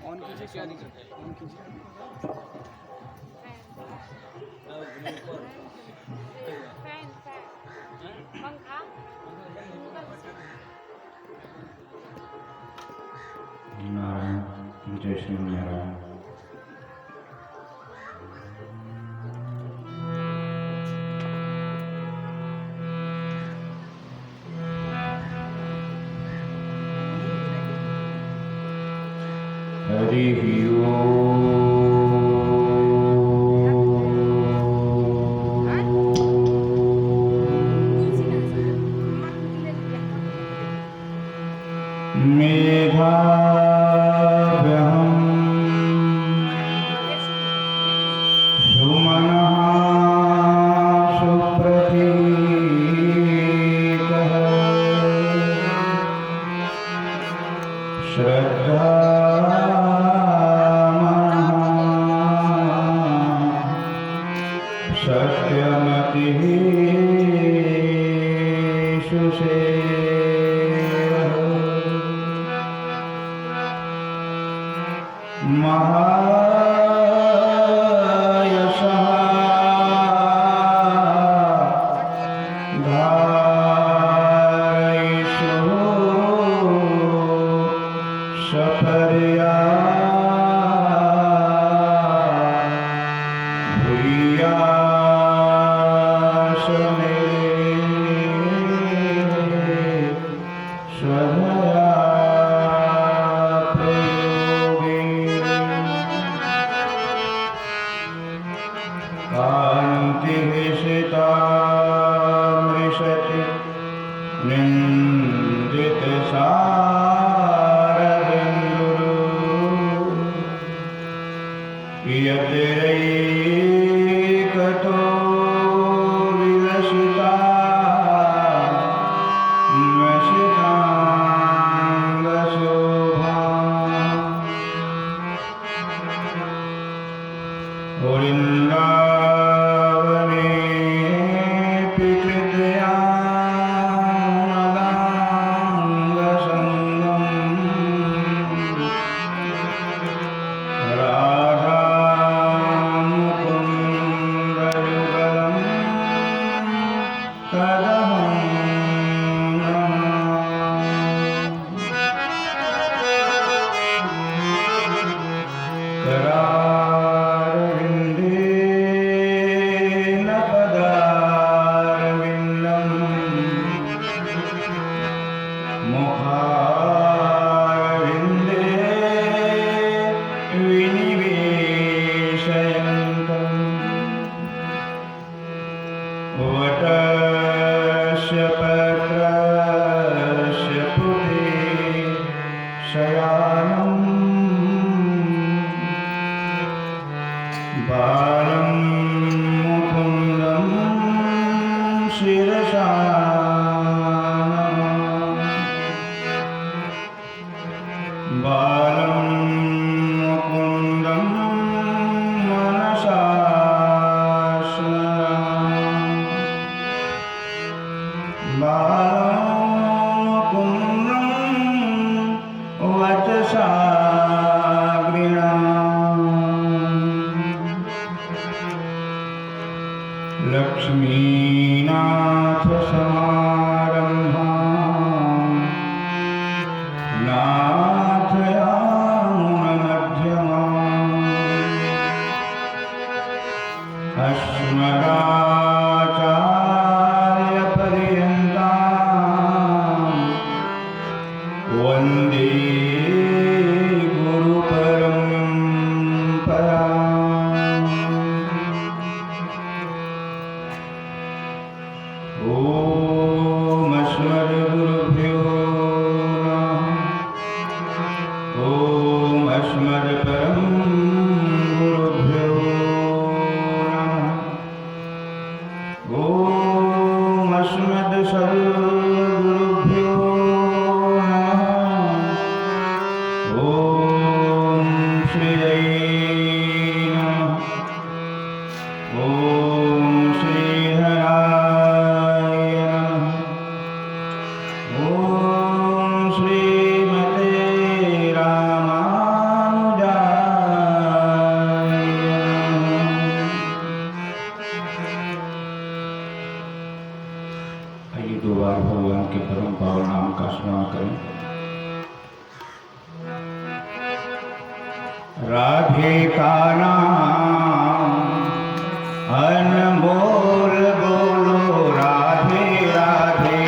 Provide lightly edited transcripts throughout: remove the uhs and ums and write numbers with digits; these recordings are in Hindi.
ऑन कीजिए, क्या दिक्कत है? ऑन कीजिए। फैन पंखा नारायण जय श्री नारायण। हरि ओम। मेधाव्यहम् सुमनः सुप्रतीकः श्रद्धामनः सत्यमतिः सुसेवः महायशः धारयिषुः सपर्या भूयासमे स्वधया प्रयोगे कान्तिविसितामृशति निन्दितसारबिन्दुः यतिरेकतो विलसिता मशिताङ्गशोभा वृन्दावनेऽपि कृतया मदाङ्गसङ्गम् राधामुकुन्दयुगलं तदहं करारविन्देन पदारविन्दं मुखारविन्दे विनिवेशयन्तम् वटस्य पत्रस्य पुटे शयानम् बालं मुकुन्दं शिरसा बालं मुकुन्दं मनसा बालं मुकुन्दं वचसा लक्ष्मीनाथ समारंभा नाथयामुन मध्यमा अस्मदाचार्य पर्यन्ता वन्दे क्षमा करें। राधे का नाम अनमोल बोलो राधे राधे,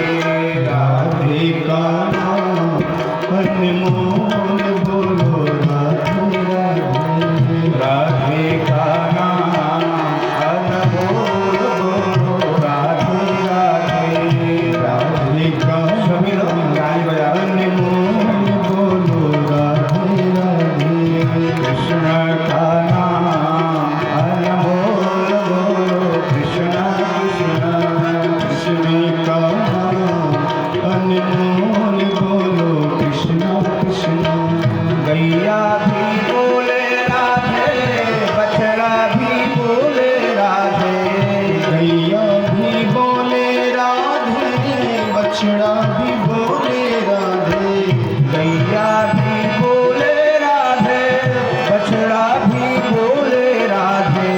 राधे का नाम अनमोल बोलो राधे राधे, राधे का नाम अनमोल बोलो राधे राधे, राधे का सभी लोग गाली बजा अनमोल बोलो राधे राधे, कृष्ण का नाम अनमोल बोलो कृष्ण कृष्ण, कृष्ण का नाम अनमोल बोलो कृष्ण कृष्ण। गैया भी बोले राधे, बछड़ा भी बोले राधे, गैया भी बोले राधे, बछड़ा भी बोले राधे, गैया भी बोले राधे, बछड़ा भी बोले राधे,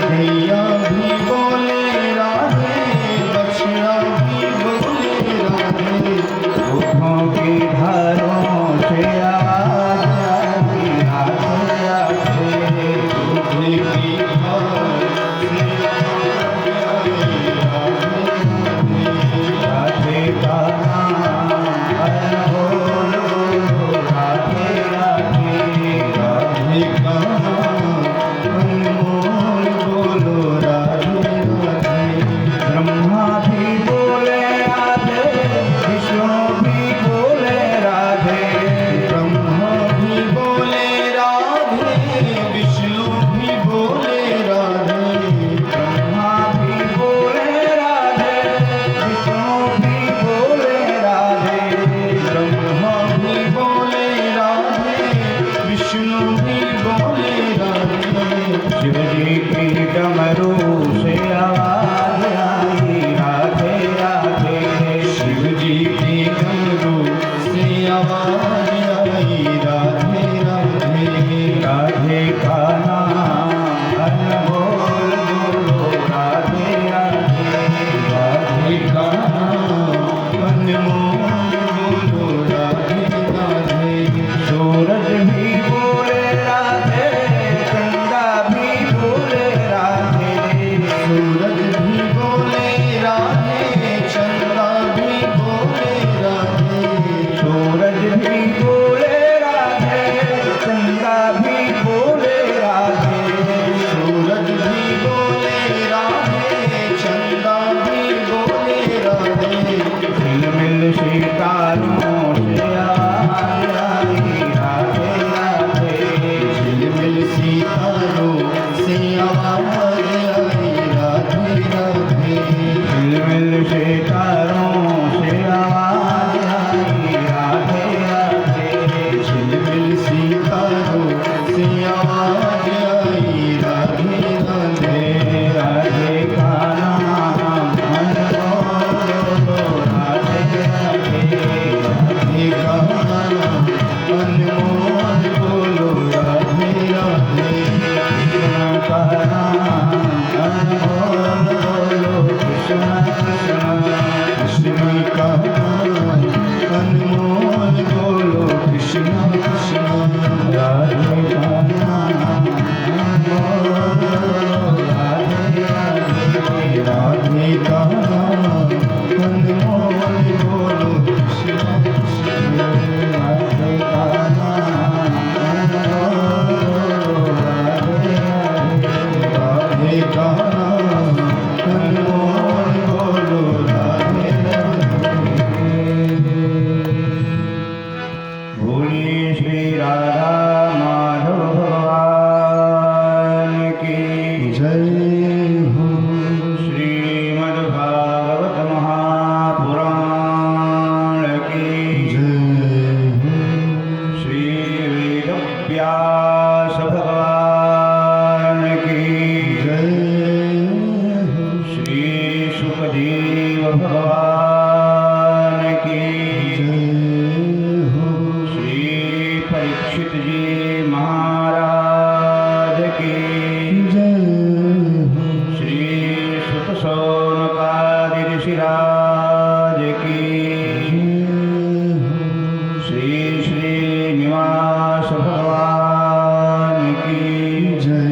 गैया भी बोले राधे, बछड़ा भी बोले राधे, दुखों की धारों से आवाज आई राधे राधे, दुख की धारों से आवाज आई राधे राधे, राधे का नाम अनमोल बोलो राधे राधे, राधे का नाम अनमोल बोलो राधे राधे। ब्रह्मा भी बोले राधे, विष्णु भी बोले राधे, ब्रह्मा भी बोले राधे, विष्णु भी बोले राधे, ब्रह्मा भी बोले राधे, विष्णु भी बोले राधे, ब्रह्मा भी बोले राधे, विष्णु भी बोले राधे, शिव जी की डमरू से आवाज आई राधे राधे, शिव जी की डमरू से आवाज आई राधे राधे, राधे का नाम अनमोल बोलो राधे राधे, राधे का नाम अनमोल बोलो राधे राधे। सूरज भी बोले राधे, चंदा भी बोले राधे, सूरज भी बोले राधे, चंदा भी बोले राधे, सूरज भी बोले राधे, चंदा भी बोले राधे, सूरज भी बोले राधे, चंदा भी बोले राधे, झिलमिल सितारों से आवाज आई राधे राधे, झिलमिल सितारों से आवाज आई राधे राधे, झिलमिल सितारों से आवाज आई राधे राधे, झिलमिल सितारों से आवाज आई राधे राधे, राधे का नाम अनमोल बोलो राधे राधे, राधे का नाम अनमोल बोलो राधे राधे, कृष्ण का नाम अनमोल बोलो कृष्ण कृष्ण, कृष्ण का नाम अनमोल बोलो कृष्ण कृष्ण, राधे का नाम अनमोल बोलो राधे राधे, राधे का नाम अनमोल बोलो कृष्ण कृष्ण, राधे का नाम अनमोल राधे राधे, राधे का नाम अनमोल बोलो राधे राधे। श्री श्रीनिवास भगवान की जय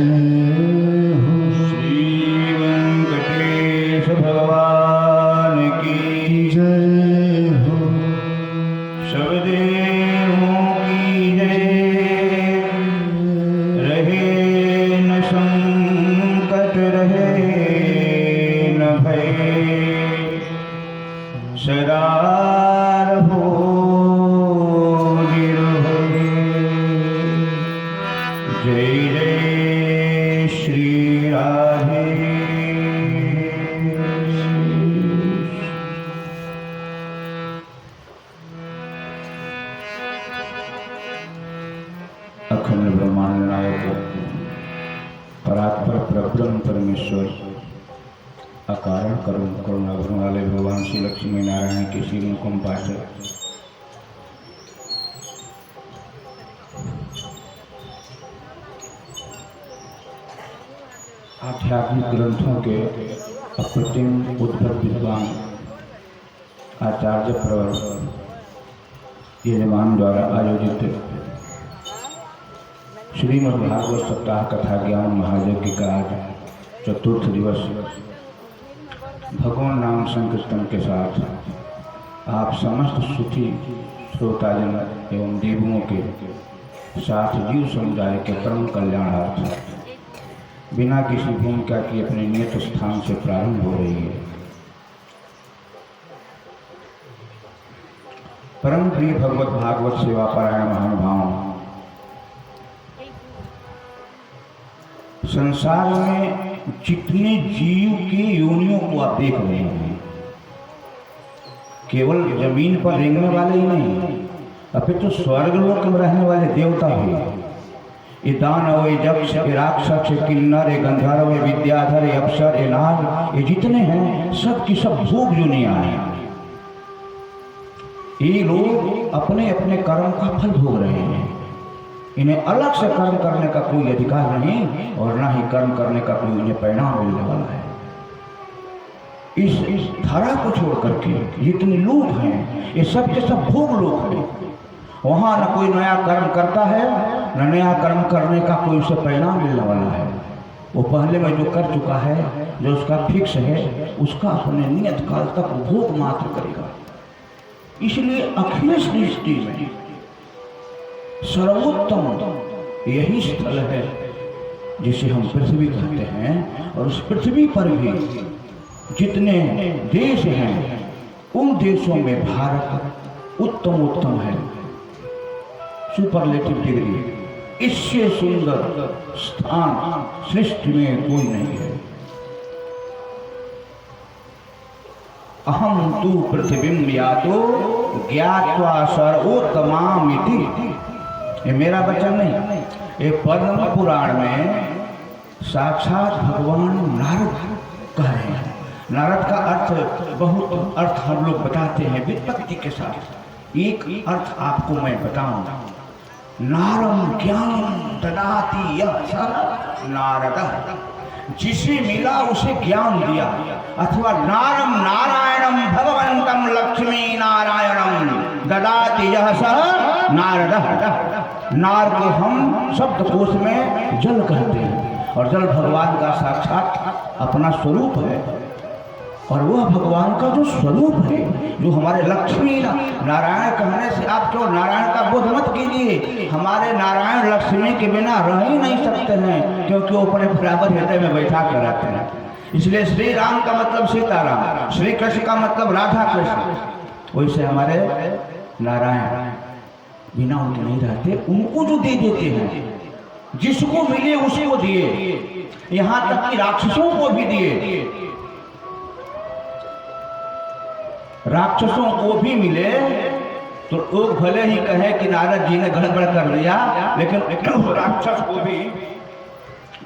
हो। श्री वेंकटेश भगवान की जय हो। सब देवों की जय। रहे न संकट रहे न भय, सदा रहो निर्भय। जय जय श्री राधे। अखंड ब्रह्मांड नायक परात्पर परब्रह्म परमेश्वर अकारण करुण करुणा भरने वाले भगवान श्री लक्ष्मी नारायण के श्री मुखम पाठ आध्यात्मिक ग्रंथों के अप्रतिम उद्भव विद्वान आचार्य प्रवर यजमान द्वारा आयोजित श्रीमद्भागवत सप्ताह कथा ज्ञान महायज्ञ का आज चतुर्थ दिवस भगवान नाम संकीर्तन के साथ आप समस्त सुखी श्रोताजन एवं देवों के साथ जीव समुदाय के परम कल्याणार्थ बिना किसी भूमिका की अपने नियत स्थान से प्रारंभ हो रही है। परम प्रिय भगवत भागवत सेवा पारायण महानुभाव, संसार में जितने जीव की योनियों को आप देख रहे हैं, केवल जमीन पर रेंगने वाले ही नहीं, अपितु स्वर्ग लोक में रहने वाले देवता भी, ये दानव, ये यक्ष, ये राक्षस, ये किन्नर, ये गंधर्व, ये विद्याधर, ये अप्सर, ये नाग, ये जितने हैं सब की सब भोग योनियां हैं। ये लोग अपने अपने कर्म का फल भोग रहे हैं। इन्हें अलग से कर्म करने का कोई अधिकार नहीं और ना ही कर्म करने का कोई उन्हें परिणाम मिलने वाला है। इस धारा को छोड़ करके जितने लोग हैं ये सब के सब भोग लोग हैं। वहाँ न कोई नया कर्म करता है, न नया कर्म करने का कोई उसे परिणाम मिलने वाला है। वो पहले में जो कर चुका है, जो उसका फिक्स है, उसका अपने नियत काल तक भोग मात्र करेगा। इसलिए अखिलेश दृष्टि में सर्वोत्तम यही स्थल है जिसे हम पृथ्वी कहते हैं। और उस पृथ्वी पर भी जितने देश हैं उन देशों में भारत उत्तम उत्तम है, सुपरलेटिव डिग्री। इससे सुंदर स्थान सृष्टि में कोई नहीं है। अहम तु पृथ्वीं यातो ज्ञात्वा सर्वोत्तमामिति। ये मेरा वचन नहीं, ये पद्म पुराण में साक्षात भगवान नारद कह रहे हैं। नारद का अर्थ बहुत अर्थ हम लोग बताते हैं व्युत्पत्ति के साथ। एक अर्थ आपको मैं बताऊं, नारम ज्ञान ददाति यः स नारदः। जिसे मिला उसे ज्ञान दिया, अथवा नारम नारायणम भगवंतम लक्ष्मी नारायणम ददाति यः स नारदः। नार को हम शब्दकोश में जल कहते हैं और जल भगवान का साक्षात अपना स्वरूप है। और वह भगवान का जो स्वरूप है, जो हमारे लक्ष्मी नारायण कहने से आप क्यों नारायण का बोध मत कीजिए। हमारे नारायण लक्ष्मी के बिना रह ही नहीं सकते हैं, क्योंकि वो अपने बराबर हृदय में बैठा कर रहते हैं। इसलिए श्री राम का मतलब सीताराम, श्री कृष्ण का मतलब राधा कृष्ण। वैसे हमारे नारायण बिना उनके नहीं रहते, उनको जो दे देते हैं, जिसको मिले उसी को दिए, यहाँ तक कि राक्षसों को भी दिए। राक्षसों को भी मिले तो लोग भले ही कहे कि नारद जी ने गड़बड़ कर दिया, लेकिन राक्षस को भी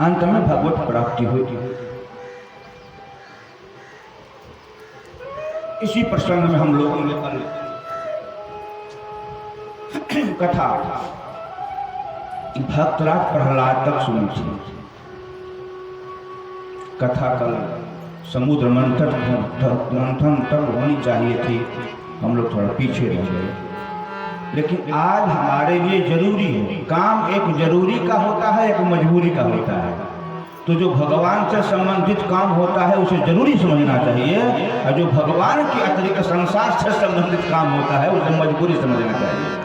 अंत में भगवत प्राप्ति हुई। इसी प्रसंग में हम लोगों ने कल कथा भक्तराज प्रहलाद तक सुनी थी। कथा कल समुद्र मंथन तक होनी चाहिए थी, हम लोग थोड़ा पीछे रह गए। लेकिन आज हमारे लिए जरूरी है। काम एक जरूरी का होता है, एक मजबूरी का होता है। तो जो भगवान से संबंधित काम होता है उसे जरूरी समझना चाहिए, और जो भगवान के अतिरिक्त संसार से संबंधित काम होता है उसे मजबूरी समझना चाहिए।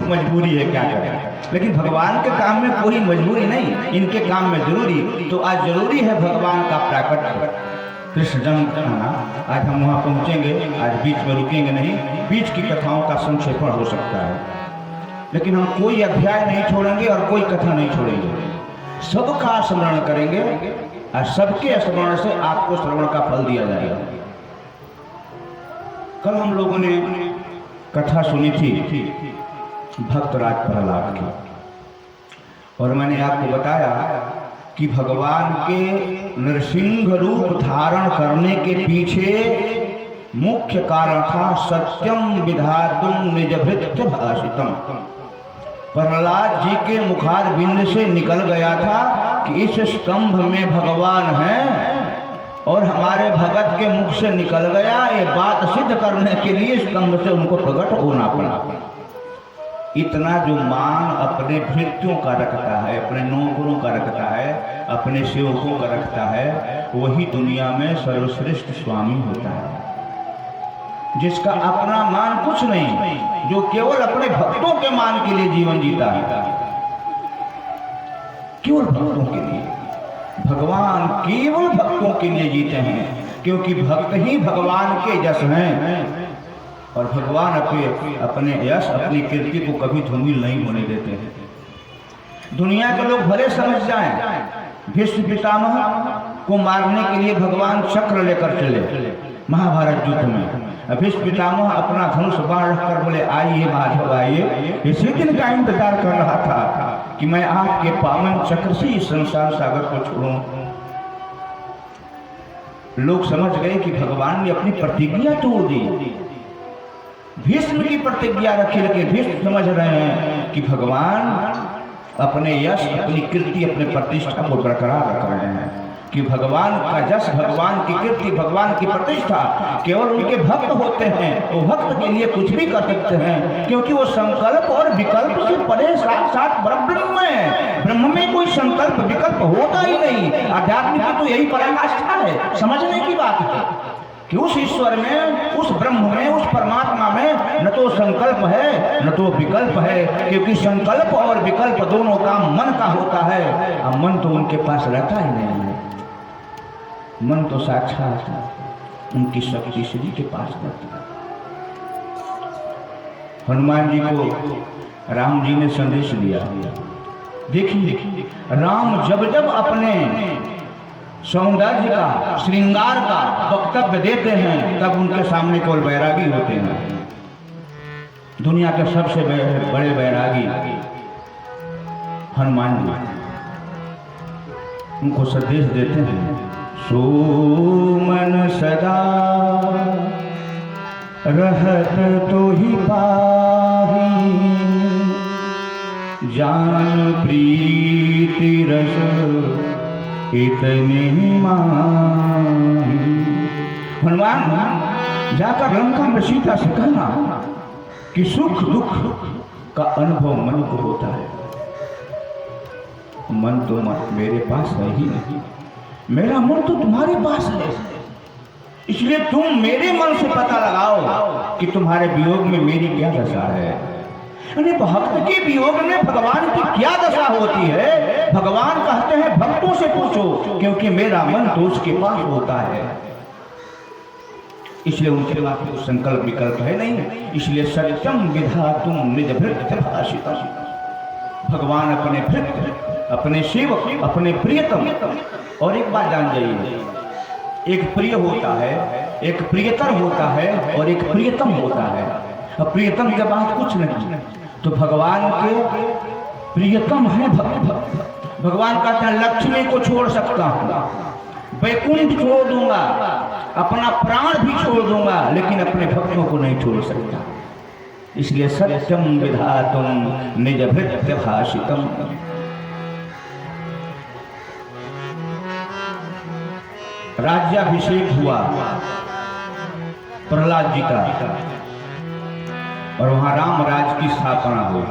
मजबूरी है क्या करें, लेकिन भगवान के काम में कोई मजबूरी नहीं, इनके काम में जरूरी। तो आज जरूरी है भगवान का प्राकट्य, कृष्ण जन्म कराना। आज हम वहाँ पहुँचेंगे, आज बीच में रुकेंगे नहीं, बीच की कथाओं का संक्षेपण हो सकता है, लेकिन हम कोई अध्याय नहीं छोड़ेंगे और कोई कथा नहीं छोड़ेंगे। सबका स्मरण करेंगे और सबके स्मरण से आपको श्रवण का फल दिया जाएगा। कल हम लोगों ने कथा सुनी थी भक्तराज प्रहलाद की, और मैंने आपको बताया कि भगवान के नृसिंह रूप धारण करने के पीछे मुख्य कारण था सत्यम विधातुम निज भृत्य भाषितम। प्रहलाद जी के मुखार बिंद से निकल गया था कि इस स्तंभ में भगवान है, और हमारे भगत के मुख से निकल गया। ये बात सिद्ध करने के लिए स्तंभ से उनको प्रकट होना पड़ा। इतना जो मान अपने भृत्यों का रखता है, अपने नौकरों का रखता है, अपने सेवकों का रखता है, वही दुनिया में सर्वश्रेष्ठ स्वामी होता है। जिसका अपना मान कुछ नहीं, जो केवल अपने भक्तों के मान के लिए जीवन जीता है, केवल भक्तों के लिए। भगवान केवल भक्तों के लिए जीते हैं, क्योंकि भक्त ही भगवान के यश हैं, और भगवान अपने यश अपनी कीर्ति को कभी धूमिल नहीं होने देते हैं। दुनिया के लोग भले समझ जाएं, भीष्म पितामह को मारने के लिए भगवान चक्र लेकर चले महाभारत युद्ध में। भीष्म पितामह अपना धनुष बाण रखकर बोले आइए माधव आइए। इसी दिन का इंतजार कर रहा था कि मैं आपके पावन चक्र से इस संसार सागर को छोड़ूं। लोग समझ गए कि भगवान ने अपनी प्रतिज्ञा तोड़ दी। भीष्म की प्रतिज्ञा रखी, लेकिन भीष्म समझ रहे हैं कि भगवान अपने यश, अपनी कीर्ति, अपने प्रतिष्ठा को बरकरार रख रहे हैं, कि भगवान का यश, भगवान की कीर्ति, भगवान की प्रतिष्ठा केवल उनके भक्त होते हैं। वो भक्त के लिए कुछ भी कर सकते हैं, क्योंकि वो संकल्प और विकल्प से परे साक्षात ब्रह्म है। ब्रह्म में कोई संकल्प विकल्प होता ही नहीं। आध्यात्म की तो यही पराकाष्ठा है, समझने की बात है कि उस ईश्वर में, उस ब्रह्म में, उस परमात्मा में न तो संकल्प है न तो विकल्प है, क्योंकि संकल्प और विकल्प दोनों का मन का होता है, और मन तो उनके पास रहता ही नहीं है। मन तो साक्षात उनकी शक्ति श्री के पास रहता है। हनुमान जी को राम जी ने संदेश दिया। देखिए, राम जब जब अपने सौंदर्य का, श्रृंगार का वक्तव्य देते हैं, तब उनके सामने केवल बैरागी होते हैं। दुनिया के सबसे बड़े बैरागी हनुमान जी, उनको संदेश देते हैं। सो मन सदा रहत तो ही पाही, जान प्रीति रस इतने माही। हनुमान जाकर लंका में सीता से कहना कि सुख दुख का अनुभव मन को होता है। मन तो मेरे पास है ही नहीं, मेरा मन तो तुम्हारे पास है, इसलिए तुम मेरे मन से पता लगाओ कि तुम्हारे वियोग में मेरी क्या दशा है। यानी भक्त के वियोग में भगवान की क्या दशा होती है, भगवान कहते हैं भक्तों से पूछो, क्योंकि मेरा मन तो उसके पास होता है। इसलिए उनके पास कोई संकल्प विकल्प है नहीं। इसलिए सत्यम विधातुम निज भृत्य भाषितम। भगवान अपने भृत्य, अपने सेवक, अपने प्रियतम। और एक बात जान जाइए, एक प्रिय होता है, एक प्रियतर होता है, और एक प्रियतम होता है। अब प्रियतम के बाद कुछ नहीं, तो भगवान के प्रियतम है भक्त। भगवान कहते हैं लक्ष्मी को छोड़ सकता हूँ, वैकुंठ छोड़ दूंगा, अपना प्राण भी छोड़ दूंगा, लेकिन अपने भक्तों को नहीं छोड़ सकता। इसलिए सत्यम विधातुम निज भृत्य भाषितम। राज्याभिषेक हुआ प्रहलाद जी का, और वहां राम राज की स्थापना हुई।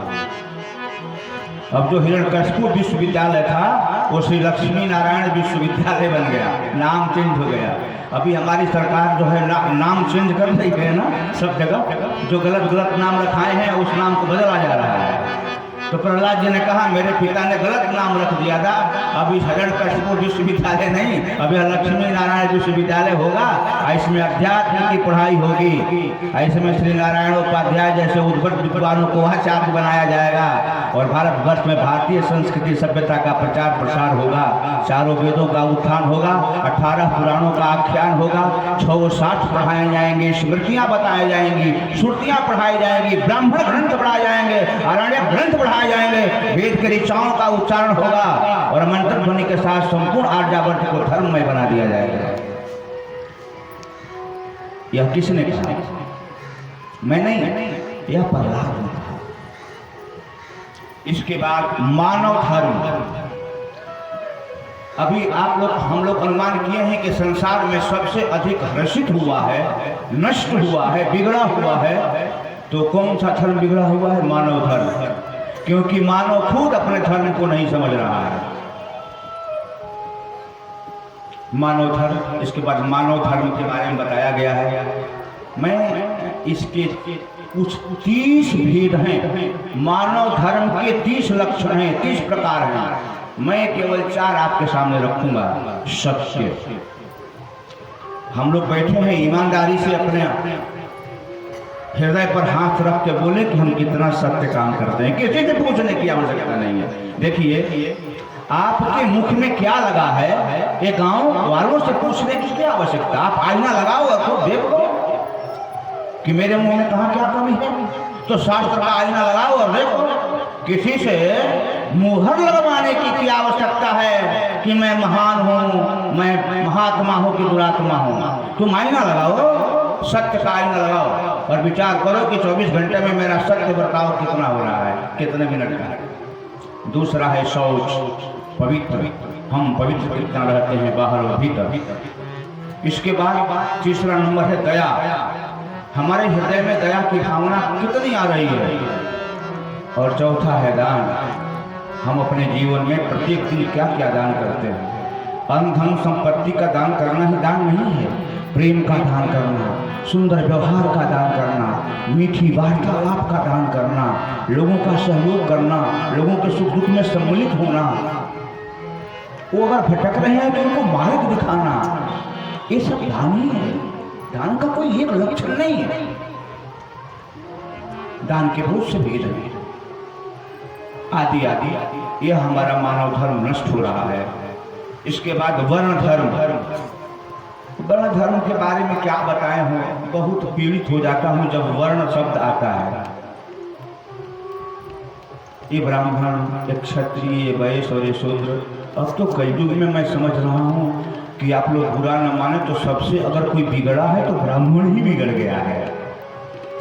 अब जो हिरण्यकशिपु विश्वविद्यालय था वो श्री लक्ष्मी नारायण विश्वविद्यालय बन गया, नाम चेंज हो गया। अभी हमारी सरकार जो है नाम चेंज कर रही है ना, सब जगह जो गलत नाम रखाए हैं उस नाम को बदला जा रहा है। तो प्रहलाद जी ने कहा मेरे पिता ने गलत नाम रख दिया था, अभी हिरण्यकशिपु विश्वविद्यालय नहीं, अभी लक्ष्मी नारायण विश्वविद्यालय होगा। इसमें अध्यात्म की पढ़ाई होगी, इसमें श्री नारायण उपाध्याय जैसे उद्भट विद्वानों को आचार्य बनाया जाएगा और भारतवर्ष में भारतीय संस्कृति सभ्यता का प्रचार प्रसार होगा। चारों वेदों का उत्थान होगा, 18 पुराणों का आख्यान होगा, 6 शास्त्र पढ़ाए जाएंगे, स्मृतियाँ बताई जाएंगी, श्रुतियाँ पढ़ाई जाएंगी, ब्राह्मण ग्रंथ पढ़ाए जाएंगे, आरण्यक ग्रंथ पढ़ाए जाएंगे, वेद के ऋचाओं का उच्चारण होगा और मंत्र ध्वनि के साथ संपूर्ण आर्यावर्त को धर्ममय बना दिया जाएगा। यह किसने कहा? मैं नहीं, यह प्रहलाद ने कहा। इसके बाद मानव धर्म। अभी हम लोग अनुमान किए हैं कि संसार में सबसे अधिक हर्षित हुआ है, नष्ट हुआ है, बिगड़ा हुआ है, तो कौन सा धर्म बिगड़ा हुआ है? मानव धर्म। क्योंकि मानव खुद अपने धर्म को नहीं समझ रहा है। मानव धर्म। इसके बाद मानव धर्म के बारे में बताया गया है। मैं इसके कुछ 30 भेद हैं। मानव धर्म के 30 लक्षण हैं, 30 प्रकार हैं। मैं केवल 4 आपके सामने रखूंगा। सत्य। हम लोग बैठे हैं ईमानदारी से अपने हृदय पर हाथ रख के बोले कि हम कितना सत्य काम करते हैं। किसी से पूछने की आवश्यकता नहीं है। देखिए आपके मुख में क्या लगा है, ये गांव वालों से पूछने की क्या आवश्यकता। आप आईना लगाओ और खुद देखो कि मेरे मुंह में कहाँ क्या कमी है, तो शास्त्र का आईना लगाओ और देखो। किसी से मुहर लगवाने की क्या आवश्यकता है कि मैं महान हूँ, मैं महात्मा हूँ कि दुरात्मा हूँ। तुम आईना लगाओ, सत्य का आईना लगाओ और विचार करो कि 24 घंटे में मेरा सत्य बर्ताव कितना हो रहा है, कितने मिनट का है। दूसरा है शौच, पवित्र। हम पवित्र कितना रहते हैं बाहर और भीतर। इसके बाद तीसरा नंबर है दया। हमारे हृदय में दया की भावना कितनी आ रही है। और चौथा है दान। हम अपने जीवन में प्रत्येक दिन क्या क्या दान करते हैं। अन्न धन संपत्ति का दान करना ही दान नहीं है। प्रेम का दान करना, सुंदर व्यवहार का दान करना, मीठी वार्तालाप का दान करना, लोगों का सहयोग करना, लोगों के सुख दुख में सम्मिलित होना। वो अगर भटक रहे हैं तो उनको मार्ग दिखाना, ये सब दान ही है। दान का कोई एक लक्षण नहीं है। दान के बहुत से भेद हैं, आदि आदि। यह हमारा मानव धर्म नष्ट हो रहा है। इसके बाद वर्ण धर्म। वर्ण धर्म के बारे में क्या बताए हूँ, बहुत पीड़ित हो जाता हूँ जब वर्ण शब्द आता है। ये ब्राह्मण, ये क्षत्रिय, ये वैश्य और ये शूद्र। अब तो कलयुग में मैं समझ रहा हूँ कि आप लोग बुरा न माने तो सबसे अगर कोई बिगड़ा है तो ब्राह्मण ही बिगड़ गया है।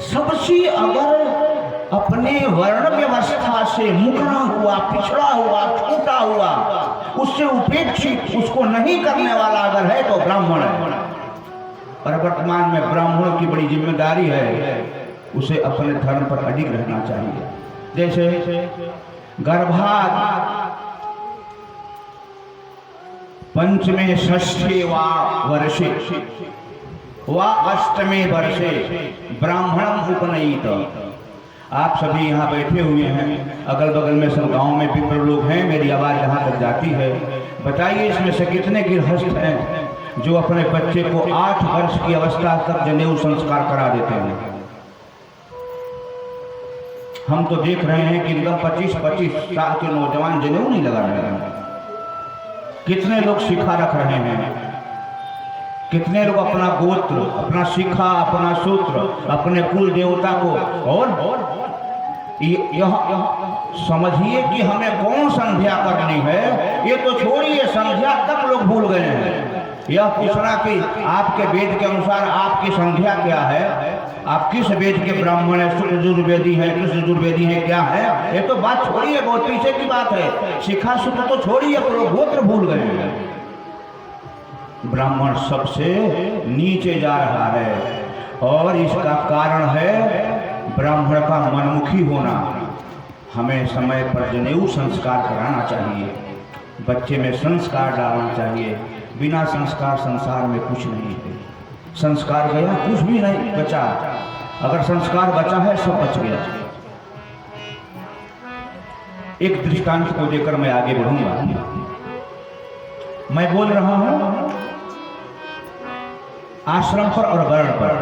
सबसे अगर अपने वर्ण व्यवस्था से मुकरा हुआ, पिछड़ा हुआ, छूटा हुआ, उससे उपेक्षित, उसको नहीं करने वाला अगर है तो ब्राह्मण है। और वर्तमान में ब्राह्मणों की बड़ी जिम्मेदारी है, उसे अपने धर्म पर अडिग रहना चाहिए। जैसे गर्भात पंचमे षष्ठे वा वर्षे वा अष्टमे वर्षे ब्राह्मणम उपनयित। आप सभी यहाँ बैठे हुए हैं, अगल बगल में सब गांव में विप्र लोग हैं, मेरी आवाज़ यहाँ तक जाती है। बताइए इसमें से कितने गृहस्थ हैं जो अपने बच्चे को 8 वर्ष की अवस्था तक जनेऊ संस्कार करा देते हैं। हम तो देख रहे हैं कि एकदम 25-25 साल के नौजवान जनेऊ नहीं लगा रहे हैं। कितने लोग शिखा रख रहे हैं, कितने लोग अपना गोत्र, अपना शिखा, अपना सूत्र, अपने कुल देवता को। और यह समझिए कि हमें कौन संध्या करनी है, ये तो छोड़िए, संध्या तक लोग भूल गए हैं। यह पूछना कि आपके वेद के अनुसार आपकी संध्या क्या है, आप किस वेद के ब्राह्मण है, यजुर्वेदी है, कृष्ण यजुर्वेदी है, क्या है, ये तो बात छोड़िए, बहुत पीछे की बात है। शिखा सूत्र तो छोड़िए, तो लोग गोत्र भूल गए हैं। ब्राह्मण सबसे नीचे जा रहा है और इसका कारण है ब्राह्मण का मनमुखी होना, हमें समय पर जनेऊ संस्कार कराना चाहिए, बच्चे में संस्कार डालना चाहिए। बिना संस्कार संसार में कुछ नहीं है। संस्कार गया कुछ भी नहीं बचा, अगर संस्कार बचा है सब बच गया। एक दृष्टांत को देकर मैं आगे बढ़ूंगा। मैं बोल रहा हूं आश्रम पर और वर्ण पर।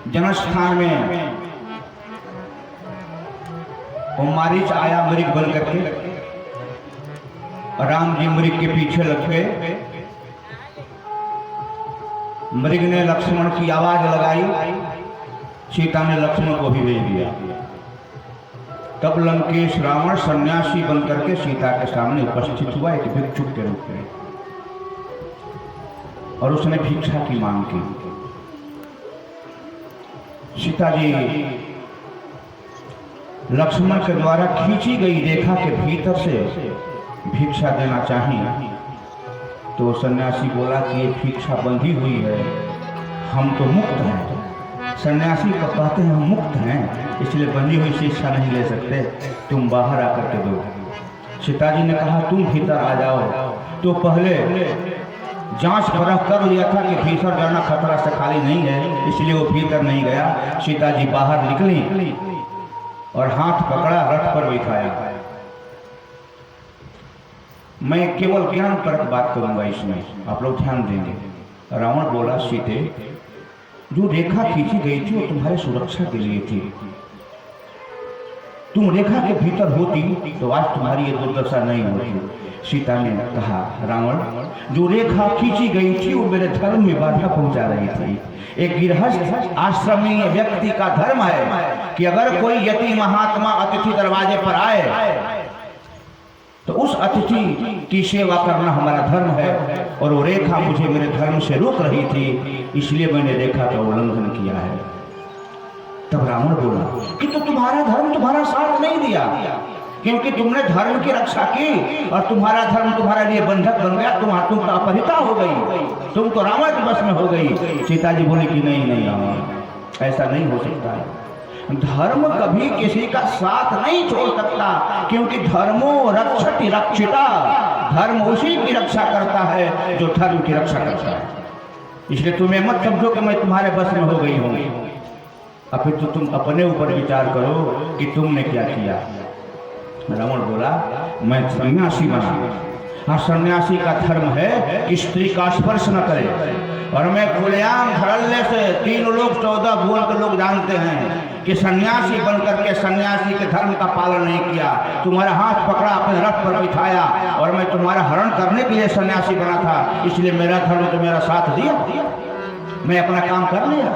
जनस्थान में वो मारीच आया मृग बन करके, राम जी मृग के पीछे लग गए। मृग ने लक्ष्मण की आवाज लगाई, सीता ने लक्ष्मण को भी भेज दिया। तब लंकेश रावण सन्यासी बनकर के सीता के सामने उपस्थित हुआ एक भिक्षुक के रूप में, और उसने भिक्षा की मांग की। सीता जी लक्ष्मण के द्वारा खींची गई रेखा के भीतर से भिक्षा देना चाहिए, तो सन्यासी बोला कि ये भिक्षा बंधी हुई है, हम तो मुक्त हैं। सन्यासी को कहते हैं हम मुक्त हैं, इसलिए बंधी हुई शिक्षा नहीं ले सकते, तुम बाहर आकर के दो। सीता जी ने कहा तुम भीतर आ जाओ। तो पहले जांच परख कर लिया था कि भीतर जाना खतरा से खाली नहीं है, इसलिए वो भीतर नहीं गया। सीता जी बाहर निकली और हाथ पकड़ा, रथ पर बिठाया। मैं केवल ज्ञान परक बात करूंगा इसमें, आप लोग ध्यान देंगे। रावण बोला सीते, जो रेखा खींची गई थी वो तुम्हारे सुरक्षा के लिए थी, तुम रेखा के भीतर होती तो आज तुम्हारी ये दुर्दशा नहीं होती। सीता ने कहा रावण, जो रेखा खींची गई थी वो मेरे धर्म में बाधा पहुंचा रही थी। एक गृहस्थ आश्रमी व्यक्ति का धर्म है कि अगर कोई यति महात्मा अतिथि दरवाजे पर आए तो उस अतिथि की सेवा करना हमारा धर्म है, और वो रेखा मुझे मेरे धर्म से रोक रही थी, इसलिए मैंने रेखा का उल्लंघन किया है। तब रावण बोला कि तो तुम्हारा धर्म तुम्हारा साथ नहीं दिया, क्योंकि तुमने धर्म की रक्षा की और तुम्हारा धर्म तुम्हारे लिए बंधक बन गया, तुम तो अपहृता हो गई, तुम तो रावण के बस में हो गई। सीता जी बोली कि नहीं रावण, ऐसा नहीं हो सकता है। धर्म कभी किसी का साथ नहीं छोड़ सकता, क्योंकि धर्मो रक्षति रक्षिता, धर्म उसी की रक्षा करता है जो धर्म की रक्षा करता है। इसलिए तुम्हें मत समझो कि मैं तुम्हारे बस में हो गई हूं, अब फिर तो तुम अपने ऊपर विचार करो कि तुमने क्या किया। रावण बोला मैं सन्यासी बना, हाँ सन्यासी का धर्म है कि स्त्री का स्पर्श न करे, और मैं खुलेआम धड़ल्ले से 3 लोग 14 भुवन के लोग जानते हैं कि सन्यासी बनकर के सन्यासी के धर्म का पालन नहीं किया। तुम्हारा हाथ पकड़ा, अपने रथ पर बिठाया, और मैं तुम्हारा हरण करने के लिए सन्यासी बना था, इसलिए मेरा धर्म तो मेरा साथ दिया, मैं अपना काम कर लिया।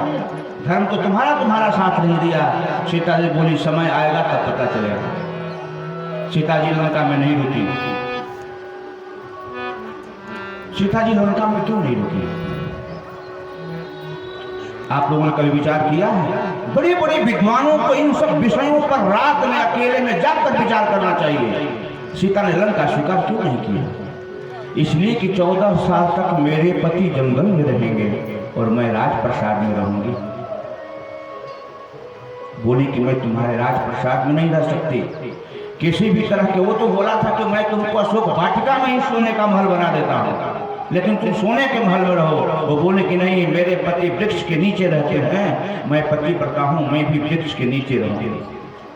धर्म तो तुम्हारा साथ नहीं दिया। सीता जी बोली समय आएगा तब पता चलेगा। सीता जी लंका में नहीं रुकी। सीता जी लंका में क्यों नहीं रुकी? आप लोगों ने कभी विचार किया है? बड़े बड़े विद्वानों को इन सब विषयों पर रात में अकेले में जाकर विचार करना चाहिए। सीता ने लंका स्वीकार क्यों नहीं किया? इसलिए कि 14 साल तक मेरे पति जंगल में रहेंगे और मैं राजप्रसाद में रहूंगी। बोली कि मैं तुम्हारे राजप्रसाद में नहीं रह सकती किसी भी तरह के। वो तो बोला था कि मैं तुमको अशोक वाटिका में ही सोने का महल बना देता हूँ, लेकिन तुम सोने के महल में रहो। वो बोले कि नहीं, मेरे पति वृक्ष के नीचे रहते हैं, मैं पतिव्रता हूँ, मैं भी वृक्ष के नीचे रहूंगी।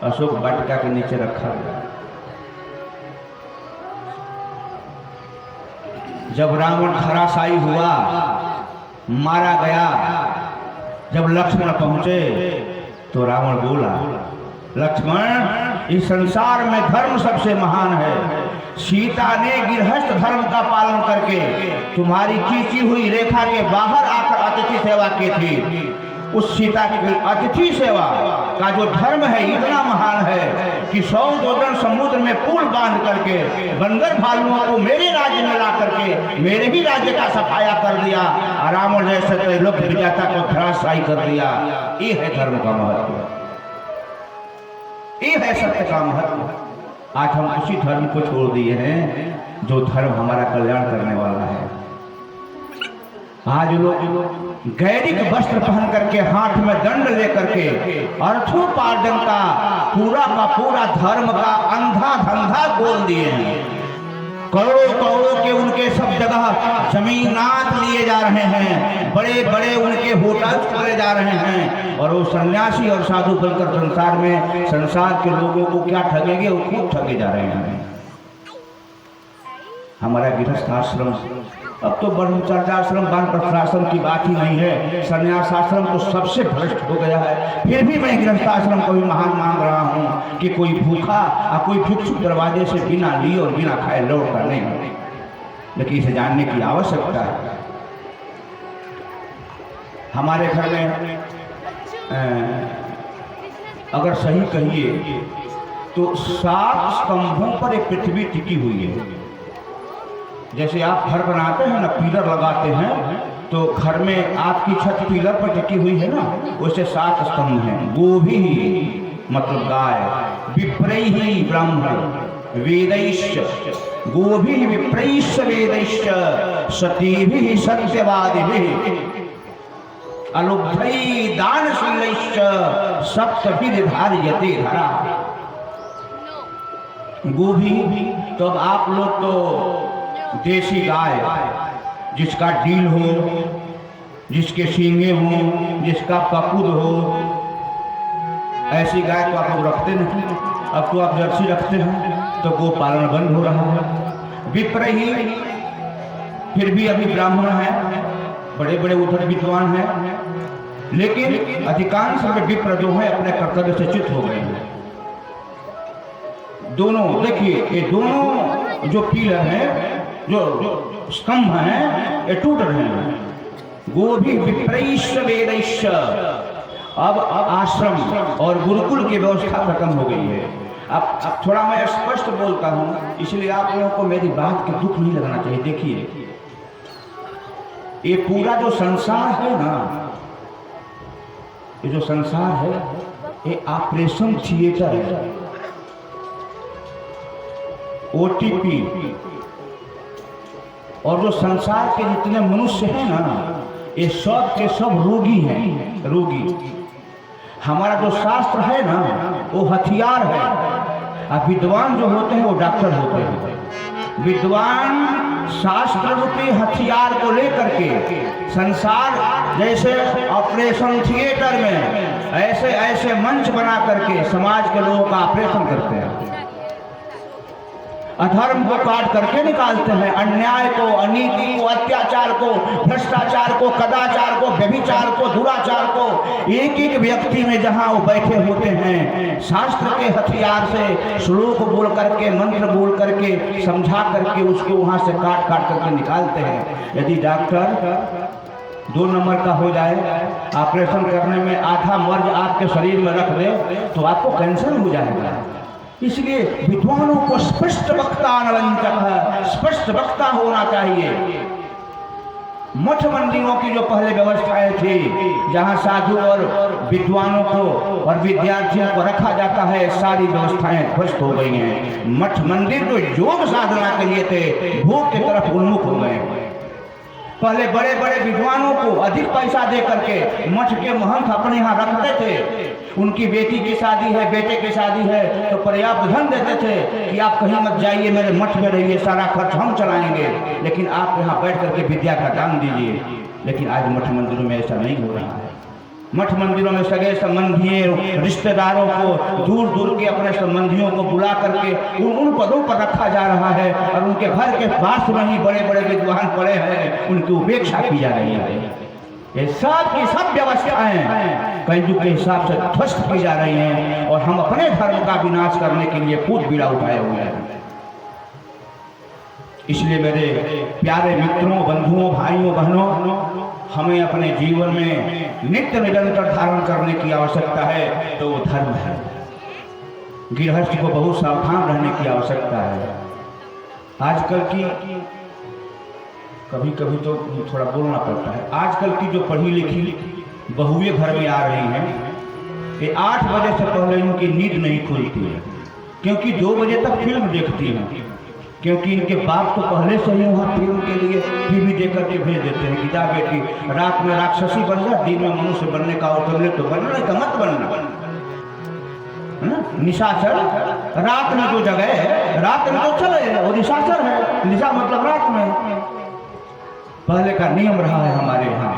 अशोक वाटिका के नीचे रखा गया। जब रावण धराशायी हुआ, मारा गया, जब लक्ष्मण पहुंचे तो रावण बोला लक्ष्मण, इस संसार में धर्म सबसे महान है। सीता ने गृहस्थ धर्म का पालन करके तुम्हारी खींची हुई रेखा के बाहर आकर अतिथि सेवा की थी। उस सीता की अतिथि सेवा का जो धर्म है इतना महान है कि 100 जोजन समुद्र में पुल बांध करके बंदर भालुओं को मेरे राज्य में ला करके मेरे ही राज्य का सफाया कर दिया। रावण जैसे लोक विजेता को धराशायी कर दिया। ये है धर्म का महत्व, ये है सत्य का महत्व। आज हम उसी धर्म को छोड़ दिए हैं जो धर्म हमारा कल्याण करने वाला है। आज लोग गैरिक वस्त्र पहन करके हाथ में दंड लेकर के अर्थोपार्जन का पूरा धर्म का अंधा धंधा खोल दिए हैं। करोड़ों करोड़ों के उनके सब जगह जमीनात लिए जा रहे हैं, बड़े बड़े उनके होटल खोले जा रहे हैं, और वो सन्यासी और साधु बनकर संसार के लोगों को क्या ठगेंगे, वो खूब ठगे जा रहे हैं। हमारा गृहस्थ आश्रम अब तो ब्रह्मचर्याश्रम वानप्रस्थाश्रम की बात ही नहीं है, संन्यासाश्रम तो सबसे भ्रष्ट हो गया है। फिर भी मैं गृहस्थाश्रम को भी महान मान रहा हूँ कि कोई भूखा और कोई भिक्षुक दरवाजे से बिना लिए और बिना खाए लौटता नहीं, लेकिन इसे जानने की आवश्यकता है। हमारे घर में अगर सही कहिए तो 7 स्तंभों पर एक पृथ्वी टिकी हुई है। जैसे आप घर बनाते हैं ना, पिलर लगाते हैं, तो घर में आपकी छत पिलर पर टिकी हुई है ना, वैसे 7 स्तंभ हैं। गोभी मतलब गाय, विप्रैहि ब्राह्मण वेदैश्च, गोभी विप्रैश्च वेदैश्च, सतीभिः सत्यवादिभिः, अलुब्धैः दानशीलैश्च, सप्तभिर्धार्यते धरा। गोभी तो अब आप लोग तो देसी गाय, जिसका डील हो, जिसके सींगे हो, जिसका कपूर हो, ऐसी गाय तो आप लोग रखते नहीं। अब तो आप जर्सी रखते हैं, तो गो पालन बंद हो रहा है। विप्र ही फिर भी अभी ब्राह्मण है, बड़े बड़े उधर विद्वान हैं, लेकिन अधिकांश में विप्र जो है अपने कर्तव्य से च्युत हो गए हैं। दोनों देखिए, ये दोनों जो पिलर हैं, जो स्तंभ हैं, ये टूट रहे हैं। गोभी विप्रैश्च वेदैश्च। अब आश्रम और गुरुकुल की व्यवस्था खत्म हो गई है। अब थोड़ा मैं स्पष्ट बोलता हूँ, इसलिए आप लोगों को मेरी बात के दुख नहीं लगना चाहिए। देखिए, ये पूरा जो संसार है ना, ये जो संसार है, ये ऑपरेशन थिएटर है। ओटीपी और जो संसार के जितने मनुष्य हैं ना, ये सब के सब रोगी हैं, रोगी। हमारा जो शास्त्र है ना, वो हथियार है, और विद्वान जो होते हैं वो डॉक्टर होते हैं। विद्वान शास्त्र रूपी हथियार को लेकर के संसार जैसे ऑपरेशन थिएटर में ऐसे ऐसे मंच बना करके समाज के लोगों का ऑपरेशन करते हैं। अधर्म को काट करके निकालते हैं, अन्याय को, अनीति को, अत्याचार को, भ्रष्टाचार को, कदाचार को, व्यभिचार को, दुराचार को, एक एक व्यक्ति में जहां वो बैठे होते हैं, शास्त्र के हथियार से श्लोक बोल करके, मंत्र बोल करके, समझा करके उसको वहां से काट काट करके निकालते हैं। यदि डॉक्टर 2 नंबर का हो जाए, ऑपरेशन करने में आधा मर्ज आपके शरीर में रख दे, तो आपको कैंसर हो जाएगा। इसलिए विद्वानों को स्पष्ट वक्ता अनवंचक है, स्पष्ट वक्ता होना चाहिए। मठ मंदिरों की जो पहले व्यवस्थाएं थी, जहां साधु और विद्वानों को और विद्यार्थियों को रखा जाता है, सारी व्यवस्थाएं ध्वस्त हो गई हैं। मठ मंदिर जो योग साधना के लिए थे, भोग की तरफ उन्मुख हो गए। पहले बड़े बड़े विद्वानों को अधिक पैसा दे करके मठ के महंत अपने यहाँ रखते थे। उनकी बेटी की शादी है, बेटे की शादी है, तो पर्याप्त धन देते थे कि आप कहीं मत जाइए, मेरे मठ में रहिए, सारा खर्च हम चलाएंगे, लेकिन आप यहाँ बैठ करके विद्या का दान दीजिए। लेकिन आज मठ मंदिरों में ऐसा नहीं हो रहा है। मठ मंदिरों में सगे संबंधियों, रिश्तेदारों को, दूर दूर के अपने संबंधियों को बुला करके उन पदों पर रखा जा रहा है, और उनके घर के पास में ही बड़े बड़े विद्वान पड़े हैं, उनकी उपेक्षा की जा रही है। ये सब की सब व्यवस्थाएं कलयुग के हिसाब से ध्वस्त की जा रही हैं, और हम अपने धर्म का विनाश करने के लिए खुद बीड़ा उठाए हुए हैं। इसलिए मेरे प्यारे मित्रों, बंधुओं, भाइयों, बहनों, हमें अपने जीवन में नित्य निरंतर धारण करने की आवश्यकता है, तो वो धर्म है। गृहस्थ को बहुत सावधान रहने की आवश्यकता है। आजकल की कभी कभी तो थोड़ा बोलना पड़ता है, आजकल की जो पढ़ी लिखी बहुएं घर में आ रही हैं, ये 8 बजे से पहले उनकी नींद नहीं खुलती है, क्योंकि 2 बजे तक फिल्म देखती हैं। क्योंकि इनके बाप तो पहले से ही वहाँ फिल्म के लिए टीवी दे करके भेज देते हैं कि जा बेटी रात में राक्षसी बन जा, दिन में मनुष्य बनने का अवसर तो बनना, नहीं तो मत बनना, है ना। निशाचर रात में जो जगह है, रात में तो चले वो निशाचर है। निशा मतलब रात में। पहले का नियम रहा है हमारे यहाँ।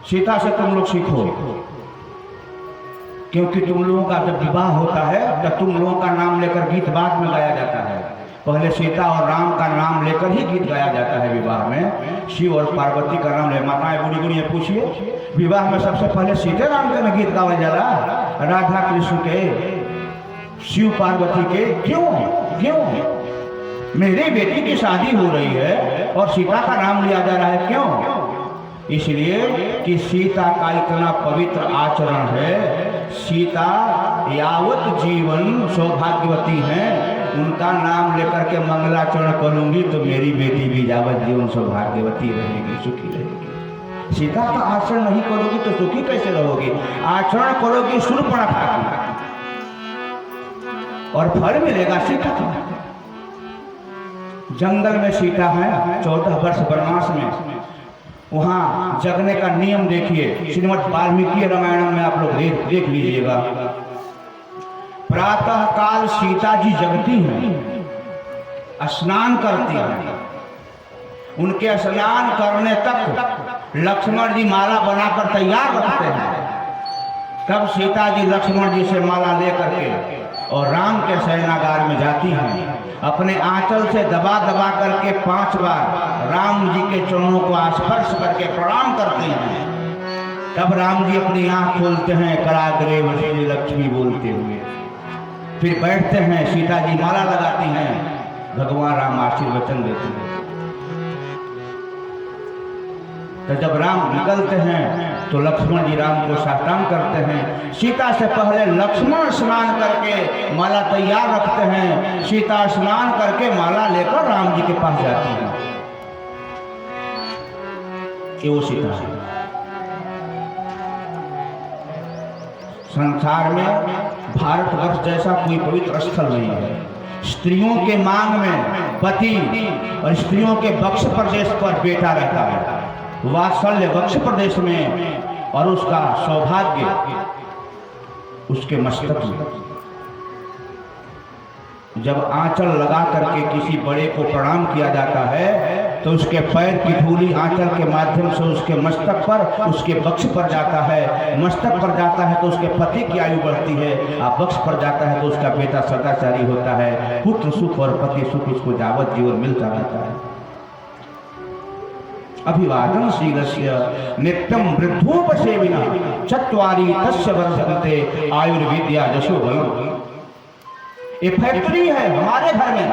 सीता से तुम लोग सीखो, क्योंकि तुम लोगों का जब विवाह होता है तो तुम लोगों का नाम लेकर गीत बाद में गाया जाता है। पहले सीता और राम का नाम लेकर ही गीत गाया जाता है विवाह में। शिव और पार्वती का नाम ले, माताएं बूढ़ी बूढ़ी पूछिए, विवाह में सबसे पहले सीते राम का गीत गाया जाला, राधा कृष्ण के, शिव पार्वती के। क्यों क्यों? मेरी बेटी की शादी हो रही है और सीता का नाम लिया जा रहा है, क्यों? इसलिए कि सीता का इतना पवित्र आचरण है। सीता यावत जीवन सौभाग्यवती हैं, उनका नाम लेकर के मंगलाचरण करूंगी तो मेरी बेटी भी यावत जीवन सौभाग्यवती रहेगी, सुखी रहेगी। सीता का आचरण नहीं करोगी तो सुखी कैसे रहोगी? आचरण करोगी शूर्पणखा की और फल मिलेगा सीता का। जंगल में सीता है, 14 वर्ष वनवास में, वहां जगने का नियम देखिए, श्रीमद् वाल्मीकि रामायण में आप लोग देख लीजिएगा। प्रातः काल सीता जी जगती हैं, स्नान करती हैं। उनके स्नान करने तक लक्ष्मण जी माला बनाकर तैयार रखते हैं। तब सीता जी लक्ष्मण जी से माला लेकर के और राम के शयनागार में जाती हैं। अपने आंचल से दबा दबा करके 5 बार राम जी के चरणों को स्पर्श करके प्रणाम करते हैं। तब राम जी अपनी आंख खोलते हैं, कराग्रे वसे लक्ष्मी बोलते हुए। फिर बैठते हैं, सीता जी माला लगाती हैं, भगवान राम आशीर्वचन देते हैं। तो जब राम निकलते हैं तो लक्ष्मण जी राम को साष्टांग करते हैं। सीता से पहले लक्ष्मण स्नान करके माला तैयार रखते हैं। सीता स्नान करके माला लेकर राम जी के पास जाती हैं। ये वो सीता है। संसार में भारतवर्ष जैसा कोई पवित्र स्थल नहीं है। स्त्रियों के मांग में पति और स्त्रियों के वक्ष प्रदेश पर बेटा रहता है, वात्सल्य वक्ष प्रदेश में, और उसका सौभाग्य उसके मस्तक में। जब आंचल लगा करके किसी बड़े को प्रणाम किया जाता है तो उसके पैर की धूली आंचल के माध्यम से उसके मस्तक पर, उसके वक्ष पर जाता है। मस्तक पर जाता है तो उसके पति की आयु बढ़ती है, और वक्ष पर जाता है तो उसका बेटा सदाचारी होता है। पुत्र सुख और पति सुख उसको यावत जीवन मिलता रहता है। अभिवादन शीलस्य नित्यम वृद्धोपसेविना चत्वारि तस्य वर्धन्ते आयुर्विद्या यशोबलम्। ये फैक्ट्री है हमारे घर में,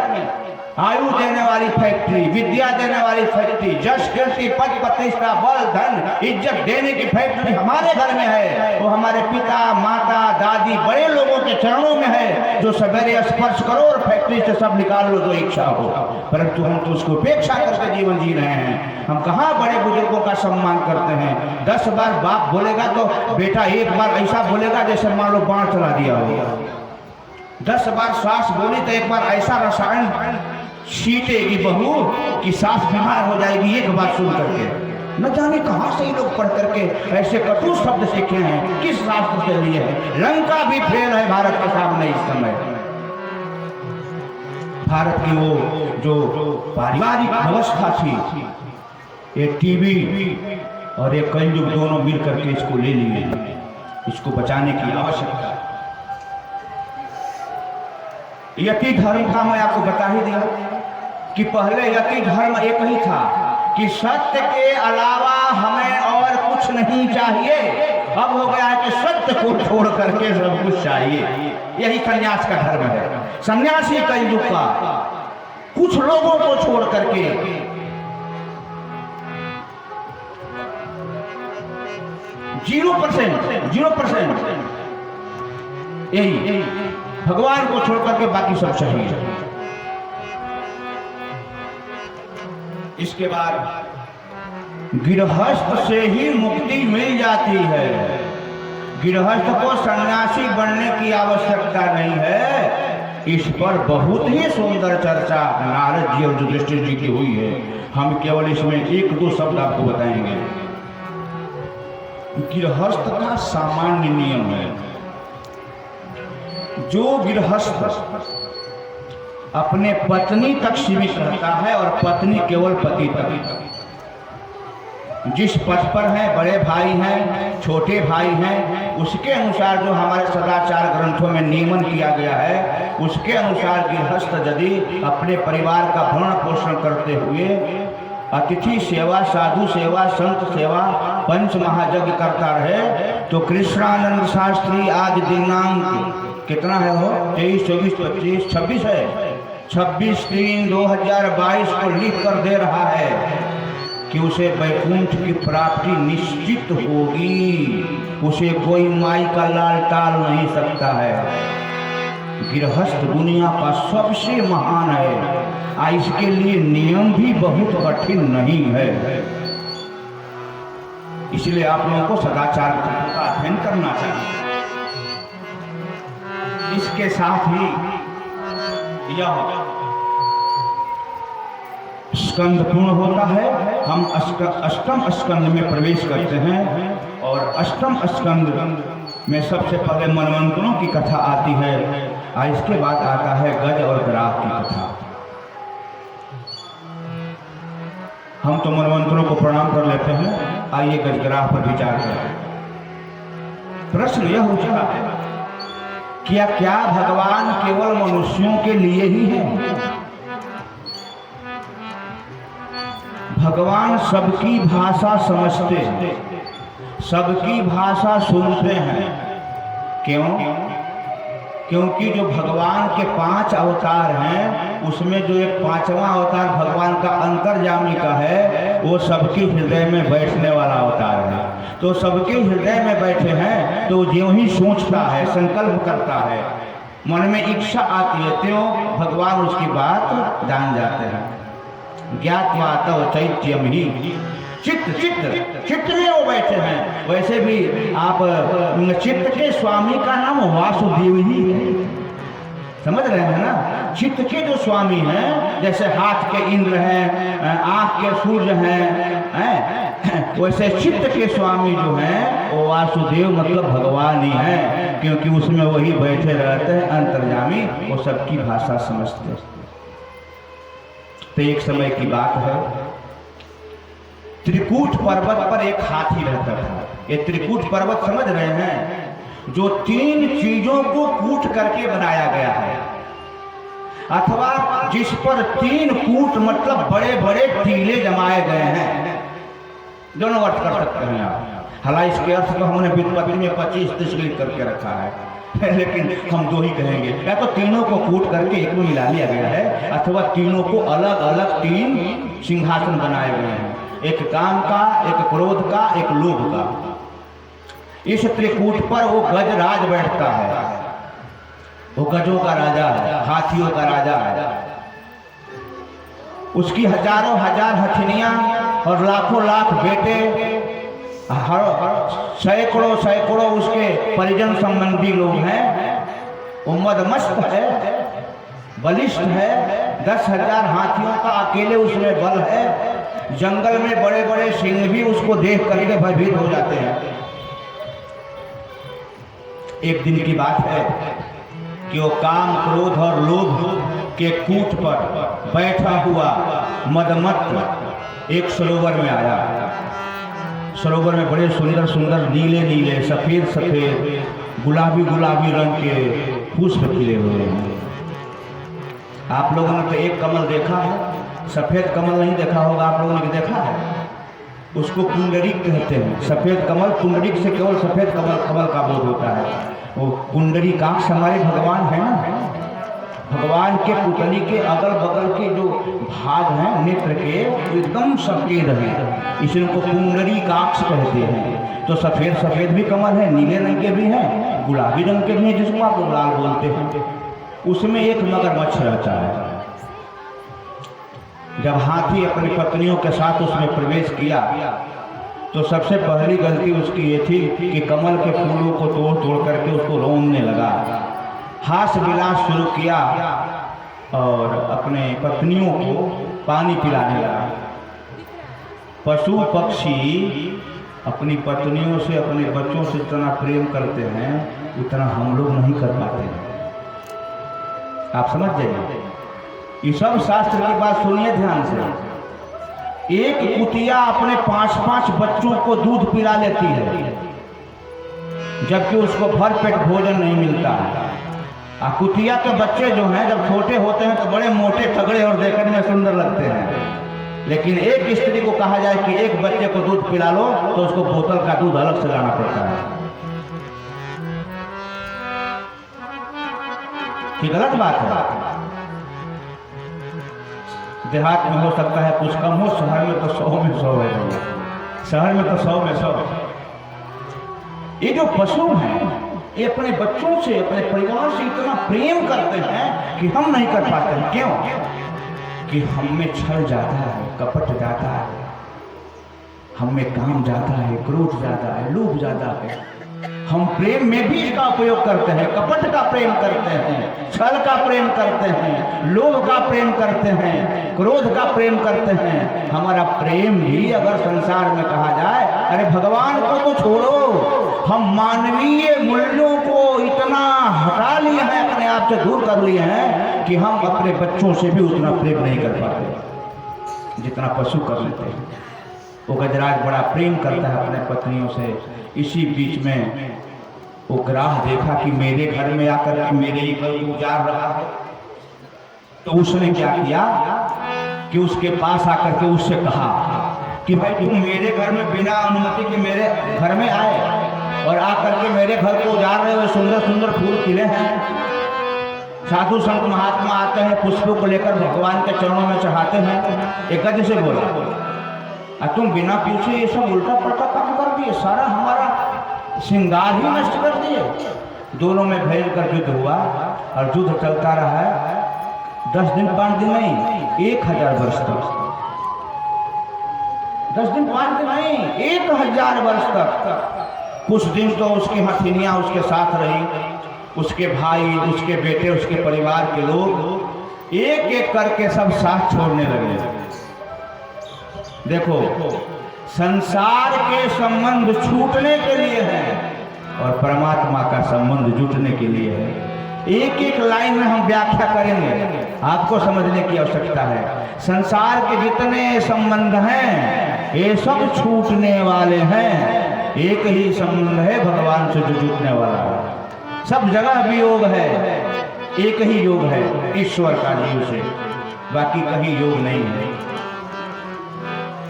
आयु देने वाली फैक्ट्री, विद्या देने वाली फैक्ट्री, जश कीर्ति पद प्रतिष्ठा बल धन इज्जत देने की फैक्ट्री हमारे घर में है। वो हमारे पिता माता दादी बड़े लोगों के चरणों में है, जो सवेरे स्पर्श करो और फैक्ट्री से सब निकाल लो जो इच्छा हो। परंतु हम तो उसको उपेक्षा करके जीवन जी रहे हैं। हम कहाँ बड़े बुजुर्गों का सम्मान करते हैं। 10 बार बाप बोलेगा तो बेटा एक बार ऐसा बोलेगा जैसे मान लो बाण चला दिया हो। 10 बार सास बोली तो एक बार ऐसा रसायन छीटेगी बहू कि सास बीमार हो जाएगी एक बार सुन करके। न जाने कहां से लोग पढ़ करके ऐसे कटु शब्द सीखे हैं, किस शास्त्र से लिए हैं। लंका भी फेल है भारत के सामने इस समय। भारत की वो जो पारिवारिक व्यवस्था थी, ये टीवी और ये कलयुग दोनों मिल करके इसको ले लिए। इसको बचाने की आवश्यकता है। यति धर्म का मैं आपको बता ही दिया कि पहले यति धर्म एक ही था कि सत्य के अलावा हमें और कुछ नहीं चाहिए। अब हो गया है कि सत्य को छोड़ करके सब कुछ चाहिए। यही संन्यास का धर्म है। सन्यासी कलयुग का कुछ लोगों को छोड़ करके 0% यही भगवान को छोड़ करके बाकी सब सही है। इसके बाद गृहस्थ से ही मुक्ति मिल जाती है। गृहस्थ को सन्यासी बनने की आवश्यकता नहीं है। इस पर बहुत ही सुंदर चर्चा नारद जी और युधिष्ठिर जी की हुई है। हम केवल इसमें एक दो शब्द आपको बताएंगे। गृहस्थ का सामान्य नियम है, जो गृहस्थ अपने पत्नी तक सीमित रहता है और पत्नी केवल पति तक, जिस पद पर हैं, बड़े भाई हैं, छोटे भाई हैं, उसके अनुसार जो हमारे सदाचार ग्रंथों में नियमन किया गया है, उसके अनुसार गृहस्थ यदि अपने परिवार का भरण पोषण करते हुए अतिथि सेवा, साधु सेवा, संत सेवा, पंच महायज्ञ करता रहे, तो कृष्णानंद शास्त्री आज दिनांक कितना है वो 23, 24, 25, 26 है, 26/3/2022 को लिख कर दे रहा है कि उसे वैकुंठ की प्राप्ति निश्चित होगी। उसे कोई माई का लाल टाल नहीं सकता है। गृहस्थ दुनिया का सबसे महान है, इसके लिए नियम भी बहुत कठिन नहीं है। इसलिए आप लोगों को सदाचार का अध्ययन करना चाहिए। इसके साथ ही यह स्कंद पूर्ण होता है। हम अष्टम स्कंद में प्रवेश करते हैं और अष्टम स्कंद में सबसे पहले मनवंतरों की कथा आती है और इसके बाद आता है गज और ग्राह की कथा। हम तो मनवंतरों को प्रणाम कर लेते हैं, आइए गजग्राह पर विचार करें। प्रश्न यह उठा है क्या भगवान केवल मनुष्यों के लिए ही है? भगवान सबकी भाषा समझते हैं, सबकी भाषा सुनते हैं। क्यों? क्योंकि जो भगवान के 5 अवतार हैं, उसमें जो एक 5वां अवतार भगवान का अंतर्यामी का है, वो सबके हृदय में बैठने वाला अवतार है। तो सबके हृदय में बैठे हैं, तो ज्यों ही सोचता है, संकल्प करता है, मन में इच्छा आती है, त्यों भगवान उसकी बात जान जाते हैं। ज्ञात्वा तव चैत्यम ही चित्त में वो बैठे हैं। वैसे भी आप चित्त के स्वामी का नाम वासुदेव ही है, समझ रहे हैं ना? चित्त के जो स्वामी हैं, जैसे हाथ के इंद्र हैं, आँख के सूर्य हैं, वैसे चित्त के स्वामी जो हैं वो वासुदेव मतलब भगवान ही हैं, क्योंकि उसमें वही बैठे रहते हैं अंतर्यामी, वो सबकी भाषा समझते हैं। तो एक समय की बात है, त्रिकूट पर्वत पर एक हाथी रहता था। ये त्रिकूट पर्वत समझ रहे हैं, जो 3 चीजों को कूट करके बनाया गया है, अथवा जिस पर 3 कूट मतलब बड़े बड़े टीले जमाए गए हैं। दोनों अर्थ कर सकते हैं आप। हालांकि इसके अर्थ तो हमने व्युत्पत्ति में 25-30 लिख करके रखा है, लेकिन हम 2 ही कहेंगे। या तो तीनों को कूट करके एक में मिला लिया गया है, अथवा तीनों को अलग अलग 3 सिंहासन बनाए गए हैं, एक काम का, एक क्रोध का, एक लोभ का। इस त्रिकूट पर वो गजराज बैठता है, वो गजों का राजा है, हाथियों का राजा है। उसकी हजारों हजार हथनियां और लाखों लाख बेटे, सैकड़ों सैकड़ों उसके परिजन संबंधी लोग हैं। वो मदमस्त है, बलिष्ठ है, 10,000 हाथियों का अकेले उसमें बल है। जंगल में बड़े बड़े सिंह भी उसको देख करके भयभीत हो जाते हैं। एक दिन की बात है कि वो काम, क्रोध और लोभ के कूट पर बैठा हुआ मदमत्त एक सरोवर में आया। सरोवर में बड़े सुंदर सुंदर नीले नीले, सफेद सफेद, गुलाबी गुलाबी रंग के पुष्प खिले हुए हैं। आप लोगों ने तो एक कमल देखा है, सफेद कमल नहीं देखा होगा। आप लोगों ने देखा है, उसको पुंडरीक कहते हैं। सफेद कमल, पुंडरीक से केवल सफेद कमल का बोध होता है। वो पुंडरीकाक्ष हमारे भगवान है ना, भगवान के पुतली के अगल बगल के जो भाग हैं नेत्र के, एकदम सफेद है, इसलिए उनको पुंडरीकाक्ष कहते हैं। तो सफेद सफेद भी कमल है, नीले रंग के भी हैं, गुलाबी रंग के भी हैं, जिसको आप लाल बोलते हैं। उसमें एक मगरमच्छ रहता है। जब हाथी अपनी पत्नियों के साथ उसमें प्रवेश किया, तो सबसे पहली गलती उसकी ये थी कि कमल के फूलों को तोड़ तोड़ करके उसको रौंदने लगा। हास विलास शुरू किया और अपने पत्नियों को पानी पिलाने लगा। पशु पक्षी अपनी पत्नियों से अपने बच्चों से जितना प्रेम करते हैं उतना हम लोग नहीं कर पाते हैं। आप समझ जाइए, ये सब शास्त्र की बात सुनिए ध्यान से। एक कुतिया अपने 5-5 बच्चों को दूध पिला लेती है जबकि उसको भर पेट भोजन नहीं मिलता है। कुतिया के बच्चे जो हैं जब छोटे होते हैं तो बड़े मोटे तगड़े और देखने में सुंदर लगते हैं, लेकिन एक स्त्री को कहा जाए कि एक बच्चे को दूध पिला लो तो उसको बोतल का दूध अलग से लाना पड़ता है। कि गलत बात है? देहात में हो सकता है कुछ कम हो, शहर में तो 100 में 100 है। शहर में तो 100 में 100। ये जो पशु हैं ये अपने बच्चों से अपने परिवार से इतना प्रेम करते हैं कि हम नहीं कर पाते हैं। क्यों? कि हम में छल ज्यादा है, कपट ज्यादा है, हम में काम ज्यादा है, क्रोध ज्यादा है, लोभ ज्यादा है। हम प्रेम में भी इसका उपयोग करते हैं, कपट का प्रेम करते हैं, छल का प्रेम करते हैं, लोभ का प्रेम करते हैं, क्रोध का प्रेम करते हैं। हमारा प्रेम भी अगर संसार में कहा जाए, अरे भगवान को तो छोड़ो, हम मानवीय मूल्यों को इतना हटा लिए हैं, अपने आप से दूर कर लिए हैं कि हम अपने बच्चों से भी उतना प्रेम नहीं कर पाते जितना पशु कर लेते हैं। वो गजराज बड़ा प्रेम करता है अपने पत्नियों से। इसी बीच में वो ग्राह देखा कि मेरे घर में आकर के मेरे ही घर को उजाड़ रहा है, तो उसने क्या किया कि उसके पास आकर के उससे कहा कि भाई तुम मेरे घर में बिना अनुमति के मेरे घर में आए और आकर के मेरे घर को उजाड़ रहे हो। सुंदर सुंदर फूल खिले हैं, साधु संत महात्मा आते हैं, पुष्पों को लेकर भगवान के चरणों में चढ़ाते हैं। एक गज से बोला, तुम बिना पूछे ये सब उल्टा पलटा काम कर दिए, सारा हमारा श्रृंगार ही नष्ट कर दिए। दोनों में भयंकर युद्ध हुआ और युद्ध चलता रहा है 10 दिन 5 दिन नहीं, 1000 वर्ष तक। 10 दिन 5 दिन नहीं, 1000 वर्ष तक। कुछ दिन तो उसकी हथिनियां उसके साथ रही, उसके भाई, उसके बेटे, उसके परिवार के लोग एक एक करके सब साथ छोड़ने लगे। देखो, संसार के संबंध छूटने के लिए है और परमात्मा का संबंध जुटने के लिए है। एक एक लाइन में हम व्याख्या करेंगे, आपको समझने की आवश्यकता है। संसार के जितने संबंध हैं ये सब छूटने वाले हैं, एक ही संबंध है भगवान से जो जुटने वाला है। सब जगह वियोग है, एक ही योग है ईश्वर का जीव से, बाकी कहीं योग नहीं है।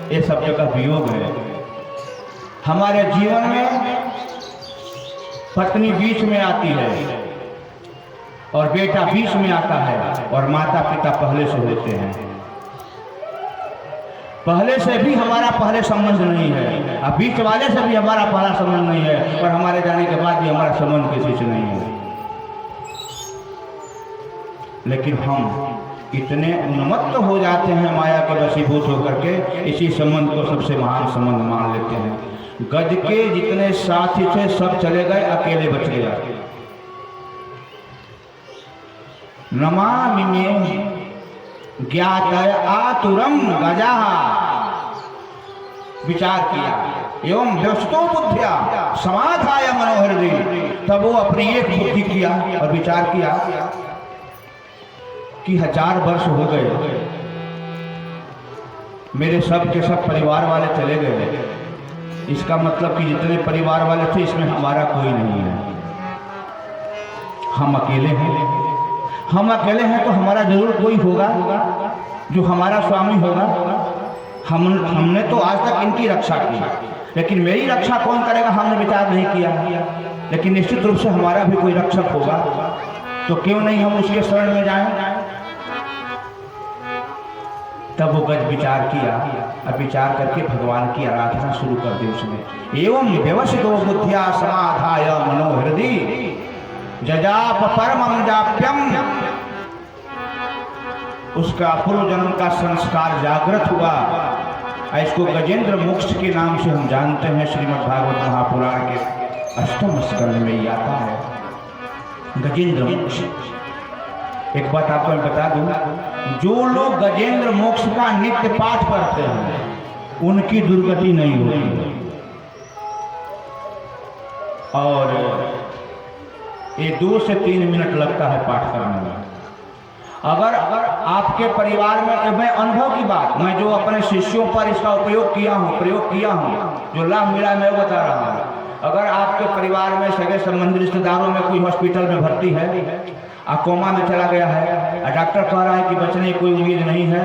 ये सब जगह वियोग है। हमारे जीवन में पत्नी बीच में आती है और बेटा बीच में आता है और माता पिता पहले से होते हैं। पहले से भी हमारा पहले संबंध नहीं है, अब बीच वाले से भी हमारा पहला संबंध नहीं है और हमारे जाने के बाद भी हमारा संबंध किसी से नहीं है। लेकिन हम इतने उन्मत्त हो जाते हैं माया के वशीभूत होकर के, इसी संबंध को सबसे महान संबंध मान लेते हैं। गज के जितने साथी थे सब चले गए, अकेले बच गया। नमामि में ज्ञातय आतुरम गजा, विचार किया एवं व्यस्तो बुद्धिया समाधाय मनोहृदय। तब वो अपनी एक बुद्धि किया और विचार किया कि 1000 वर्ष हो गए, मेरे सब के सब परिवार वाले चले गए। इसका मतलब कि जितने परिवार वाले थे इसमें हमारा कोई नहीं है, हम अकेले हैं। हम अकेले हैं तो हमारा जरूर कोई होगा जो हमारा स्वामी होगा। हमने तो आज तक इनकी रक्षा की, लेकिन मेरी रक्षा कौन करेगा हमने विचार नहीं किया। लेकिन निश्चित रूप से हमारा भी कोई रक्षक होगा, तो क्यों नहीं हम उसके शरण में जाएं। तब वो गज विचार किया और विचार करके भगवान की आराधना शुरू कर दी उसने। एवं व्यवसितो बुद्धिया समाधाय मनोहृदय जजाप परमं जाप्यम। उसका पूर्व जन्म का संस्कार जागृत हुआ। इसको गजेंद्र मोक्ष के नाम से हम जानते हैं। श्रीमद् भागवत महापुराण के 8वें स्कंद में ही आता है। गजेंद्र मोक्ष। एक बात आपको मैं बता दूं, जो लोग गजेंद्र मोक्ष का नित्य पाठ करते हैं उनकी दुर्गति नहीं होती। और ये 2 से 3 मिनट लगता है पाठ करने में। अगर आपके परिवार में, मैं अनुभव की बात, मैं जो अपने शिष्यों पर इसका उपयोग किया हूँ, प्रयोग किया हूँ, जो लाभ मिला मैं वो बता रहा हूँ। अगर आपके परिवार में सगे संबंधी रिश्तेदारों में कोई हॉस्पिटल में भर्ती है, कोमा में चला गया है, डॉक्टर कह रहा है कि बचने की कोई उम्मीद नहीं है,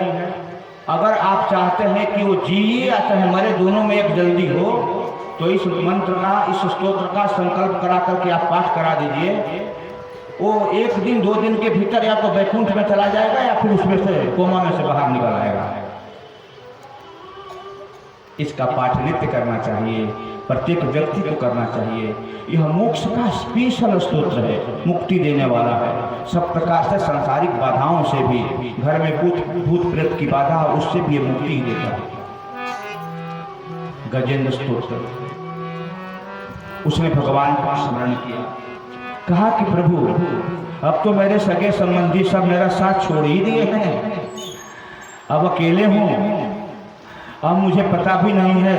अगर आप चाहते हैं कि वो जिए या चाहे मरे, दोनों में एक जल्दी हो, तो इस मंत्र का, इस स्तोत्र का संकल्प करा करके आप पाठ करा दीजिए। वो 1 दिन 2 दिन के भीतर या तो वैकुंठ में चला जाएगा या फिर उसमें से, कोमा में से बाहर निकल आएगा। इसका पाठ नित्य करना चाहिए, प्रत्येक व्यक्ति को करना चाहिए। यह मोक्ष का स्पेशल स्तोत्र है, मुक्ति देने वाला है। सब प्रकार से सांसारिक बाधाओं से भी, घर में भूत प्रेत की बाधा, उससे भी ये मुक्ति ही देता है। गजेंद्र स्तोत्र, उसने भगवान का स्मरण किया, कहा कि प्रभु अब तो मेरे सगे संबंधी सब मेरा साथ छोड़ ही दिए हैं, अब अकेले हूँ, अब मुझे पता भी नहीं है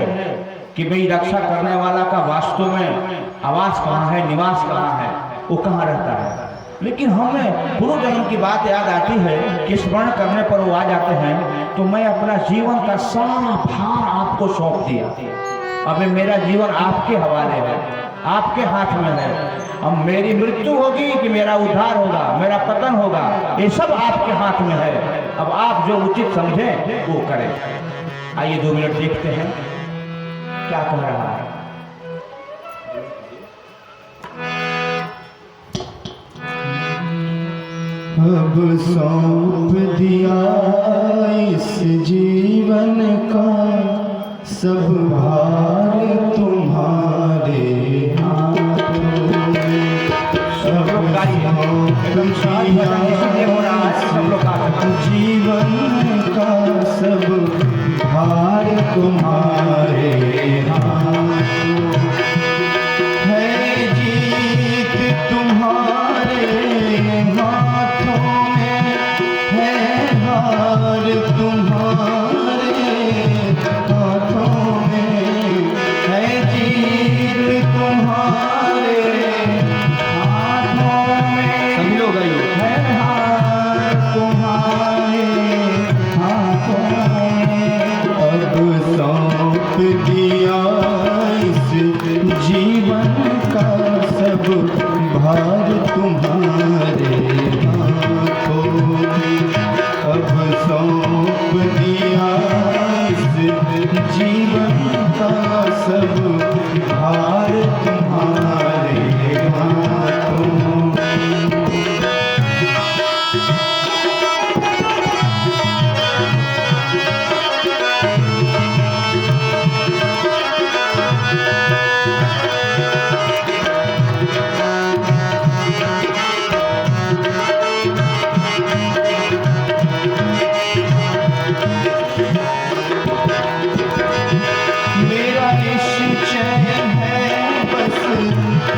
कि मेरी रक्षा करने वाला का वास्तव में आवास कहाँ है, निवास कहाँ है, वो कहाँ रहता है। लेकिन हमें पूर्व जन्म की बात याद आती है कि स्मरण करने पर वो आ जाते हैं। तो मैं अपना जीवन का सारा भार आपको सौंप दिया, अब मेरा जीवन आपके हवाले है, आपके हाथ में है। अब मेरी मृत्यु होगी कि मेरा उद्धार होगा, मेरा पतन होगा, ये सब आपके हाथ में है। अब आप जो उचित समझें वो करें। आइए 2 मिनट देखते हैं क्या कह रहा है। अब सौंप दिया इस जीवन का सब भार तुम्हारे हाथों में। सब जीवन का सब भार तुम्हारे हाथों है, जीत तुम्हारे हाथों में है, हार तुम्हारे हाथों में है, जीत तुम्हारे हाथों में सभी लोग है, हार तुम्हारे हाथों में। अब सौंप दिया इस जीवन का सब भार तुम्हारे हाथों में। अब सौंप दिया इस जीवन का सब भार तुम्हारे हाथों में। मेरा निश्चय है बस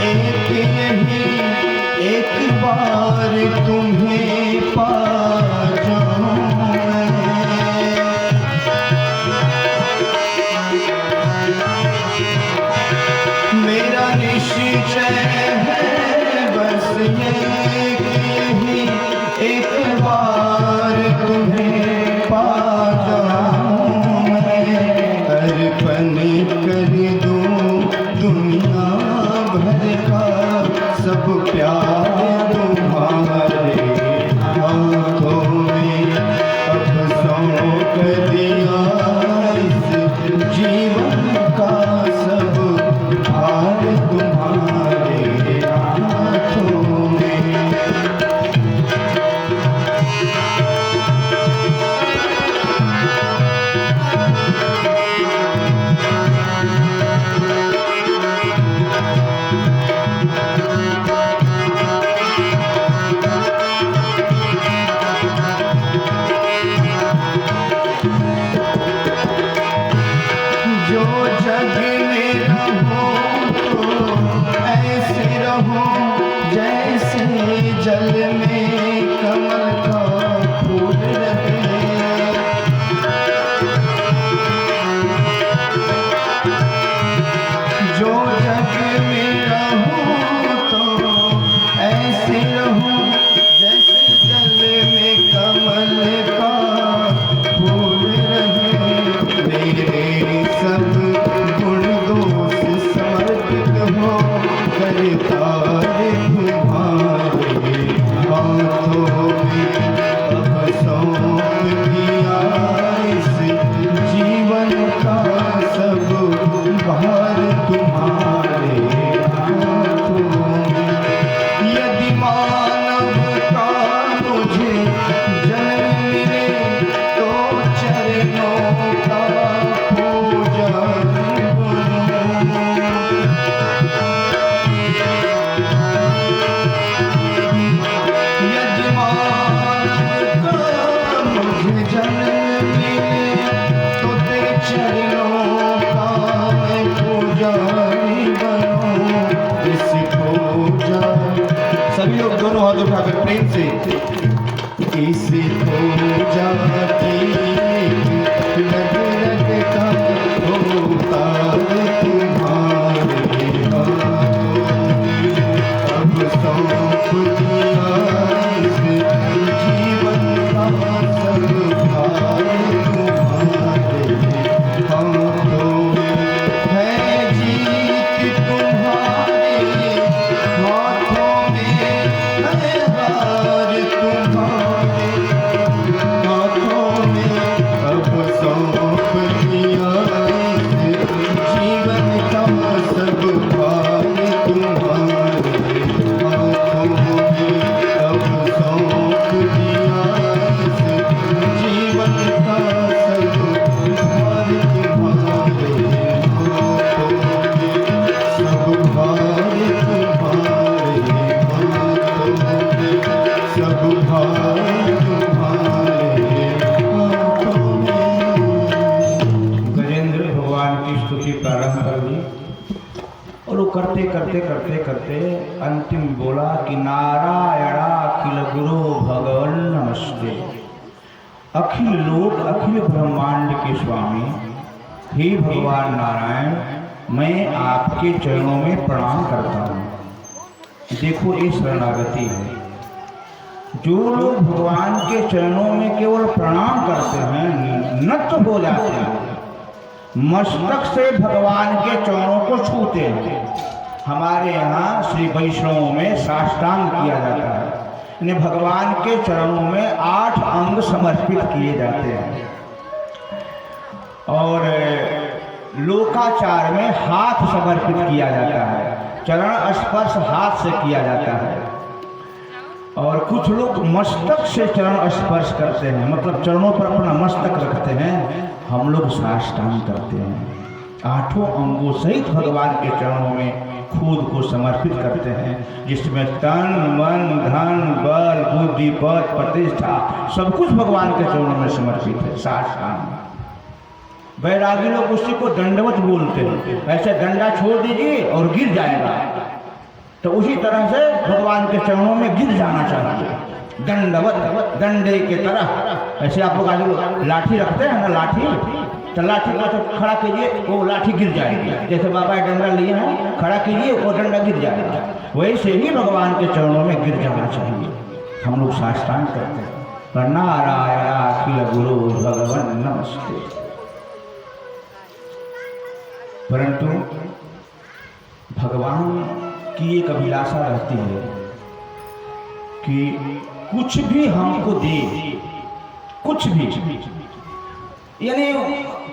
एक यही, एक बार तुम्हें पा जाऊं मैं। मेरा निश्चय है बस एक यही, एक बार तुम्हें पा जाऊं मैं। अर्पण कर दूं दुनिया भर का सब प्यार तुम्हारे हाथों में। अब सौंप दिया इस जीवन का सब भार तुम्हारे हाथों में। अवतार तुम्हारे हाथों में अब सौंप दिया इस जीवन का सब भार तुम्हारे हाथों में। यदि मानव का मुझे जन्म मिले तो चरणों का पूजन बनूं। यदि मानव का मुझे जन्म मिले तो तेरे चरणों का मैं पूजारी बनूं। इस पूजा सभी लोग दोनों हाथ उठाकर प्रेम से इस पूजा की लग लग का होता तुम्हारे हाथों में अब सौंप दिया इस जीवन का सब भार तुम्हारे हाथों में। है जीत तुम्हारे हाथों में, है हार तुम्हारे हाथों में। अब सौंप दिया इस जीवन का सब भार तुम्हारे हाथों में। अब सौंप दिया इस जीवन का सब भार तुम्हारे हाथों में। सब भार तुम्हारे हाथों में, सब भार तुम्हारे हाथों में। गजेंद्र भगवान की स्तुति प्रारंभ कर दी और वो करते करते करते करते अंतिम बोला कि नारायणा अखिल गुरु भगवन नमस्ते। अखिल लोक अखिल ब्रह्मांड के स्वामी हे भगवान नारायण, मैं आपके चरणों में प्रणाम करता हूँ। देखो ये शरणागति है। जो लोग भगवान के चरणों में केवल प्रणाम करते हैं, नत हो जाते हैं, मस्तक से भगवान के चरणों को छूते हैं। हमारे यहाँ श्री वैष्णवों में साष्टांग किया जाता है। इन्हें भगवान के चरणों में 8 अंग समर्पित किए जाते हैं और लोकाचार में हाथ समर्पित किया जाता है। चरण स्पर्श हाथ से किया जाता है और कुछ लोग मस्तक से चरण स्पर्श करते हैं, मतलब चरणों पर अपना मस्तक रखते हैं। हम लोग साष्टांग करते हैं, 8 अंगों सहित भगवान के चरणों में खुद को समर्पित करते हैं, जिसमें तन मन धन बल बुद्धि पद प्रतिष्ठा सब कुछ भगवान के चरणों में समर्पित है। साष्टांग। वैरागी लोग उसी को दंडवत बोलते हैं। ऐसे डंडा छोड़ दीजिए और गिर जाएगा, तो उसी तरह से भगवान के चरणों में गिर जाना चाहिए, दंडवत, डंडे के तरह। ऐसे आप लोग आज लाठी रखते हैं ना, लाठी, तो लाठी को तो खड़ा कीजिए, वो लाठी गिर जाएगी। जैसे बाबा डंडा लिए हैं, खड़ा कीजिए, वो डंडा गिर जाएगा। वैसे ही भगवान के चरणों में गिर जाना चाहिए। हम लोग साष्टांग करते हैं, नारायण अखिल गुरु भगवन नमस्ते। परंतु भगवान की एक अभिलाषा रहती है कि कुछ भी हमको दे, कुछ भी, यानी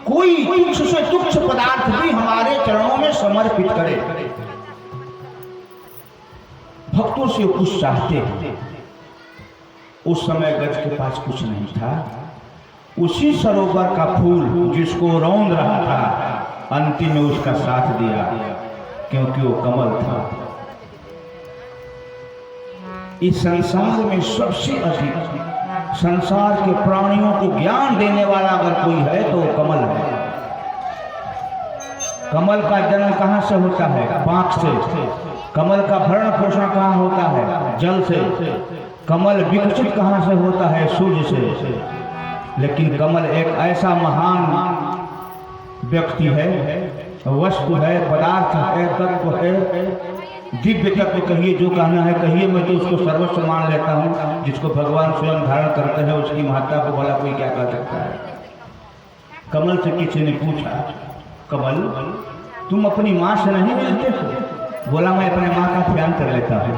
कोई तुच्छ से तुच्छ पदार्थ भी हमारे चरणों में समर्पित करे। भक्तों से कुछ चाहते हैं। उस समय गज के पास कुछ नहीं था। उसी सरोवर का फूल जिसको रौंद रहा था, अंतिम में उसका साथ दिया, क्योंकि वो कमल था। इस संसार में सबसे अधिक संसार के प्राणियों को ज्ञान देने वाला अगर कोई है तो वो कमल है। कमल का जन्म कहाँ से होता है? पांख से। कमल का भरण पोषण कहाँ होता है? जल से। कमल विकसित कहाँ से होता है? सूर्य से। लेकिन कमल एक ऐसा महान व्यक्ति है, वस्तु है, पदार्थ है, तत्व है, दिव्य तत्व कहिए, जो कहना है कहिए, मैं तो उसको सर्वस्व मान लेता हूँ। जिसको भगवान स्वयं धारण करते हैं उसकी महत्ता को भला कोई क्या कर सकता है? कमल से किसी ने पूछा, कमल तुम अपनी माँ से नहीं मिलते हो? बोला मैं अपने माँ का ध्यान कर लेता हूँ।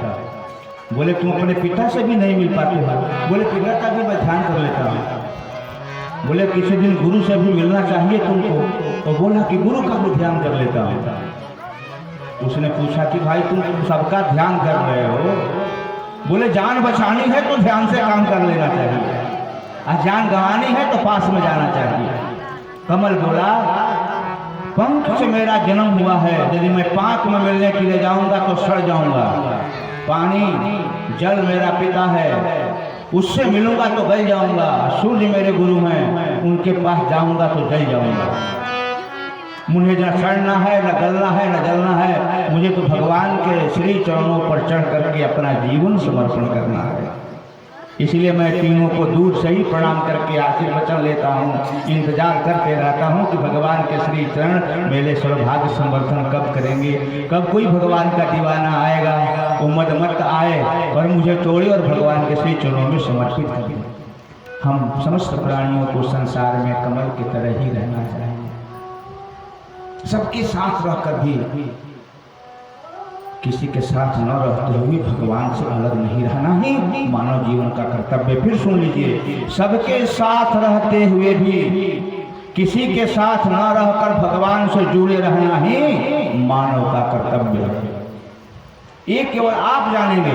बोले तुम अपने पिता से भी नहीं मिल पाते हो? बोले पिता का भी मैं ध्यान कर लेता हूँ। बोले किसी दिन गुरु से भी मिलना चाहिए तुमको? तो बोला कि गुरु का भी ध्यान कर लेता हूँ। उसने पूछा कि भाई तुम सबका ध्यान कर रहे हो? बोले जान बचानी है तो ध्यान से काम कर लेना चाहिए, और जान गंवानी है तो पास में जाना चाहिए। कमल बोला पंख से मेरा जन्म हुआ है, यदि मैं पाक में मिलने के लिए जाऊंगा तो सड़ जाऊंगा। पानी जल मेरा पिता है, उससे मिलूंगा तो गल जाऊंगा। सूर्य मेरे गुरु हैं, उनके पास जाऊंगा तो जल जाऊंगा। मुझे न सड़ना है, न गलना है, न जलना है। मुझे तो भगवान के श्री चरणों पर चढ़ करके अपना जीवन समर्पण करना है। इसलिए मैं तीनों को दूर से ही प्रणाम करके आशीर्वचन लेता हूँ। इंतजार करते रहता हूँ कि भगवान के श्री चरण मेरे सौभाग्य समर्थन कब करेंगे, कब कोई भगवान का दीवाना आएगा, वो मत आए और मुझे तोड़े और भगवान के श्री चरणों में समर्पित करें। हम समस्त प्राणियों को संसार में कमल की तरह ही रहना चाहिए। सबके साथ रहकर भी किसी के साथ न रहते हुए भगवान से अलग नहीं रहना ही मानव जीवन का कर्तव्य। फिर सुन लीजिए, सबके साथ रहते हुए भी किसी के साथ न रहकर भगवान से जुड़े रहना ही मानव का कर्तव्य है। ये केवल आप जानेंगे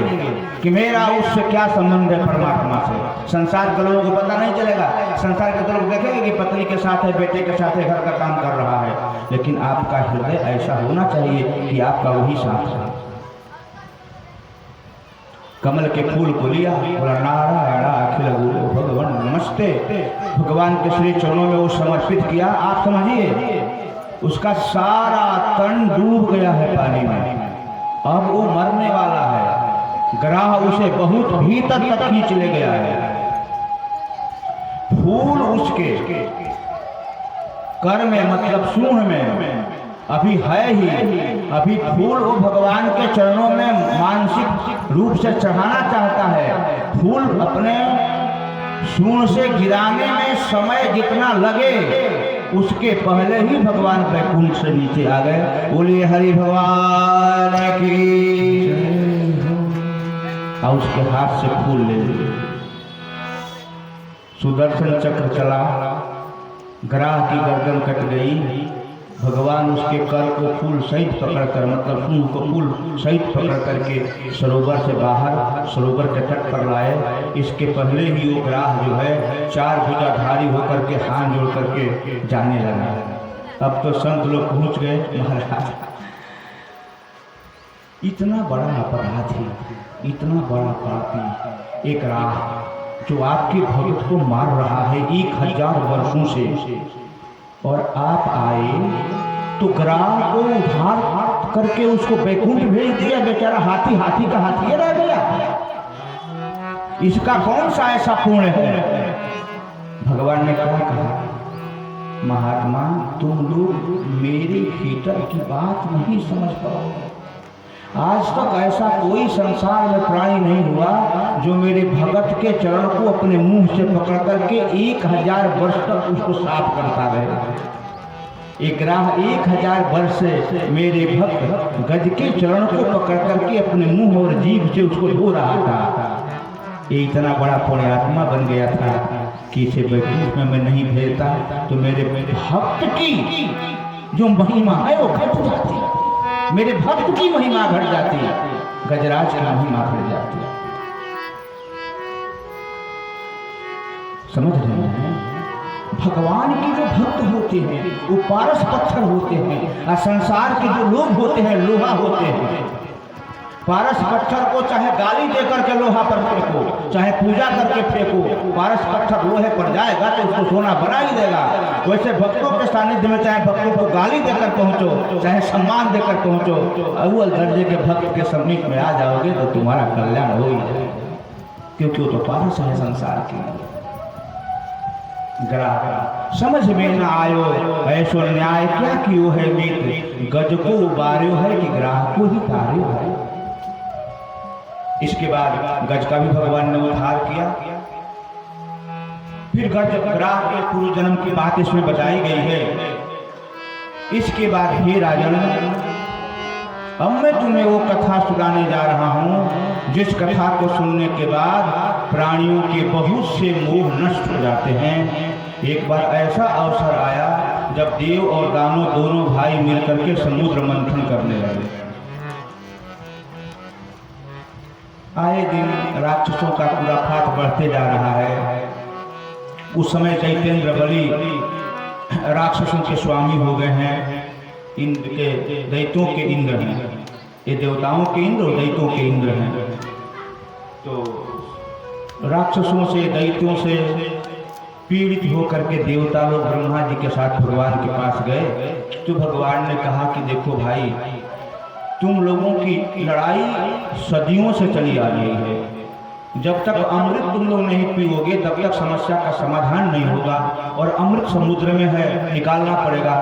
कि मेरा उससे क्या संबंध है परमात्मा से। संसार के लोगों को पता नहीं चलेगा। संसार के लोग देखेंगे कि पत्नी के साथ है, बेटे के साथ है, घर का काम कर रहा है, लेकिन आपका हृदय ऐसा होना चाहिए कि आपका वही साथ है। कमल के फूल को लिया, बोला नारायण अखिल गुरु भगवान नमस्ते। भगवान के श्री चरणों में वो समर्पित किया। आप समझिए, उसका सारा तन डूब गया है पानी में, अब वो मरने वाला है। ग्राह उसे बहुत भीतर तक खींच ले गया है। फूल उसके कर में मतलब सूंड में अभी है ही, अभी फूल वो भगवान के चरणों में मानसिक रूप से चढ़ाना चाहता है। फूल अपने सूंड से गिराने में समय जितना लगे उसके पहले ही भगवान वैकुंठ से नीचे आ गए। बोलिए हरि भगवान की। और उसके हाथ से फूल ले लिए। सुदर्शन चक्र चला, ग्राह की गर्दन कट गई। भगवान उसके कर को फूल सहित पकड़कर मतलब सूंड को फूल सहित पकड़ करके सरोवर से बाहर सरोवर के तट पर लाए। इसके पहले ही वो ग्राह जो है चार भुजाधारी होकर के हाथ जोड़ करके जाने लगा। अब तो संत लोग पहुंच गए। महाराज इतना बड़ा अपराधी, इतना बड़ा पापी एक राह जो आपके भक्त को मार रहा है 1000 वर्षों से, और आप आए तो ग्राह को उधार करके उसको बैकुंठ भेज दिया। बेचारा हाथी का हाथी रह गया। इसका कौन सा ऐसा पुण्य है? भगवान ने क्या कहा, महात्मा तुम लोग मेरे भीतर की बात नहीं समझ पाओगे। आज तक ऐसा कोई संसार में प्राणी नहीं हुआ जो मेरे भगत के चरण को अपने मुंह से पकड़ करके 1000 वर्ष तक उसको साफ करता रहे। एक राह 1000 वर्ष से मेरे भक्त गज के चरण को पकड़ करके अपने मुंह और जीभ से उसको धो रहा था। ये इतना बड़ा पुण्यात्मा बन गया था कि इसे बैकुंठ में मैं नहीं भेजता तो मेरे भक्त की जो महिमा है वो घट जाती, मेरे भक्त की महिमा घट जाती, गजराज की महिमा घट जाती। समझ रहे हैं? भगवान के जो भक्त होते हैं वो पारस पत्थर होते हैं, और संसार के जो लोग होते हैं लोहा होते हैं। पारस पत्थर को चाहे गाली देकर के लोहा पर फेंको, चाहे पूजा करके फेंको, पारस पत्थर लोहे पर जाएगा तो उसको सोना बना ही देगा। वैसे भक्तों के सानिध्य में चाहे भक्तों को गाली देकर पहुंचो, चाहे सम्मान देकर पहुंचो, अव्वल दर्जे के भक्त के समीप में आ जाओगे तो तुम्हारा कल्याण हो ही जाएगा, क्योंकि वो तो पारस है संसार की। ग्राह समझ में न आयो ऐसो न्याय क्या कियो है मित्र, गज को उबार्यो है कि ग्राह को ही तार्यो है। इसके बाद गज का भी भगवान ने उद्धार किया। फिर गज ग्राह के पूर्व जन्म की बात इसमें बताई गई है। इसके बाद हे राजन अब मैं तुम्हें वो कथा सुनाने जा रहा हूँ जिस कथा को सुनने के बाद प्राणियों के बहुत से मोह नष्ट हो जाते हैं। एक बार ऐसा अवसर आया जब देव और दानव दोनों भाई मिलकर के समुद्र मंथन करने लगे। आए दिन राक्षसों का खुराफात बढ़ते जा रहा है। उस समय दैत्येंद्र बलि राक्षसों के स्वामी हो गए हैं। इंद्र के दैत्यों के इंद्र हैं, ये देवताओं के इंद्र और दैत्यों के इंद्र हैं। तो राक्षसों से दैत्यों से पीड़ित होकर के देवता लोग ब्रह्मा जी के साथ भगवान के पास गए। तो भगवान ने कहा कि देखो भाई, तुम लोगों की लड़ाई सदियों से चली आ रही है। जब तक अमृत तुम लोग नहीं पीओगे तब तक समस्या का समाधान नहीं होगा। और अमृत समुद्र में है, निकालना पड़ेगा।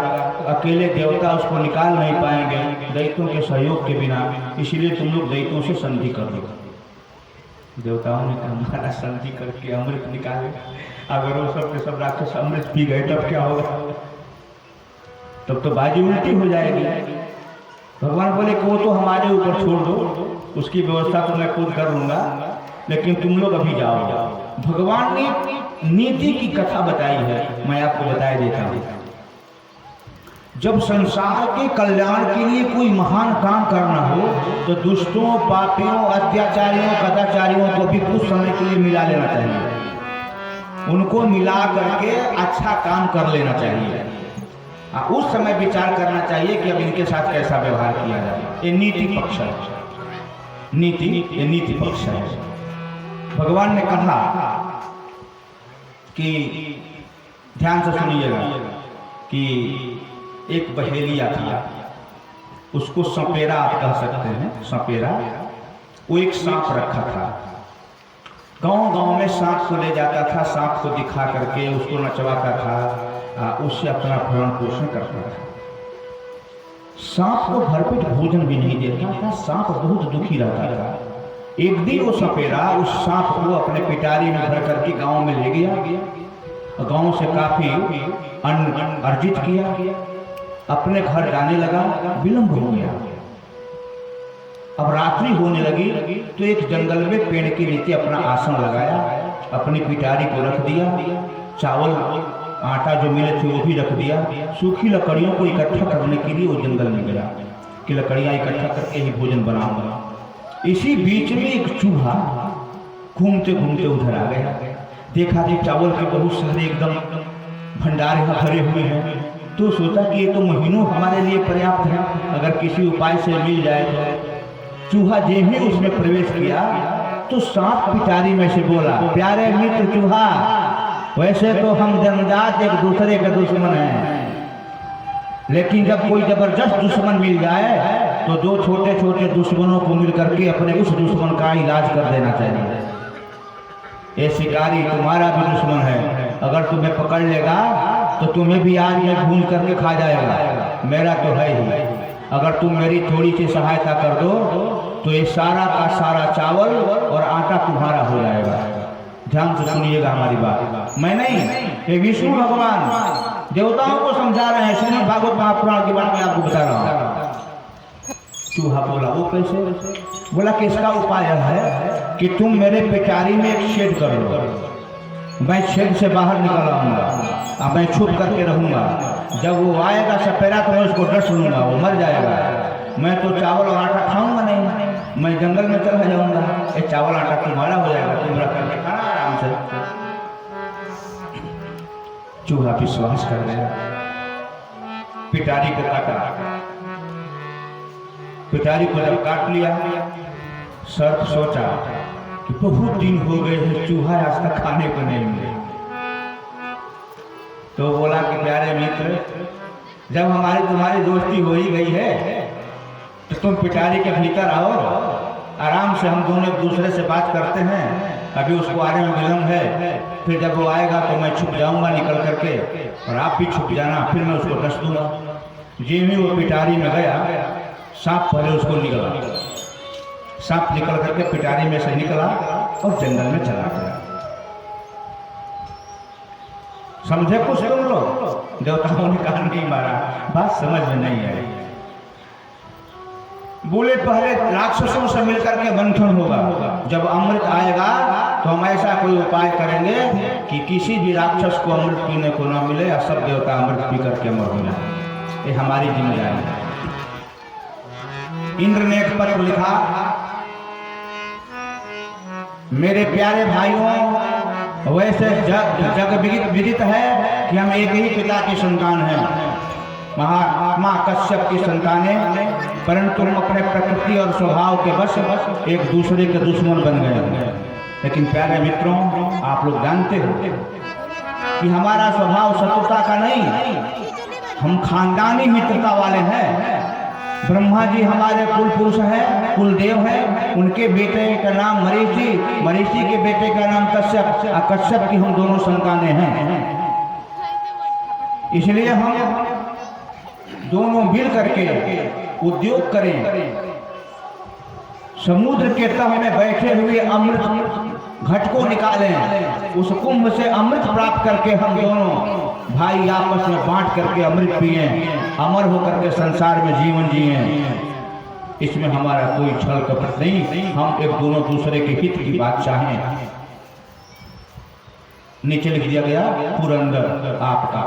अकेले देवता उसको निकाल नहीं पाएंगे दैत्यों के सहयोग के बिना। इसलिए तुम लोग दैत्यों से संधि कर लो। देवताओं ने कहा हमारा संधि करके अमृत निकाले, अगर वो सब के सब राक्षस अमृत पी गए तब क्या होगा? तब तो बाजी उल्टी हो जाएगी। भगवान बोले कि वो तो हमारे ऊपर छोड़ दो, उसकी व्यवस्था तो मैं खुद कर लूंगा, लेकिन तुम लोग अभी जाओ। भगवान ने नीति की कथा बताई है, मैं आपको बताया देता हूं। जब संसार के कल्याण के लिए कोई महान काम करना हो तो दुष्टों, पापियों, अत्याचारियों, कदाचारियों को भी कुछ समय के लिए मिला लेना चाहिए। उनको मिला करके अच्छा काम कर लेना चाहिए। उस समय विचार करना चाहिए कि अब इनके साथ कैसा व्यवहार किया जाए। ये नीति पक्ष है, ये नीति पक्ष है। भगवान ने कहा कि ध्यान से सुनिएगा कि एक बहेलिया था, उसको सपेरा आप कह सकते हैं, सपेरा। वो एक सांप रखा था, गांव-गांव में सांप को ले जाता था, सांप को दिखा करके उसको नचवाता था, उससे अपना भरण पोषण करता था। सांप को भरपेट भोजन भी नहीं देता था, सांप बहुत दुखी रहता था। एक दिन वो सपेरा उस सांप को अपने पिटारी में भर करके गांव में ले गया। गांव से काफी अन्न अर्जित किया, अपने घर जाने लगा। विलंब हो गया। अब रात्रि होने लगी तो एक जंगल में पेड़ के नीचे अपना आसन लगाया, अपनी पिटारी को रख दिया, चावल आटा जो मिले थे वो भी रख दिया। सूखी लकड़ियों को इकट्ठा करने के लिए वो जंगल में गया कि लकड़ियां इकट्ठा करके ही भोजन बनाऊंगा। इसी बीच में एक चूहा घूमते घूमते उधर आ गया। देखा कि चावल के बहुत सारे एकदम भंडार यहाँ भरे हुए हैं, तो सोचा कि ये तो महीनों हमारे लिए पर्याप्त है, अगर किसी उपाय से मिल जाए तो। चूहा जैसे ही उसमें प्रवेश किया तो सांप पिटारी में से बोला, प्यारे मित्र चूहा, वैसे तो हम जन्मजात एक दूसरे के दुश्मन हैं, लेकिन जब कोई जबरदस्त दुश्मन मिल जाए तो दो छोटे छोटे दुश्मनों को मिल करके अपने उस दुश्मन का इलाज कर देना चाहिए। ये शिकारी तुम्हारा भी दुश्मन है, अगर तुम्हें पकड़ लेगा तो तुम्हें भी आज में भून करके खा जाएगा, मेरा तो है ही। अगर तुम मेरी थोड़ी सी सहायता कर दो तो ये सारा का सारा चावल और आटा तुम्हारा हो जाएगा। ध्यान से सुनिएगा हमारी बात, मैं नहीं, ये विष्णु भगवान देवताओं को समझा रहे हैं। श्रीमद् भागवत महापुराण की बात मैं आपको बता रहा हूँ। चूहा बोला, वो कैसे? बोला कि इसका उपाय है कि तुम मेरे पिटारी में एक शेड कर लो, मैं शेड से बाहर निकल आऊंगा, अब मैं छुप करके रहूंगा। जब वो आएगा सपेरा तो मैं उसको डस लूंगा, वो मर जाएगा। मैं तो चावल और आटा खाऊंगा नहीं, मैं जंगल में चला जाऊंगा। ये चावल आटा तुम्हारा हो जाएगा, तुम रख करके खाना आराम से। चूहा विश्वास कर गया, पिटारी को काटा। पिटारी को जब काट लिया, सर्प सोचा कि बहुत दिन हो गए हैं चूहा आज तक खाने को नहीं मिले। तो बोला कि प्यारे मित्र, जब हमारी तुम्हारी दोस्ती हो ही गई है तो तुम पिटारी के भीतर आओ, आराम से हम दोनों एक दूसरे से बात करते हैं। अभी उसको आने में विलम्ब है, फिर जब वो आएगा तो मैं छुप जाऊंगा निकल करके, और आप भी छुप जाना, फिर मैं उसको डस दूंगा। जी में वो पिटारी में गया, सांप पहले उसको निकला, सांप निकल करके पिटारी में से निकला और जंगल में चला गया। समझे कुछ तुम लोग? देवताओं ने कहा नहीं मारा, बात समझ में नहीं आई। बोले पहले राक्षसों से मिलकर के मंथन होगा, जब अमृत आएगा तो हम ऐसा कोई उपाय करेंगे कि किसी भी राक्षस को अमृत पीने को न मिले और सब देवता अमृत पी करके अमर हो जाए। ये हमारी जिम्मेदारी है। इंद्र ने एक पत्र लिखा, मेरे प्यारे भाइयों, वैसे जग विदित है कि हम एक ही पिता की संतान हैं, महात्मा कश्यप की संतानें, परंतु हम अपने प्रकृति और स्वभाव के वश एक दूसरे के दुश्मन बन गए। लेकिन प्यारे मित्रों, आप लोग जानते हो कि हमारा स्वभाव शत्रुता का नहीं, हम खानदानी मित्रता वाले हैं। ब्रह्मा जी हमारे कुल पुरुष हैं, कुल देव हैं, उनके बेटे का नाम मरीचि, मरीचि के बेटे का नाम कश्यप, और कश्यप की हम दोनों संतानें हैं। इसलिए हम दोनों मिल करके उद्योग करें, समुद्र के तह में बैठे हुए अमृत घट को निकालें, उस कुंभ से अमृत प्राप्त करके हम दोनों भाई आपस में बांट करके अमृत पिए, अमर होकर के संसार में जीवन जिए। इसमें हमारा कोई छल कपट नहीं, हम एक दोनों दूसरे के हित की बात चाहें। नीचे लिख दिया गया पुरंदर आपका,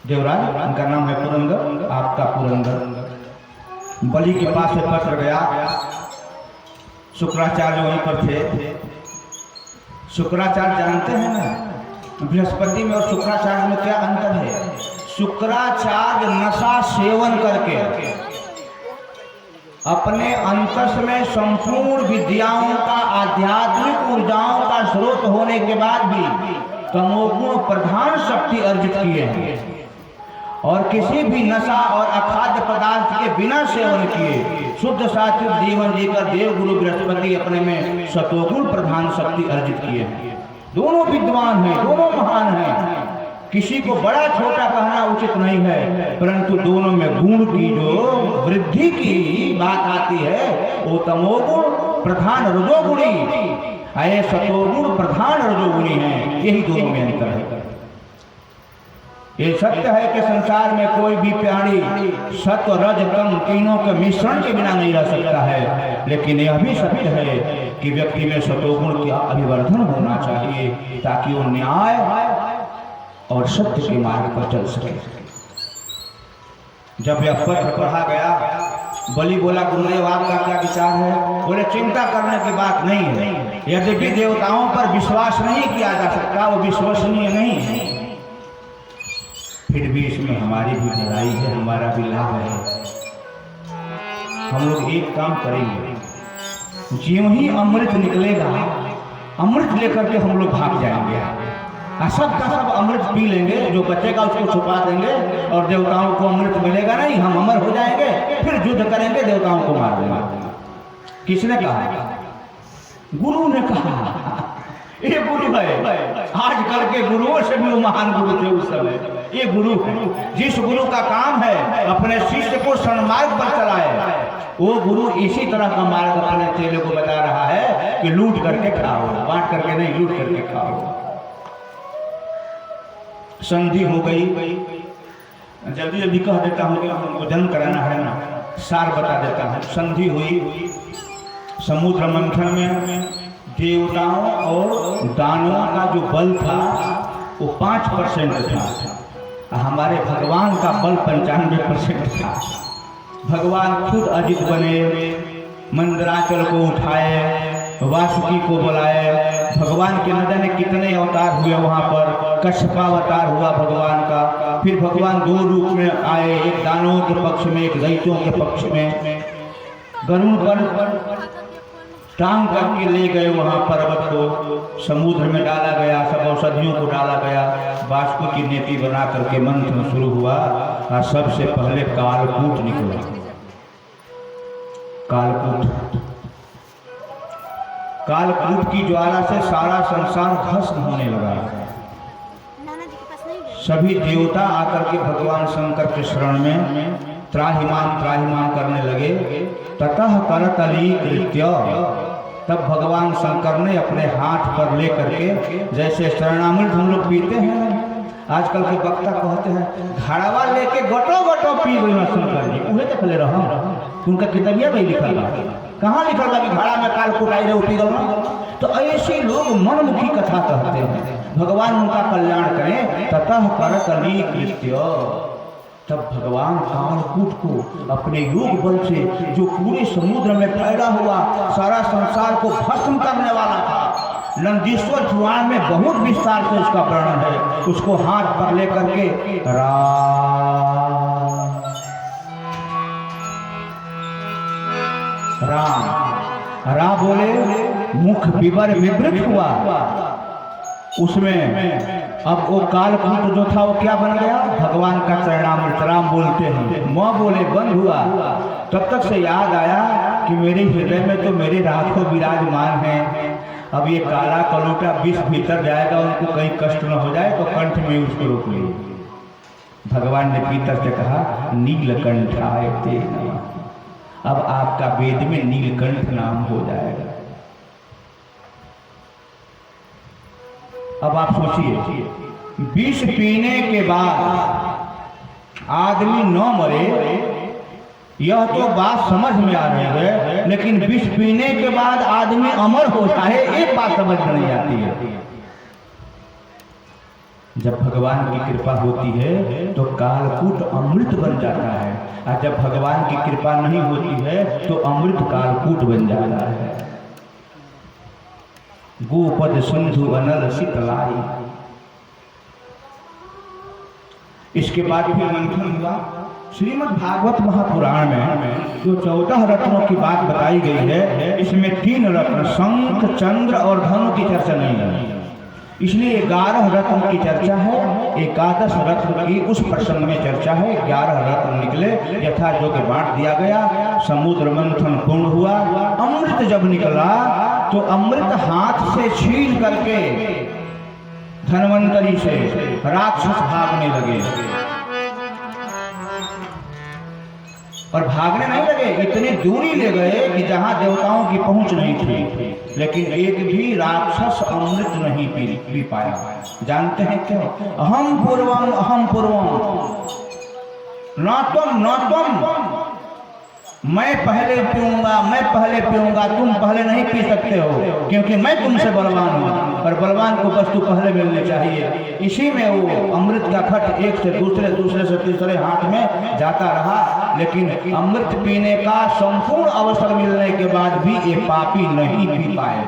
देवराज उनका नाम है पुरंदर, आपका पुरंदर। बलि के पास से पत्र गया, शुक्राचार्य वहीं पर थे। शुक्राचार्य जानते हैं ना बृहस्पति में और शुक्राचार्य में क्या अंतर है? शुक्राचार्य नशा सेवन करके अपने अंतस में संपूर्ण विद्याओं का, आध्यात्मिक ऊर्जाओं का स्रोत होने के बाद भी तमोगुण प्रधान शक्ति अर्जित किए हैं, और किसी भी नशा और अखाद्य पदार्थ के बिना सेवन किए शुद्ध सात्विक जीवन जीकर देवगुरु बृहस्पति अपने में सतोगुण प्रधान शक्ति अर्जित किए हैं। दोनों विद्वान हैं, दोनों महान हैं, किसी को बड़ा छोटा कहना उचित नहीं है, परंतु दोनों में गुण की जो वृद्धि की बात आती है वो तमोगुण प्रधान रजोगुणी, ये सतोगुण प्रधान रजोगुणी है, यही दोनों में अंतर है। ये सत्य है कि संसार में कोई भी प्राणी सत्व रज तम तीनों के मिश्रण के बिना नहीं रह सकता है, लेकिन यह भी सत्य है कि व्यक्ति में सतोगुण का अभिवर्धन होना चाहिए ताकि वो न्याय और सत्य के मार्ग पर चल सके। जब यह पत्र पढ़ा गया, बलि बोला, गुरुदेव आपका क्या विचार है? बोले चिंता करने की बात नहीं है, यद्यपि देवताओं पर विश्वास नहीं किया जा सकता, वो विश्वसनीय नहीं है, फिर भी इसमें हमारी भी भलाई है, हमारा भी लाभ है। हम लोग एक काम करेंगे, ज्यों ही अमृत निकलेगा, अमृत लेकर के हम लोग भाग जाएंगे, सब का सब अमृत पी लेंगे, जो बचेगा उसको छुपा देंगे और देवताओं को अमृत मिलेगा नहीं, हम अमर हो जाएंगे, फिर युद्ध करेंगे, देवताओं को मार देंगे। किसने कहा? गुरु ने कहा। ये गुरु है, आजकल के गुरुओं से भी वो महान गुरु थे उस समय। ये गुरु है, जिस गुरु का काम है अपने शिष्य को सन्मार्ग पर चलाए, वो गुरु इसी तरह का मार्ग अपने चेले को बता रहा है कि लूट करके खाओ, बांट करके नहीं, लूट करके खाओ। संधि हो गई, जल्दी जल्दी कह देता हूँ कि हमको जन्म कराना है ना, सार बता देता हूँ। संधि हुई समुद्र मंथन में, देवताओं और दानवों का जो बल था वो 5% था, हमारे भगवान का बल 95% था। भगवान खुद अजित बने, मंदराचल को उठाए, वासुकी को बुलाए, भगवान के न जाने कितने अवतार हुए वहाँ पर, कश्यपावतार हुआ भगवान का, फिर भगवान 2 रूप में आए, एक दानवों के पक्ष में, एक दैत्यों के पक्ष में, गरुड़ पर टांग करके ले गए वहाँ पर्वत को, समुद्र में डाला गया, सब औषधियों को डाला गया, बाष्पों की नीति बना करके मंथन शुरू हुआ, और सबसे पहले कालकूट निकला। कालकूट की ज्वाला से सारा संसार भस्म होने लगा। सभी देवता आकर के भगवान शंकर के शरण में त्राहिमाम त्राहिमाम करने लगे। ततः करतली कृत्य, तब भगवान शंकर ने अपने हाथ पर ले करके, जैसे शरणामृत हम लोग पीते हैं, आजकल के वक्ता कहते हैं घड़ावा लेके गटो गटो पी गई शंकर जी, उहे देख ले रहा उनका किताबिया में लिखल बा, कहाँ लिखल बा कि घड़ा में काल कुटाई रहे पी गल। तो ऐसे लोग मनमुखी कथा कहते हैं, भगवान उनका कल्याण करें। ततः करत अनेक कृत्य, तब भगवान कालकूट को अपने योग बल से, जो पूरे समुद्र में फैला हुआ सारा संसार को भस्म करने वाला था, नंदीश्वर पुराण में बहुत विस्तार से उसका वर्णन है, उसको हाथ पर लेकर के रा बोले, मुख विवर विवृत हुआ। उसमें अब वो कालकूट जो था वो क्या बन गया, भगवान का चरणामृत राम बोलते हैं, माँ बोले बंद हुआ। तब तक से याद आया कि मेरे हृदय में तो मेरे राघव विराजमान हैं, अब ये काला कलोटा विष भीतर जाएगा, उनको कहीं कष्ट न हो जाए, तो कंठ में उसको रोक लिए। भगवान ने भीतर से कहा नीलकंठाय ते नमः, अब आपका वेद में नीलकंठ नाम हो जाएगा। अब आप सोचिए, विष पीने के बाद आदमी न मरे, यह तो बात समझ में आ रही है, लेकिन विष पीने के बाद आदमी अमर हो जाए, एक बात समझ में नहीं आती है। जब भगवान की कृपा होती है तो कालकूट अमृत बन जाता है, और जब भगवान की कृपा नहीं होती है तो अमृत कालकूट बन जाता है। गोपद सिंधु अनल शीतलाई। इसके बाद फिर मंथन हुआ। श्रीमद् भागवत महापुराण में जो 14 रत्नों की बात बताई गई है, इसमें 3 रत्न शंख, चंद्र और धनु की चर्चा नहीं है, इसलिए 11 रत्न की चर्चा है। 11 रत्न की उस प्रसंग में चर्चा है। 11 रत्न निकले, यथा जो के बांट दिया गया। समुद्र मंथन पूर्ण हुआ। अमृत जब निकला तो अमृत हाथ से छीन करके धन्वंतरी से राक्षस भागने लगे, और भागने नहीं लगे, इतनी दूरी ले गए कि जहां देवताओं की पहुंच नहीं थी, लेकिन एक भी राक्षस अमृत नहीं पी पाया। जानते हैं क्यों? अहम पूर्वम न तुम, मैं पहले पीऊंगा, तुम पहले नहीं पी सकते हो, क्योंकि मैं तुमसे बलवान हूँ, और बलवान को वस्तु पहले मिलनी चाहिए। इसी में वो अमृत का खट एक से दूसरे से तीसरे हाथ में जाता रहा, लेकिन अमृत पीने का संपूर्ण अवसर मिलने के बाद भी ये पापी नहीं पी पाए।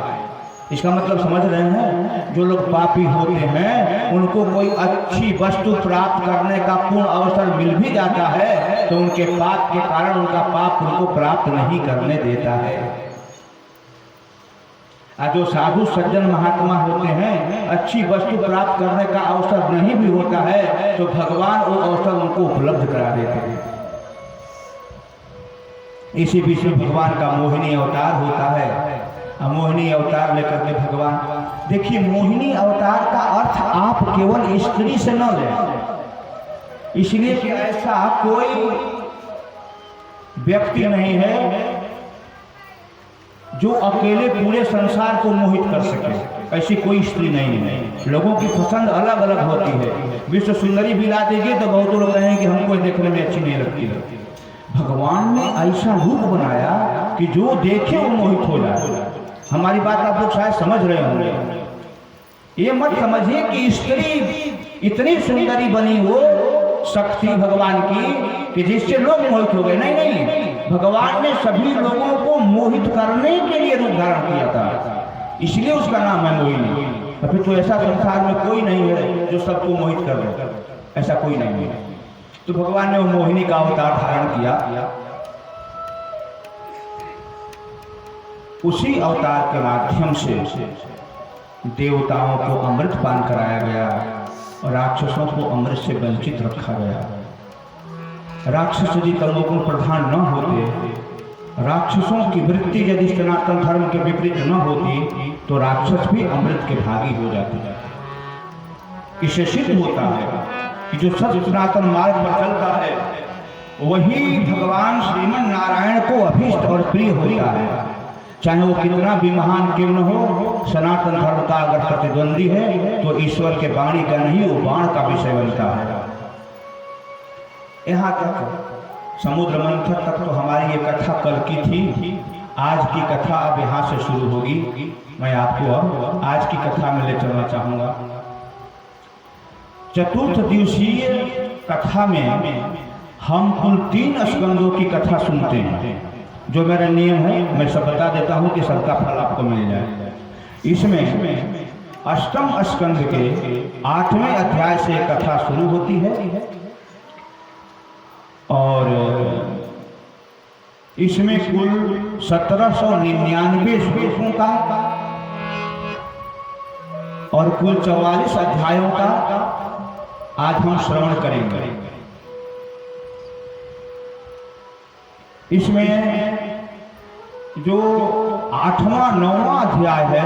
इसका मतलब समझ रहे हैं? जो लोग पापी होते हैं उनको कोई अच्छी वस्तु प्राप्त करने का पूर्ण अवसर मिल भी जाता है, तो उनके पाप के कारण उनका पाप उनको प्राप्त नहीं करने देता है। जो साधु सज्जन महात्मा होते हैं, अच्छी वस्तु प्राप्त करने का अवसर नहीं भी होता है, तो भगवान वो अवसर उनको उपलब्ध करा देते हैं। इसी बीच में भगवान का मोहिनी अवतार होता है। मोहिनी अवतार लेकर के भगवान, देखिए मोहिनी अवतार का अर्थ आप केवल स्त्री से न लें, इसलिए कि ऐसा कोई व्यक्ति नहीं है जो अकेले पूरे संसार को मोहित कर सके, ऐसी कोई स्त्री नहीं है। लोगों की पसंद अलग अलग होती है। विश्व सुंदरी भी ला देगी तो बहुत लोग कहेंगे कि हमको देखने में अच्छी नहीं लगती है। भगवान ने ऐसा रूप बनाया कि जो देखे वो मोहित हो जाए। हमारी बात आप लोग शायद समझ रहे होंगे। ये मत समझिए कि स्त्री इतनी सुंदरी बनी वो शक्ति भगवान की कि जिससे लोग मोहित हो गए। नहीं, भगवान ने सभी लोगों को मोहित करने के लिए रूप धारण किया था, इसलिए उसका नाम है मोहिनी। तो फिर तो ऐसा संसार में कोई नहीं है जो सबको मोहित कर दे, ऐसा कोई नहीं है। तो भगवान ने वो मोहिनी का अवतार धारण किया। उसी अवतार के माध्यम से देवताओं को अमृत पान कराया गया और राक्षसों को अमृत से वंचित रखा गया। राक्षस यदि तमोगुण प्रधान न होते, राक्षसों की वृत्ति यदि सनातन धर्म के विपरीत न होती, तो राक्षस भी अमृत के भागी हो जाते। इससे सिद्ध होता है कि जो सनातन मार्ग पर चलता है वही भगवान श्रीमन नारायण को अभीष्ट और प्रिय होता है। चाहे वो कितना भी महान क्यों न हो, सनातन धर्म का अगर प्रतिद्वंदी है तो ईश्वर के वाणी का नहीं, वो बाण का विषय बनता है। यहाँ तक समुद्र मंथन तक तो हमारी ये कथा कल की थी। आज की कथा अब यहाँ से शुरू होगी। मैं आपको अब आज की कथा में ले चलना चाहूँगा। चतुर्थ दिवसीय कथा में हम कुल 3 स्कंदों की कथा सुनते हैं। जो मेरा नियम है मैं सब बता देता हूँ कि सबका फल आपको मिल जाए। इसमें अष्टम स्कंद के 8वें अध्याय से कथा शुरू होती है और इसमें कुल 1799 श्लोकों का और कुल 44 अध्यायों का आज हम श्रवण करेंगे। इसमें जो 8वां 9वां अध्याय है,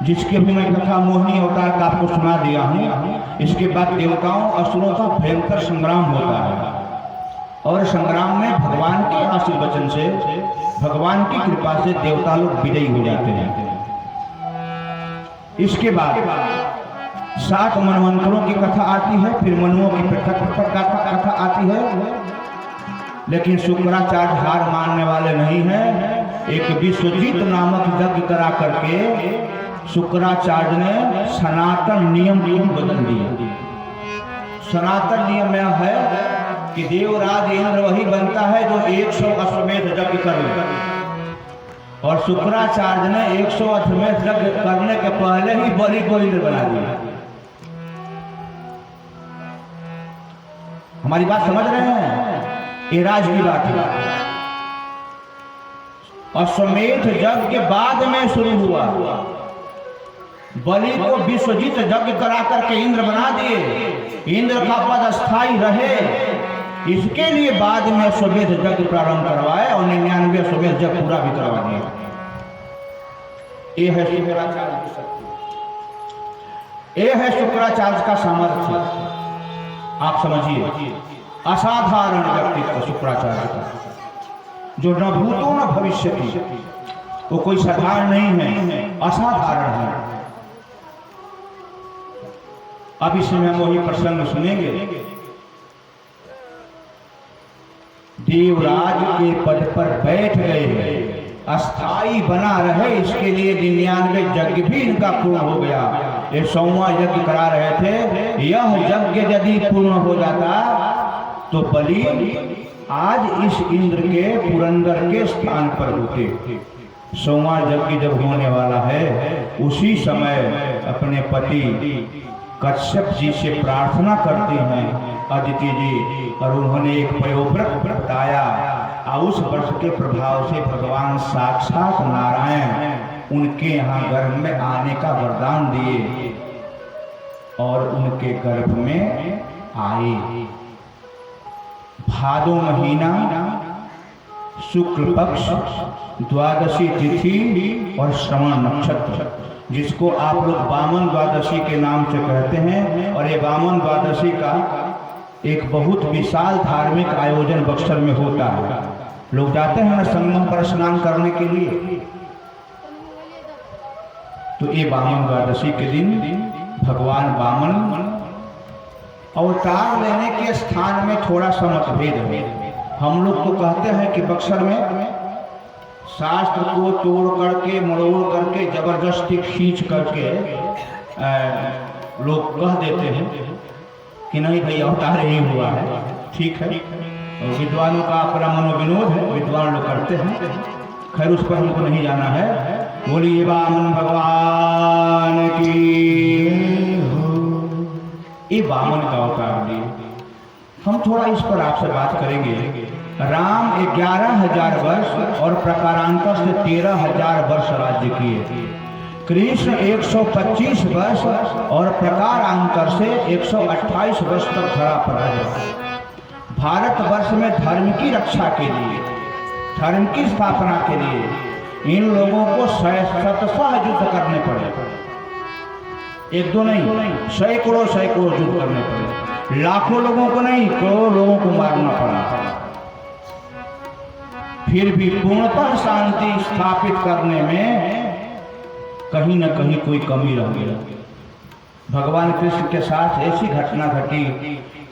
जिसके भी मैं कथा मोहिनी अवतार का आपको सुना दिया हूँ, इसके बाद देवताओं असुरों का भयंकर संग्राम होता है और संग्राम में भगवान के आशीर्वचन से, भगवान की कृपा से देवता लोग विजयी हो जाते हैं। इसके बाद 7 मनवंतरों की कथा आती है, फिर मनुओं की पृथक कथा आती है। लेकिन शुक्राचार्य हार मानने वाले नहीं हैं। एक विश्वजीत नामक यज्ञ करा करके शुक्राचार्य ने सनातन नियम को बदल दिया। सनातन नियम यह है कि देवराज इंद्र वही बनता है जो 100 अश्वमेध यज्ञ कर ले, और शुक्राचार्य ने 100 अश्वमेध यज्ञ करने के पहले ही बलि को इंद्र बना दिया। हमारी बात समझ रहे हैं? ये राज की बात है। अश्वमेध यज्ञ के बाद में शुरू हुआ। बलि को विश्वजीत यज्ञ करा करके इंद्र बना दिए। इंद्र का पद स्थायी रहे, इसके लिए बाद में अश्वमेध यज्ञ प्रारंभ करवाए और 99 अश्वमेध यज्ञ पूरा भी करवा दिया। ये है शुक्राचार्य की शक्ति, ये है शुक्राचार्य का सामर्थ्य। आप समझिए, असाधारण व्यक्तित्व शुक्राचार्य का, जो न भूतो न भविष्य की, वो कोई साधारण नहीं है, असाधारण है। अब इसमें हम वही प्रसंग सुनेंगे। देवराज के पद पर बैठ गए, अस्थाई बना रहे, इसके लिए 99 यज्ञ भी इनका पूर्ण हो गया। ये 100वां यज्ञ करा रहे थे। यह यज्ञ यदि पूर्ण हो जाता तो बलि आज इस इंद्र के पुरंदर के स्थान पर होते। 100वां यज्ञ जब होने वाला है, उसी समय अपने पति कश्यप जी से प्रार्थना करते हैं अदिति जी, और उन्होंने एक प्रयोव्रत बताया और उस व्रत के प्रभाव से भगवान साक्षात नारायण उनके यहाँ गर्भ में आने का वरदान दिए और उनके गर्भ में आए। भादो महीना, शुक्ल पक्ष, द्वादशी तिथि और श्रवण नक्षत्र, जिसको आप लोग वामन द्वादशी के नाम से कहते हैं। और ये वामन द्वादशी का एक बहुत विशाल धार्मिक आयोजन बक्सर में होता है। लोग जाते हैं ना संगम पर स्नान करने के लिए। तो ये वामन द्वादशी के दिन भगवान वामन अवतार लेने के स्थान में थोड़ा सा मतभेद है। हम लोग तो कहते हैं कि बक्सर में शास्त्र को तोड़ करके, मरोड़ करके, जबरदस्ती खींच करके लोग कह देते हैं कि नहीं भाई अवतार ही हुआ है। ठीक है, और विद्वानों का अपना मनोविनोद है, विद्वान लोग करते हैं। खैर, उस पर हमको नहीं जाना है। बोलिए वामन भगवान की। ये वामन का अवतार दिए। हम थोड़ा इस पर आपसे बात करेंगे। राम 11,000 वर्ष और प्रकारांतर से 13,000 वर्ष राज्य किए। कृष्ण 125 वर्ष और प्रकारांतर से 128 वर्ष तक धरा पर रहे। भारतवर्ष में धर्म की रक्षा के लिए, धर्म की स्थापना के लिए इन लोगों को शतशः युद्ध करने पड़े। एक दो नहीं, सैकड़ों युद्ध करने पड़े। लाखों लोगों को नहीं, करोड़ों लोगों को मारना पड़ा। फिर भी पूर्णतः शांति स्थापित करने में कहीं न कहीं कोई कमी रह गई। भगवान कृष्ण के साथ ऐसी घटना घटी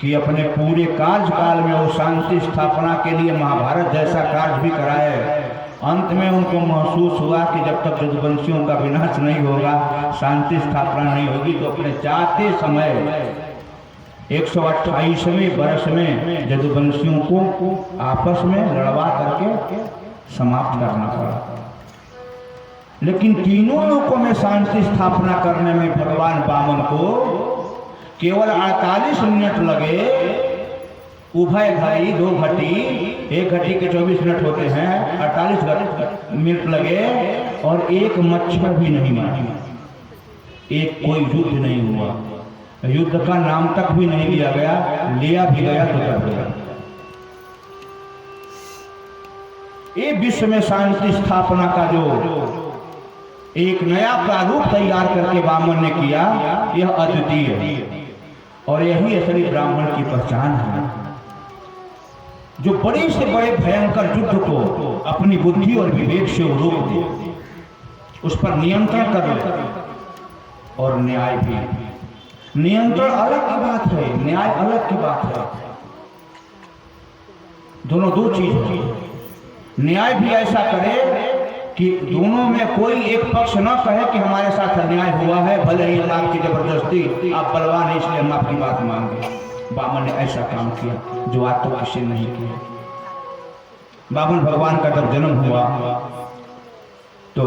कि अपने पूरे कार्यकाल में वो शांति स्थापना के लिए महाभारत जैसा कार्य भी कराए। अंत में उनको महसूस हुआ कि जब तक यदुवंशियों का विनाश नहीं होगा, शांति स्थापना नहीं होगी, तो अपने जाते समय 128वें वर्ष में यदुवंशियों को आपस में लड़वा करके समाप्त करना पड़ा। लेकिन तीनों लोकों में शांति स्थापना करने में भगवान वामन को केवल 48 मिनट लगे। उभय घड़ी 2 घटी, 1 घटी के 24 मिनट होते हैं, 48 मिनट लगे और एक मच्छर भी नहीं मारी, एक कोई युद्ध नहीं हुआ, युद्ध का नाम तक भी नहीं लिया गया, लिया भी गया तो कर गया। ये विश्व में शांति स्थापना का जो एक नया प्रारूप तैयार करके वामन ने किया, यह अद्वितीय है और यही असली ब्राह्मण की पहचान है, जो बड़े से बड़े भयंकर युद्ध को अपनी बुद्धि और विवेक से रोक दे, उस पर नियंत्रण कर ले। और न्याय भी, नियंत्रण अलग की बात है, न्याय अलग की बात है, दोनों दो चीज है। न्याय भी ऐसा करे कि दोनों में कोई एक पक्ष न कहे कि हमारे साथ अन्याय हुआ है, भले ही आपकी जबरदस्ती, आप बलवान है इसलिए हम आपकी बात मांगे। वामन ने ऐसा काम किया जो आज तो किसी नहीं किया। वामन भगवान का जब जन्म हुआ तो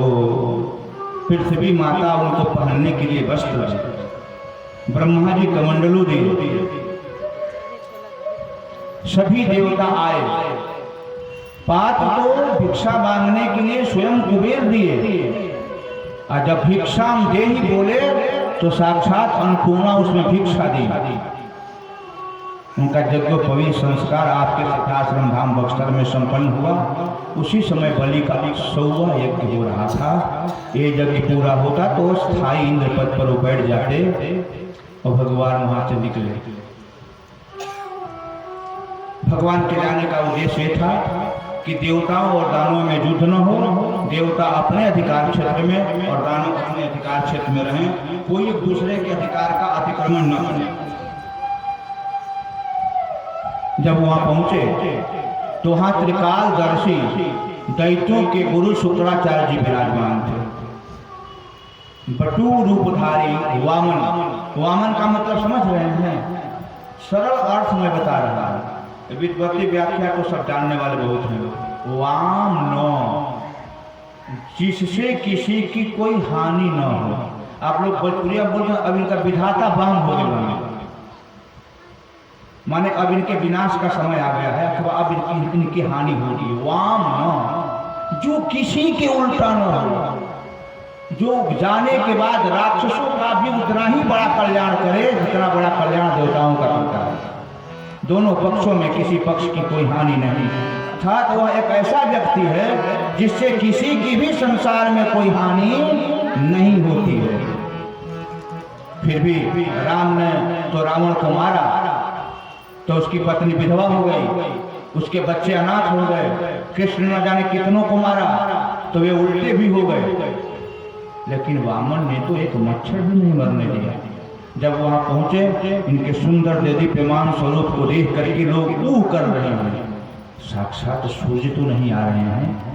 पृथ्वी माता उनको पहनने के लिए वस्त्र दी, ब्रह्मा जी कमंडलू दिए, सभी देवता आए। पात्र तो भिक्षा मांगने के लिए स्वयं कुबेर दिए, और जब भिक्षाम दे ही बोले तो साक्षात अन्नपूर्णा उसमें भिक्षा दी। उनका यज्ञोपवीत संस्कार आपके सिद्धाश्रम धाम बक्सर में संपन्न हुआ। उसी समय बलि का 100वां यज्ञ हो रहा था। ये यज्ञ पूरा होता तो स्थायी इंद्र पद पर वो बैठ जाते और भगवान वहां से निकले। भगवान के जाने का उद्देश्य ये था कि देवताओं और दानवों में युद्ध न हो, देवता अपने अधिकार क्षेत्र में और दानव अपने अधिकार क्षेत्र में रहें, कोई एक दूसरे के अधिकार का अतिक्रमण न करे। जब वहां पहुंचे तो वहां त्रिकालदर्शी दैत्यों के गुरु शुक्राचार्य जी विराजमान थे। बटू रूपधारी वामन, वामन का मतलब समझ रहे हैं, सरल अर्थ में बता रहा है, विद्वती व्याख्या को सब जानने वाले बहुत हैं। वाम नो, जिससे किसी की कोई हानि न हो। आप लोग भोजपुरिया बोलते हैं अब इनका विधाता वाम हो गया, माने अब इनके विनाश का समय आ गया है अथवा अब इनकी हानि होगी। वाम न, जो किसी के उल्टा न हो, जो जाने के बाद राक्षसों का भी उतना ही बड़ा कल्याण करे जितना बड़ा कल्याण देवताओं का करता है। दोनों पक्षों में किसी पक्ष की कोई हानि नहीं, अर्थात वह एक ऐसा व्यक्ति है जिससे किसी की भी संसार में कोई हानि नहीं होती है। फिर भी राम ने तो रावण को मारा तो उसकी पत्नी विधवा हो गई, उसके बच्चे अनाथ हो गए। कृष्ण न जाने कितनों को मारा तो वे उल्टे भी हो गए, लेकिन वामन ने तो एक मच्छर भी नहीं मरने दिया। जब वहां पहुंचे इनके सुंदर देदीप्यमान स्वरूप को देख करके लोग ऊह कर रहे हैं, साक्षात सूर्य तो नहीं आ रहे हैं,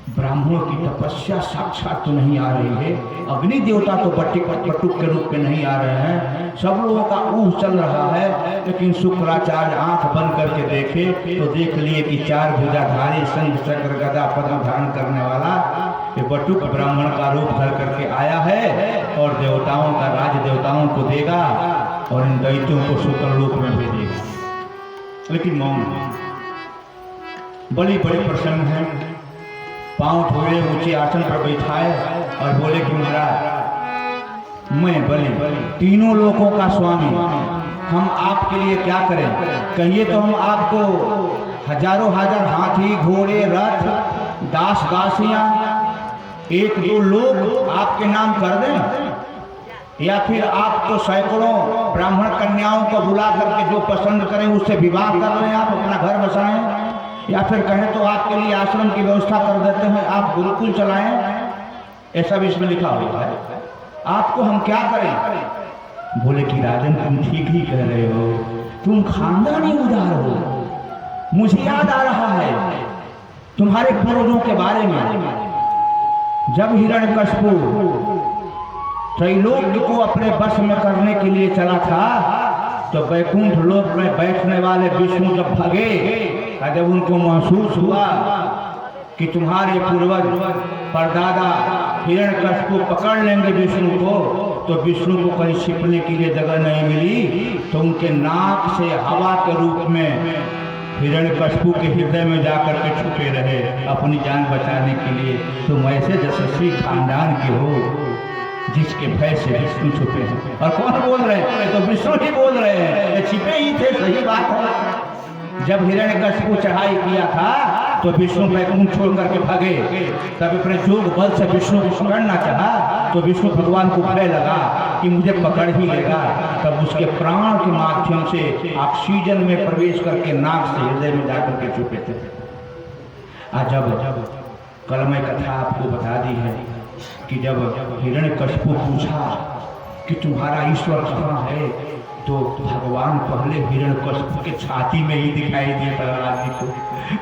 ब्राह्मणों की तपस्या साक्षात तो नहीं आ रही है, अग्नि देवता तो बटुक के रूप में नहीं आ रहे हैं, सब लोगों का ऊह चल रहा है। लेकिन शुक्राचार्य आंख बंद करके देखे तो देख लिए कि 4 भुजाधारी शंख चक्र गदा पद्म धारण करने वाला ये बटुक ब्राह्मण का रूप धर करके आया है और देवताओं का राज देवताओं को देगा और इन दैत्यों को शुक्र लोक में भेजेगा। लेकिन मौन, बलि बड़े प्रसन्न है, पांव धोए ऊंचे आसन पर बैठाए और बोले कि महाराज मैं बलि तीनों लोकों का स्वामी, हम आपके लिए क्या करें? कहिए तो हम आपको हजारों हजार हाथी घोड़े रथ दास दासियां 1-2 लोग आपके नाम कर दें, या फिर आप तो सैकड़ों ब्राह्मण कन्याओं को बुला करके जो पसंद करें उससे विवाह कर लें, आप अपना घर बसाएं, या फिर कहें तो आपके लिए आश्रम की व्यवस्था कर देते हैं, आप गुरुकुल चलाएं। ऐसा भी इसमें लिखा हुआ है। आपको हम क्या करें? बोले कि राजन तुम ठीक ही कह रहे हो, तुम खानदानी उदार हो। मुझे याद आ रहा है तुम्हारे पूर्वजों के बारे में। जब हिरण्यकशिपु त्रैलोक्य को अपने वश में करने के लिए चला था, तो वैकुंठ लोक में बैठने वाले विष्णु जब भागे, जब उनको महसूस हुआ कि तुम्हारे पूर्वज परदादा हिरण्यकशिपु पकड़ लेंगे विष्णु को, तो विष्णु को कहीं छिपने के लिए जगह नहीं मिली, तो उनके नाक से हवा के रूप में हिरण्यकशिपु के हृदय में जाकर के छुपे रहे अपनी जान बचाने के लिए। तुम ऐसे यशस्वी खानदान के हो जिसके भय से विष्णु छुपे हैं। और कौन बोल रहे हैं? तो विष्णु ही बोल रहे हैं, ये छिपे ही थे। सही बात है। जब हिरण्यकशिपु चढ़ाई किया था तो विष्णु वैकुंठ छोड़ करके भागे। तब अपने जोग बल से विष्णु को पकड़ना चाहा, तो विष्णु भगवान को भय लगा कि मुझे पकड़ ही लेगा। तब उसके प्राण के माध्यम से ऑक्सीजन में प्रवेश करके नाक से हृदय में जाकर के छुपे थे। आज जब कल मैं कथा आपको बता दी है कि जब हिरण्यकशिपु पूछा कि तुम्हारा ईश्वर कहाँ है, तो भगवान पहले हिरण्यकशिपु के छाती में ही दिखाई दिए प्रहलाद जी को।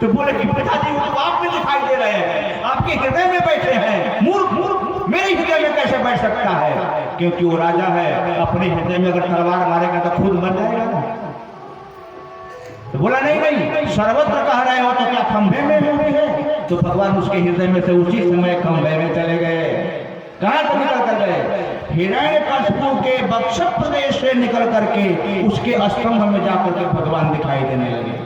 तो बोले कि पिताजी वो तो आप में दिखाई दे रहे हैं, आपके हृदय में बैठे हैं। मूर्ख, मेरे हृदय में कैसे बैठ सकता है? क्योंकि वो राजा है, अपने हृदय में अगर तलवार मारेगा तो खुद मर जाएगा। तो बोला नहीं, सर्वत्र कह रहे हो तो क्या खंभे में भी है? तो भगवान उसके हृदय में से उसी समय खंभे में चले गए। कहाँ से निकल कर गए? हिरण्यकशिपु के वक्ष प्रदेश से निकल करके उसके स्तंभ में जाकर के भगवान दिखाई देने लगे।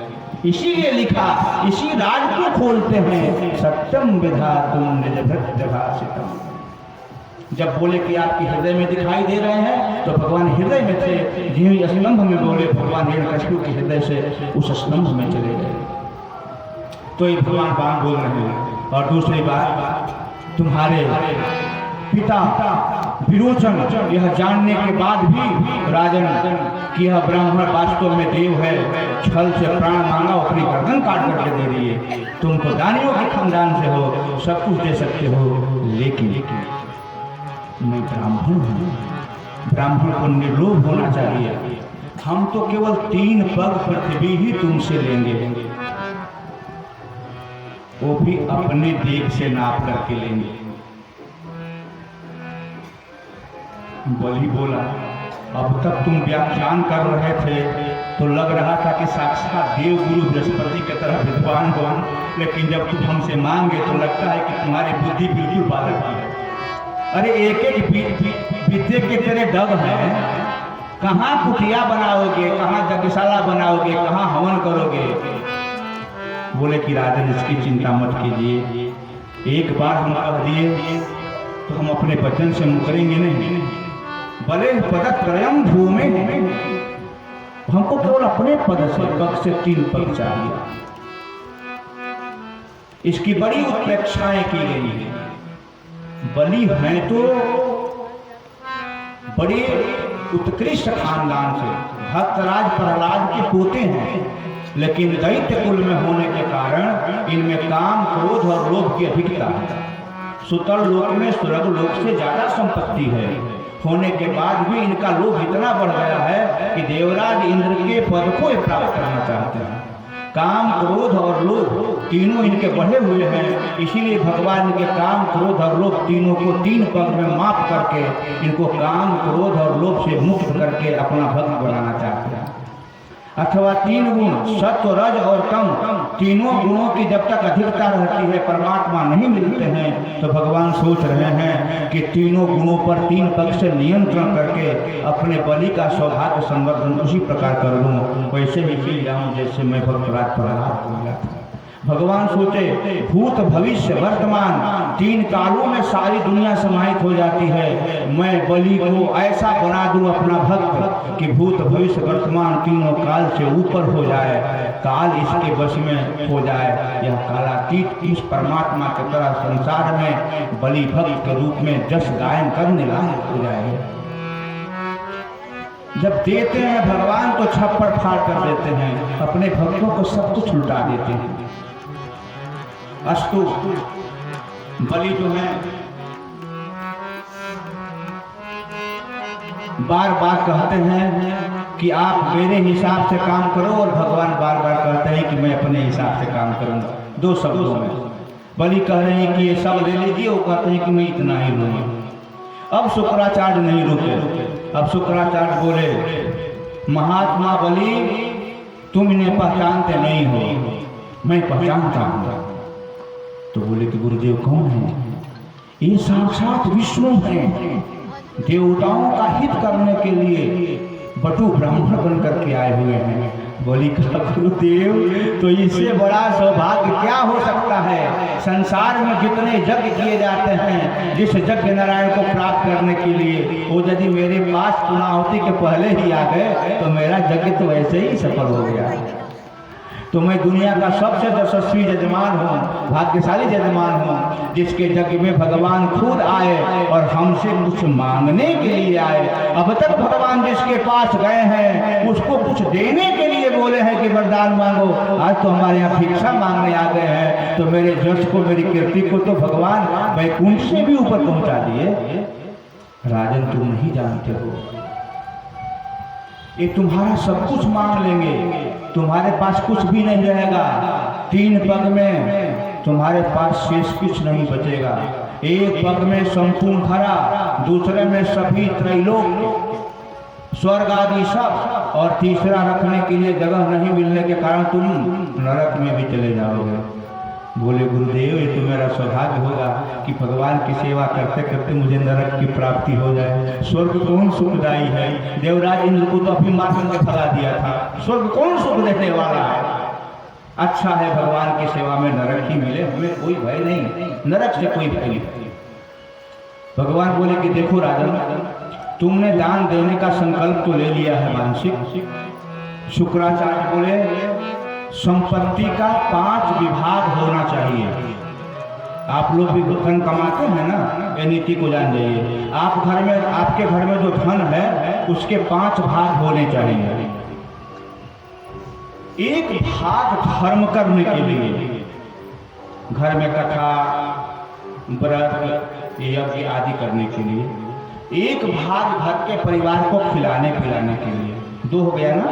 इसीलिए लिखा, इसी राज को खोलते हैं, सत्यम विधातुम निज भृत्य भाषितम। जब बोले कि आपके हृदय में दिखाई दे रहे हैं, तो भगवान हृदय में थे। जिस स्तंभ में बोले, भगवान हिरण्यकशिपु के हृदय से उस स्तंभ में चले गए। तो ये भगवान बाण बोल रहे हैं। और दूसरी बात, तुम्हारे पिता विरोचन यह जानने के बाद भी राजन कि यह ब्राह्मण वास्तव में देव है, छल से प्राण मांगा, अपनी गर्दन काट करके दे दिए। तुम तो दानियों के खानदान से हो, सब कुछ दे सकते हो, लेकिन मैं ब्राह्मण हूँ। ब्राह्मण को निर्लोभ होना चाहिए। हम तो केवल 3 पग पृथ्वी ही तुमसे लेंगे, वो भी अपने देख से नाप करके लेंगे। बलि बोला, अब तक तुम व्याख्यान कर रहे थे तो लग रहा था कि साक्षात देव गुरु बृहस्पति की तरह विद्वान हो, लेकिन जब तुम हमसे मांगे तो लगता है कि तुम्हारी बुद्धि बिल्कुल बालक की है। अरे एक एक विद्या के तेरे डग हैं, कहाँ कुटिया बनाओगे, कहाँ यज्ञशाला बनाओगे, कहाँ हवन करोगे? बोले कि राजन इसकी चिंता मत कीजिए, एक बार हम कह दिए तो हम अपने वचन से मुकरेंगे नहीं। भले पदत्रयम भूमि, हमको केवल अपने पद से 3 पद चाहिए। इसकी बड़ी उत्प्रेक्षाएं की गई है। बलि हैं तो बड़े उत्कृष्ट खानदान से, भक्तराज प्रहलाद के पोते हैं, लेकिन दैत्य कुल में होने के कारण इनमें काम, क्रोध और लोभ की अधिकता है। सुतर लोक में स्वर्ग लोक से ज्यादा संपत्ति है, होने के बाद भी इनका लोभ इतना बढ़ गया है कि देवराज इंद्र के पद को प्राप्त करना चाहते हैं। काम, क्रोध और लोभ तीनों इनके बढ़े हुए हैं, इसीलिए भगवान के काम, क्रोध और लोभ तीनों को 3 पग में माप करके इनको काम, क्रोध और लोभ से मुक्त करके अपना भक्त बनाना चाहते हैं। अथवा 3 गुण, सत्व, रज और तम, तीनों गुणों की जब तक अधिकता रहती है, परमात्मा नहीं मिलते हैं, तो भगवान सोच रहे हैं कि तीनों गुणों पर 3 पग से नियंत्रण करके अपने बलि का सौभाग्य संवर्धन उसी प्रकार कर लूँ, वैसे ही मिल जाऊँ जैसे मैं भक्तराज प्रहलाद को मिला था। भगवान सोचे भूत, भविष्य, वर्तमान 3 कालों में सारी दुनिया समाहित हो जाती है। मैं बलि को ऐसा बना दूं अपना भक्त कि भूत, भविष्य, वर्तमान तीनों काल से ऊपर हो जाए, काल इसके वश में हो जाए। यह कालातीत इस परमात्मा की तरह संसार में बलि भक्त के रूप में जस गायन करने लायक हो जाए। जब देते हैं भगवान तो छप्पर फाड़ कर देते हैं, अपने भक्तों को सब कुछ लुटा देते हैं। अस्तु बलि जो है बार बार कहते हैं कि आप मेरे हिसाब से काम करो, और भगवान बार बार कहते हैं कि मैं अपने हिसाब से काम करूंगा। दो शब्दों में बलि कह रहे हैं कि ये सब ले लीजिए, वो कहते हैं कि मैं इतना ही लूंगा। अब शुक्राचार्य नहीं रुके। अब शुक्राचार्य बोले, महात्मा बलि तुम इन्हें पहचानते नहीं हो, मैं पहचानता हूं। तो बोले कि गुरुदेव कौन है? ये साक्षात विष्णु हैं, देवताओं का हित करने के लिए बटु ब्राह्मण बन करके आए हुए हैं। बोली कहा गुरुदेव, तो इससे बड़ा सौभाग्य क्या हो सकता है? संसार में जितने यज्ञ किए जाते हैं, जिस यज्ञ नारायण को प्राप्त करने के लिए, वो यदि मेरे पास पुनाहुति के पहले ही आ गए तो मेरा यज्ञ तो ऐसे ही सफल हो गया। तो मैं दुनिया का सबसे यशस्वी यजमान हूँ, भाग्यशाली यजमान हूँ, जिसके यज्ञ में भगवान खुद आए और हमसे कुछ मांगने के लिए आए। अब तक भगवान जिसके पास गए हैं उसको कुछ देने के लिए बोले हैं कि वरदान मांगो, आज तो हमारे यहाँ भिक्षा मांगने आ गए हैं। तो मेरे यश को, मेरी कीर्ति को तो भगवान वैकुंठ से भी ऊपर पहुँचा दिए। राजन तुम नहीं जानते हो, ये तुम्हारा सब कुछ मांग लेंगे, तुम्हारे पास कुछ भी नहीं रहेगा। 3 पग में तुम्हारे पास शेष कुछ नहीं बचेगा। एक पग में संपूर्ण भरा, दूसरे में सभी त्रैलोक, स्वर्ग आदि सब, और तीसरा रखने के लिए जगह नहीं मिलने के कारण तुम नरक में भी चले जाओगे। बोले गुरुदेव, ये तो मेरा सौभाग्य होगा कि भगवान की सेवा करते करते मुझे नरक की प्राप्ति हो जाए। स्वर्ग कौन सुखदायी है? देवराज इंद्र को तो अभी मार करके भगा दिया था, स्वर्ग कौन सुख देने वाला है? अच्छा है भगवान की सेवा में नरक ही मिले, हमें कोई भय नहीं, नरक से कोई भय नहीं। भगवान बोले कि देखो राजन, तुमने दान देने का संकल्प तो ले लिया है मानसिक। शुक्राचार्य बोले संपत्ति का 5 विभाग होना चाहिए। आप लोग भी धन कमाते हैं ना, ये नीति को जान जाइए। आप घर में, आपके घर में जो धन है उसके 5 भाग होने चाहिए। एक भाग धर्म करने के लिए, घर में कथा, व्रत, यज्ञ आदि करने के लिए। एक भाग घर के परिवार को खिलाने पिलाने के लिए। 2 हो गया ना।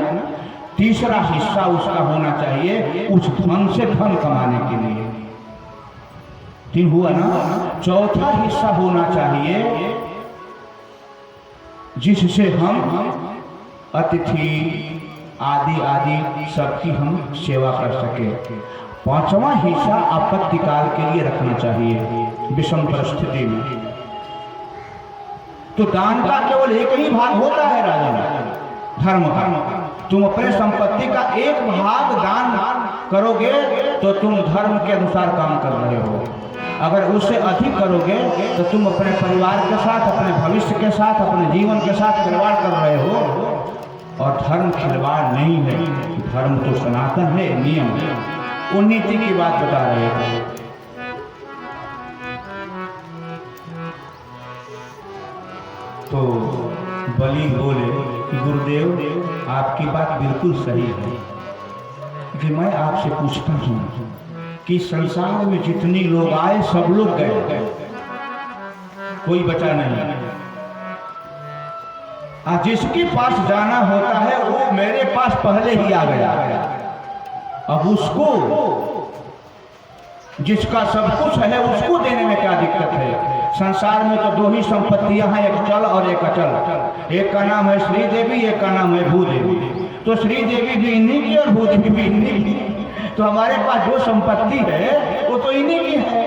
तीसरा हिस्सा उसका होना चाहिए उस धन से धन कमाने के लिए। 3 हुआ ना। चौथा हिस्सा होना चाहिए जिससे हम अतिथि आदि आदि सबकी हम सेवा कर सके। 5वां हिस्सा आपत्ति काल के लिए रखना चाहिए, विषम परिस्थिति में। तो दान का केवल एक ही भाग होता है राजन, धर्म का। तुम अपने संपत्ति का एक भाग दान करोगे तो तुम धर्म के अनुसार काम कर रहे हो। अगर उससे अधिक करोगे तो तुम अपने परिवार के साथ, अपने भविष्य के साथ, अपने जीवन के साथ खिलवाड़ कर रहे हो। और धर्म खिलवाड़ नहीं है, धर्म तो सनातन है, नियम है। वो नीति की बात बता रहे हैं। तो बलि बोले कि गुरुदेव आपकी बात बिल्कुल सही है कि मैं आपसे पूछता हूँ कि संसार में जितने लोग आए सब लोग गए, कोई बचा नहीं। जिसके पास जाना होता है वो मेरे पास पहले ही आ गया। अब उसको, जिसका सब कुछ है उसको देने में क्या दिक्कत है? संसार में तो 2 ही संपत्तियां हैं, एक चल और एक अचल। एक का नाम है श्री देवी, एक का नाम है भूदेवी। तो श्री देवी भी इन्हीं की और भूदेवी भी इन्हीं की। तो हमारे पास जो संपत्ति है वो तो इन्हीं की है।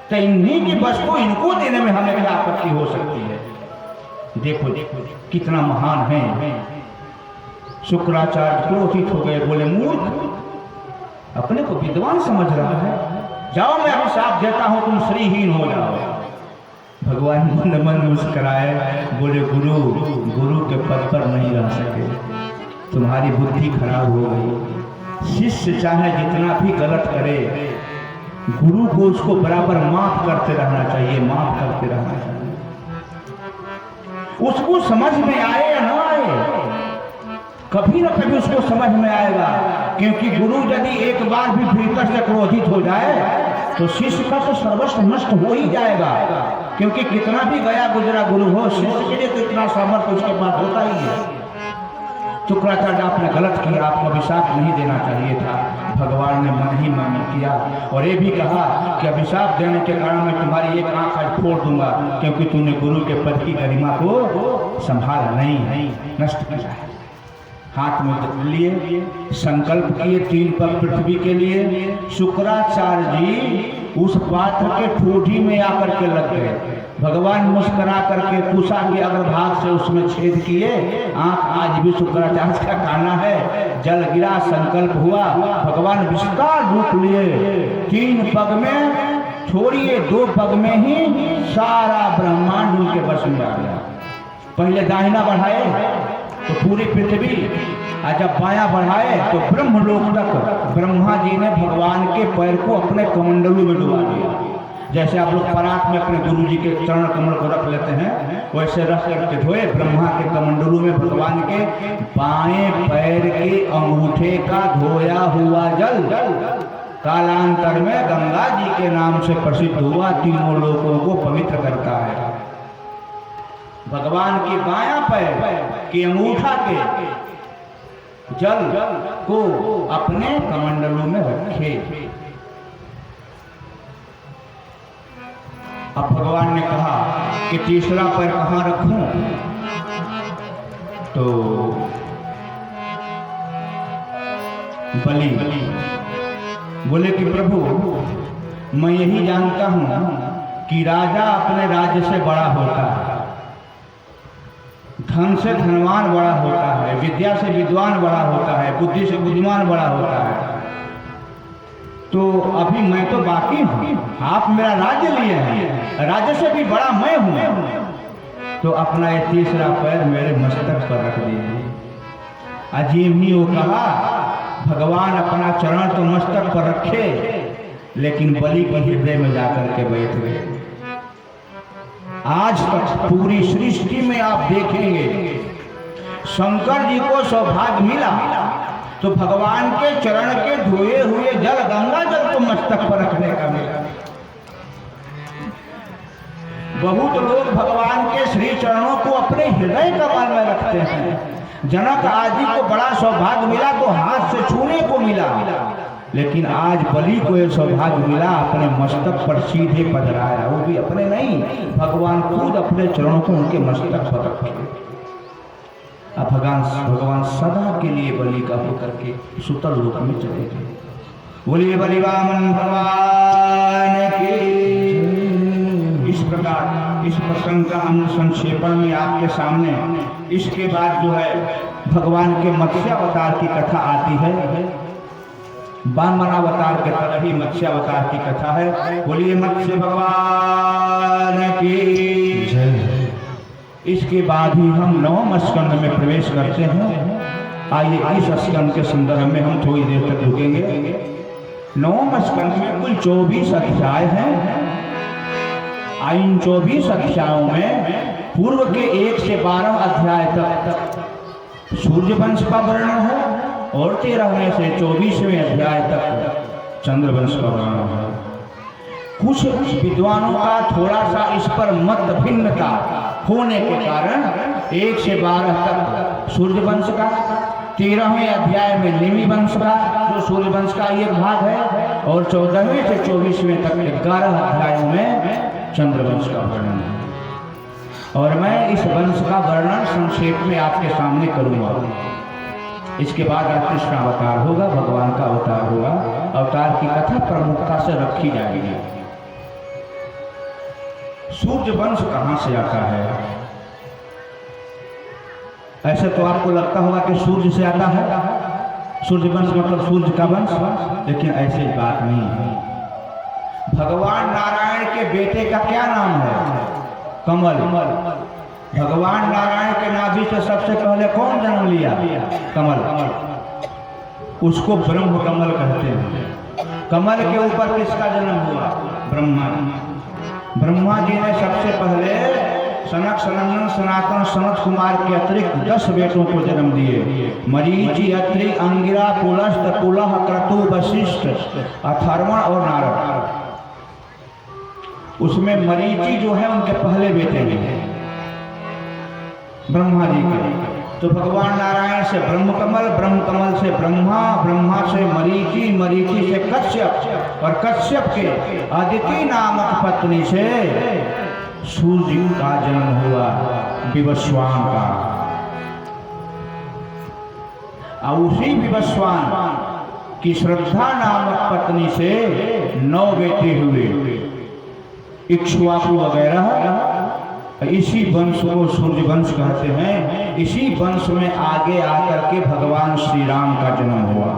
तो इन्हीं की वस्तु इनको देने में हमें क्या आपत्ति हो सकती है? देखो कितना महान है। शुक्राचार्य क्रोधित हो गए, बोले मूर्ख, अपने को विद्वान समझ रहा है, जाओ मैं अभिशाप देता हूं, तुम श्रीहीन हो जाओ। भगवान मन मन मुस्कराए, बोले गुरु के पद पर नहीं रह सके, तुम्हारी बुद्धि खराब हो गई। शिष्य चाहे जितना भी गलत करे, गुरु को उसको बराबर माफ करते रहना चाहिए, माफ करते रहना चाहिए। उसको समझ में आए या ना आए, कभी ना कभी उसको समझ में आएगा। क्योंकि गुरु यदि एक बार भी भीतर से क्रोधित हो जाए तो शिष्य का तो सर्वस्व नष्ट हो ही जाएगा। क्योंकि कितना भी गया गुजरा गुरु हो, शिष्य के लिए तो इतना सामर्थ्य उसके पास होता ही है। शुक्राचार्य आपने गलत किया, आपको अभिशाप नहीं देना चाहिए था। भगवान ने मन ही मन किया और ये भी कहा कि अभिशाप देने के कारण मैं तुम्हारी एक आंख आज फोड़ दूंगा, क्योंकि तूने गुरु के पद की गरिमा को संभाला नहीं, नष्ट किया है। हाथ में लिए संकल्प किए 3 पग पृथ्वी के लिए। शुक्राचार्य जी उस पात्र के ठूठी में आकर के लग गए। भगवान मुस्कुरा करके कुशा के अग्रभाग से उसमें छेद किए। आंख आज भी शुक्राचार्य का काना है। जल गिरा, संकल्प हुआ, भगवान विस्तार रूप लिए 3 पग में, छोड़िए 2 पग में ही सारा ब्रह्मांड उनके वश में आ गया। पहले दाहिना बढ़ाए तो पूरी पृथ्वी, और जब बायां बढ़ाए तो ब्रह्मलोक तक ब्रह्मा जी ने भगवान के पैर को अपने कमंडलू में डुबा दिया। जैसे आप लोग परात में अपने गुरु जी के चरण कमल को रख लेते हैं, वैसे रख करके धोए ब्रह्मा के कमंडलू में भगवान के बाएं पैर के अंगूठे का धोया हुआ जल कालांतर में गंगा जी के नाम से प्रसिद्ध हुआ, तीनों लोगों को पवित्र करता है। भगवान के बायां पैर के अंगूठा के जल को अपने कमंडलों में रखे। अब भगवान ने कहा कि तीसरा पैर कहाँ रखूं, तो बलि बोले कि प्रभु मैं यही जानता हूं कि राजा अपने राज्य से बड़ा होता है, धन से धनवान बड़ा होता है, विद्या से विद्वान बड़ा होता है, बुद्धि से बुद्धिमान बड़ा होता है। तो अभी मैं तो बाकी हूँ, आप मेरा राज्य लिए हैं, राज्य से भी बड़ा मैं हूँ, तो अपना ये तीसरा पैर मेरे मस्तक पर रख दीजिए। अजीब ही वो कहा, भगवान अपना चरण तो मस्तक पर रखे, लेकिन बलि के हृदय में जाकर के बैठ गए। आज तक पूरी सृष्टि में आप देखेंगे शंकर जी को सौभाग्य मिला तो भगवान के चरण के धोए हुए जल, गंगा जल को मस्तक पर रखने का मिला। बहुत लोग भगवान के श्री चरणों को अपने हृदय कमल में रखते हैं। जनक आदि को बड़ा सौभाग्य मिला तो हाथ से छूने को मिला, लेकिन आज बलि को यह सौभाग्य मिला अपने मस्तक पर सीधे पधराया, वो भी अपने नहीं, भगवान खुद अपने चरणों को उनके मस्तक पर रखे। अब भगवान सदा के लिए बलि का होकर के सुतर लोक में चले गए। बोलिए बलि वामन भगवान की। इस प्रकार इस प्रसंग का हम संक्षेपण में आपके सामने, इसके बाद जो है भगवान के मत्स्य अवतार की कथा आती है। वामनावतार के तरह ही मत्स्य अवतार की कथा है। बोलिए मत्स्य भगवान की जय। इसके बाद ही हम 9वें स्कंद में प्रवेश करते हैं। आइए इस स्कंद के संदर्भ में हम थोड़ी देर तक रुकेंगे। 9वें स्कंद में कुल 24 अध्याय हैं। इन 24 अध्यायों में पूर्व के 1 से 12 अध्याय तक सूर्य वंश का वर्णन है और 13वें से 24वें अध्याय तक चंद्रवंश का वर्णन है। कुछ विद्वानों का थोड़ा सा इस पर मत भिन्नता होने के कारण 1 से 12 तक सूर्य वंश का, 13वें अध्याय में निमि वंश का जो सूर्य वंश का एक भाग है, और 14वें से 24वें तक 11 अध्यायों में चंद्रवंश का वर्णन है। और मैं इस वंश का वर्णन संक्षेप में आपके सामने करूंगा। इसके बाद कृष्ण अवतार होगा, भगवान का अवतार होगा। अवतार की कथा प्रमुखता से रखी जाएगी। सूर्य वंश कहां से आता है? ऐसे तो आपको लगता होगा कि सूर्य से आता है, सूर्य वंश मतलब सूर्य का वंश, लेकिन ऐसी बात नहीं है। भगवान नारायण के बेटे का क्या नाम है? कमल। भगवान नारायण के नाभि से सबसे पहले कौन जन्म लिया? कमल। उसको ब्रह्म कमल कहते हैं। कमल के ऊपर किसका जन्म हुआ? ब्रह्मा जी। ब्रह्मा जी ने सबसे पहले सनक, सनंदन, सनातन, सनत कुमार के अतिरिक्त 10 बेटों को जन्म दिए। मरीचि, अत्रि, अंगिरा, पुलस्त, पुलह, क्रतु, वशिष्ठ, अथर्वण और नारद। उसमें मरीचि जो है उनके पहले बेटे हैं ब्रह्मा जी के। तो भगवान नारायण से ब्रह्म कमल, ब्रह्म कमल से ब्रह्मा, ब्रह्मा से मरीचि, मरीचि से कश्यप और कश्यप के अदिति नामक पत्नी से सूर्य का जन्म हुआ, विवस्वान का। और उसी विवस्वान की श्रद्धा नामक पत्नी से 9 बेटे हुए, इक्ष्वाकु वगैरह। इसी वंश को सूर्य वंश कहते हैं। इसी वंश में आगे आकर के भगवान श्री राम का जन्म हुआ।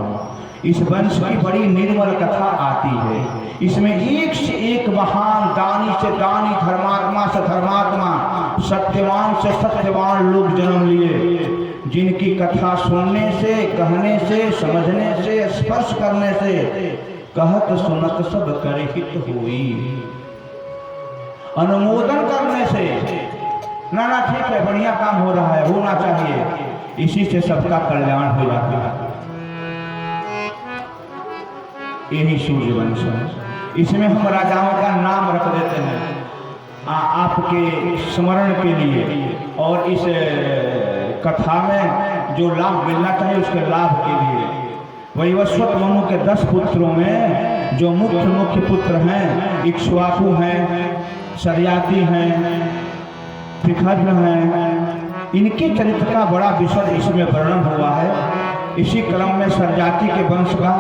इस वंश की बड़ी निर्मल कथा आती है। इसमें एक से एक महान, दानी से दानी, धर्मात्मा से धर्मात्मा, सत्यवान से सत्यवान लोग जन्म लिए, जिनकी कथा सुनने से, कहने से, समझने से, स्पर्श करने से कहत सुनत सब करे हित हुई। अनुमोदन करने से ना ना ठीक है, बढ़िया काम हो रहा है, होना चाहिए, इसी से सबका कल्याण हो जाता है। यही सूर्यवंश है। इसमें हम राजाओं का नाम रख देते हैं आपके स्मरण के लिए, और इस कथा में जो लाभ मिलना चाहिए उसके लाभ के लिए। वैवस्वत मनु के 10 पुत्रों में जो मुख्य मुख्य पुत्र हैं, इक्ष्वाकु हैं, सरियाती हैं, त्रिखद्र हैं, इनके चरित्र का बड़ा विशद इसमें वर्णन हुआ है। इसी क्रम में सरजाति के वंश का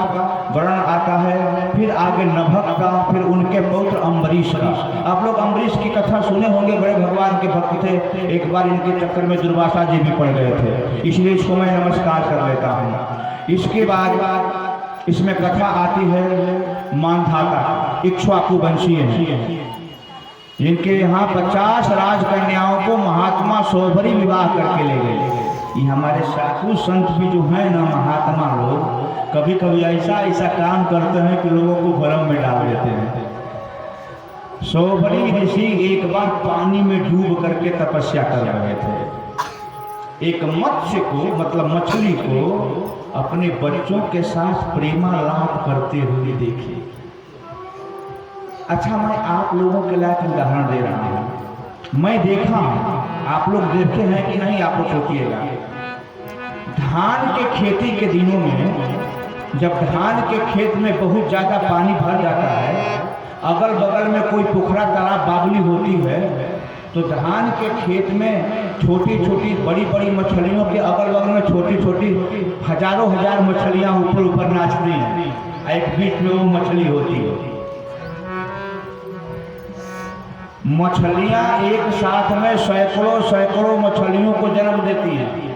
वर्णन आता है, फिर आगे नभक का, फिर उनके पौत्र अम्बरीश का। आप लोग अम्बरीश की कथा सुने होंगे, बड़े भगवान के भक्त थे। एक बार इनके चक्कर में दुर्वासा जी भी पड़ गए थे, इसलिए इसको मैं नमस्कार कर लेता हूँ। इसके बाद इसमें कथा आती है मानधाता, इक्ष्वाकु वंशीय हैं, जिनके यहाँ 50 राजकन्याओं को महात्मा सौभरी विवाह करके ले गए। ये हमारे साधु संत भी जो है ना, महात्मा लोग, कभी कभी ऐसा ऐसा काम करते हैं कि लोगों को भ्रम में डाल देते हैं। सौभरी ऋषि एक बार पानी में डूब करके तपस्या कर रहे थे। एक मत्स्य को, मतलब मछली को, अपने बच्चों के साथ प्रेमालाप करते हुए देखे। अच्छा, मैं आप लोगों के लिए उदाहरण दे रहा हूँ, मैं देखा हूँ, आप लोग देखे हैं कि नहीं, आप लोग सोचिएगा। धान के खेती के दिनों में जब धान के खेत में बहुत ज़्यादा पानी भर जाता है, अगल बगल में कोई पोखरा, तालाब, बावली होती है, तो धान के खेत में छोटी छोटी, बड़ी बड़ी मछलियों के अगल बगल में छोटी छोटी हजारों हजार मछलियाँ ऊपर ऊपर नाचती हैं, एक बीच में वो मछली होती है। मछलियाँ एक साथ में सैकड़ों सैकड़ों मछलियों को जन्म देती हैं।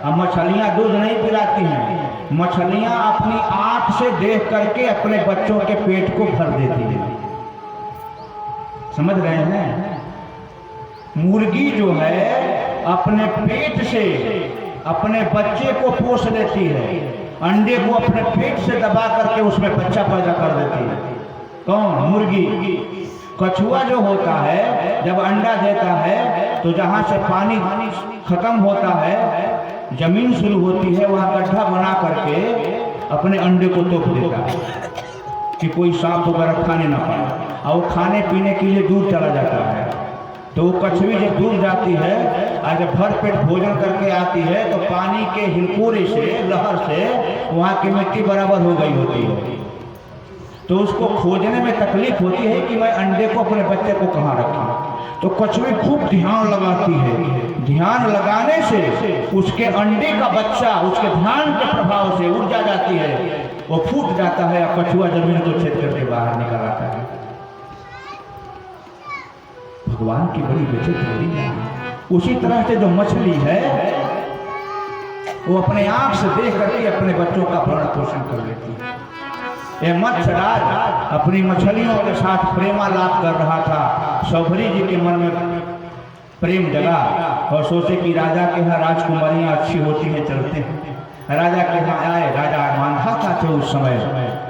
अब मछलियाँ दूध नहीं पिलाती हैं, मछलियाँ अपनी आँख से देख करके अपने बच्चों के पेट को भर देती हैं। समझ रहे हैं? मुर्गी जो है अपने पेट से अपने बच्चे को पोष लेती है, अंडे को अपने पेट से दबा करके उसमें बच्चा पैदा कर देती है। कौन? मुर्गी। कछुआ जो होता है जब अंडा देता है तो जहाँ से पानी खत्म होता है, जमीन शुरू होती है, वहाँ गड्ढा बना करके अपने अंडे को तोप देता है कि कोई सांप वगैरह खाने ना पाए, और वो खाने पीने के लिए दूर चला जाता है। तो वो कछुई जब दूर जाती है और जब भर पेट भोजन करके आती है तो पानी के हिलकोरे से, लहर से वहाँ की मिट्टी बराबर हो गई होती है। तो उसको खोजने में तकलीफ होती है कि मैं अंडे को, अपने बच्चे को कहाँ रखूं। तो कछुई खूब ध्यान लगाती है। ध्यान लगाने से उसके अंडे का बच्चा उसके ध्यान के प्रभाव से उड़ जाती है, वो फूट जाता है, कछुआ जमीन को छेद करके बाहर निकल आता है। भगवान की बड़ी विचित्र लीला है। उसी तरह से जो मछली है वो अपने आँख से देख करके अपने बच्चों का भरण पोषण कर लेती है। ये मत्स्यराज अपनी मछलियों के साथ प्रेमालाप कर रहा था। सौभरी जी के मन में प्रेम जगा और सोचे कि राजा के यहाँ राजकुमारियाँ अच्छी होती हैं, चलते हैं। राजा के यहाँ आए। राजा मानधाता थे उस समय,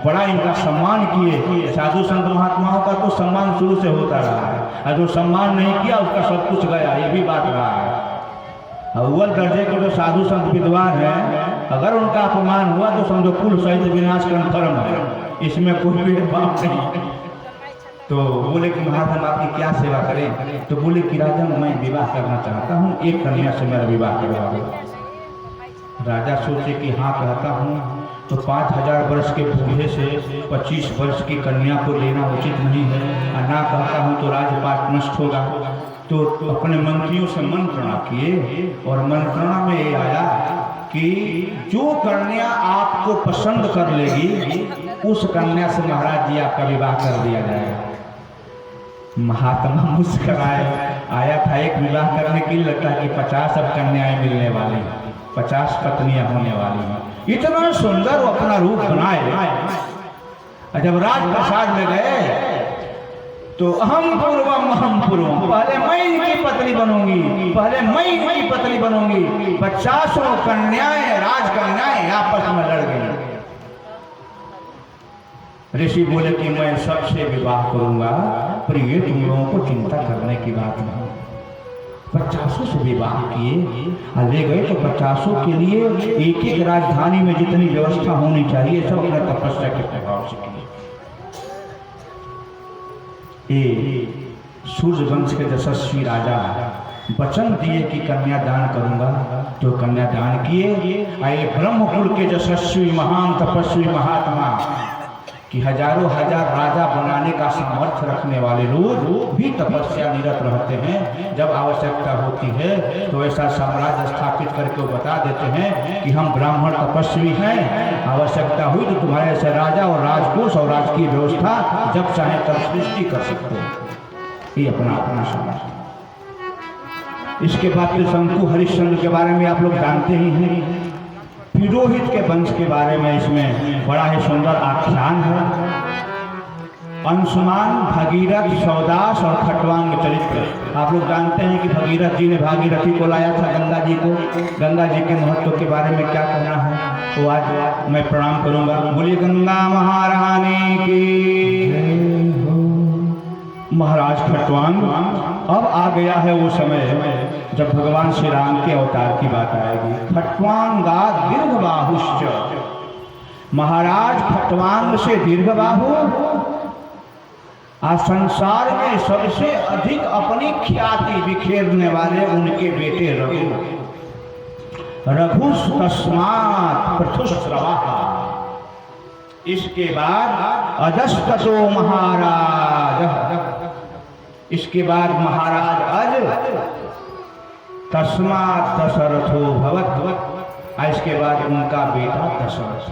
बड़ा इनका सम्मान किए। साधु संत महात्माओं का तो सम्मान शुरू से होता रहा है, और जो सम्मान नहीं किया उसका सब कुछ गया, ये भी बात रहा है। अव्वल दर्जे के जो साधु संत विद्वान हैं, अगर उनका अपमान हुआ तो समझो कुल सहित विनाश कन्फर्म है, इसमें कोई भी बात नहीं। तो बोले कि महाराज हम आपकी क्या सेवा करें? तो बोले कि राजा मैं विवाह करना चाहता हूँ, एक कन्या से मेरा विवाह करवा दो। राजा सोचे कि हाँ कहता हूँ तो 5000 वर्ष के बूढ़े से 25 वर्ष की कन्या को लेना उचित नहीं है, और ना कहता हूँ तो राजपाट नष्ट होगा। तो अपने मंत्रियों से मंत्रणा किए और मंत्रणा में ये आया कि जो कन्या आपको पसंद कर लेगी उस कन्या से महाराज जी आपका विवाह कर दिया जाएगा। महात्मा मुस्कुराए, आया था एक विवाह करने के लिए, लगता है कि 50 अब कन्याएं मिलने वाली, 50 पत्नियां होने वाली हैं। इतना सुंदर वो अपना रूप बनाए। जब राजप्रसाद में गए तो अहम पूर्वम, पहले मैं इनकी पत्नी बनूंगी, पहले मैं इनकी पत्नी बनूंगी। 50 कन्याएं, राजकन्याएं आपस में लड़ गई। ऋषि बोले कि मैं सबसे विवाह करूंगा, पर ये तुम लोगों को चिंता करने की बात नहीं। 50 से विवाह किए और ले गए तो 50 के लिए एक एक राजधानी में जितनी व्यवस्था होनी चाहिए सब अपने तपस्या के प्रभाव से किए। सूर्य वंश के यशस्वी राजा वचन दिए कि कन्यादान करूंगा, तो कन्यादान किए। आए ब्रह्मकुल के यशस्वी महान तपस्वी महात्मा कि हजारों हजार राजा बनाने का सामर्थ्य रखने वाले लोग भी तपस्या निरत रहते हैं। जब आवश्यकता होती है तो ऐसा साम्राज्य स्थापित करके वो बता देते हैं कि हम ब्राह्मण तपस्वी हैं, आवश्यकता हुई तो तुम्हारे ऐसे राजा और राजकोष और राजकीय व्यवस्था जब चाहे तब सृष्टि कर सकते हो। ये अपना अपना समाज। इसके बाद फिर शंकु हरिश्चंद्र के बारे में आप लोग जानते ही हैं। पुरोहित के वंश के बारे में इसमें बड़ा ही सुंदर आख्यान है। अंशुमान, भगीरथ, सौदास और खटवांग चरित्र। आप लोग जानते हैं कि भगीरथ जी ने भागीरथी को लाया था गंगा जी को। गंगा जी के महत्व के बारे में क्या कहना है तो आज मैं प्रणाम करूंगा। बोलिए गंगा महारानी की। महाराज खटवांग, अब आ गया है वो समय जब भगवान श्री राम के अवतार की बात आएगी। खटवांगा दीर्घबाहुश्च, महाराज खटवांग से दीर्घबाहु आज संसार में सबसे अधिक अपनी ख्याति बिखेरने वाले उनके बेटे रघु तस्मात् पृथुश्रवः। इसके बाद अजस्ततो महाराज, इसके बाद महाराज अज तस्मात् दशरथो भवत्, इसके बाद उनका बेटा दशरथ।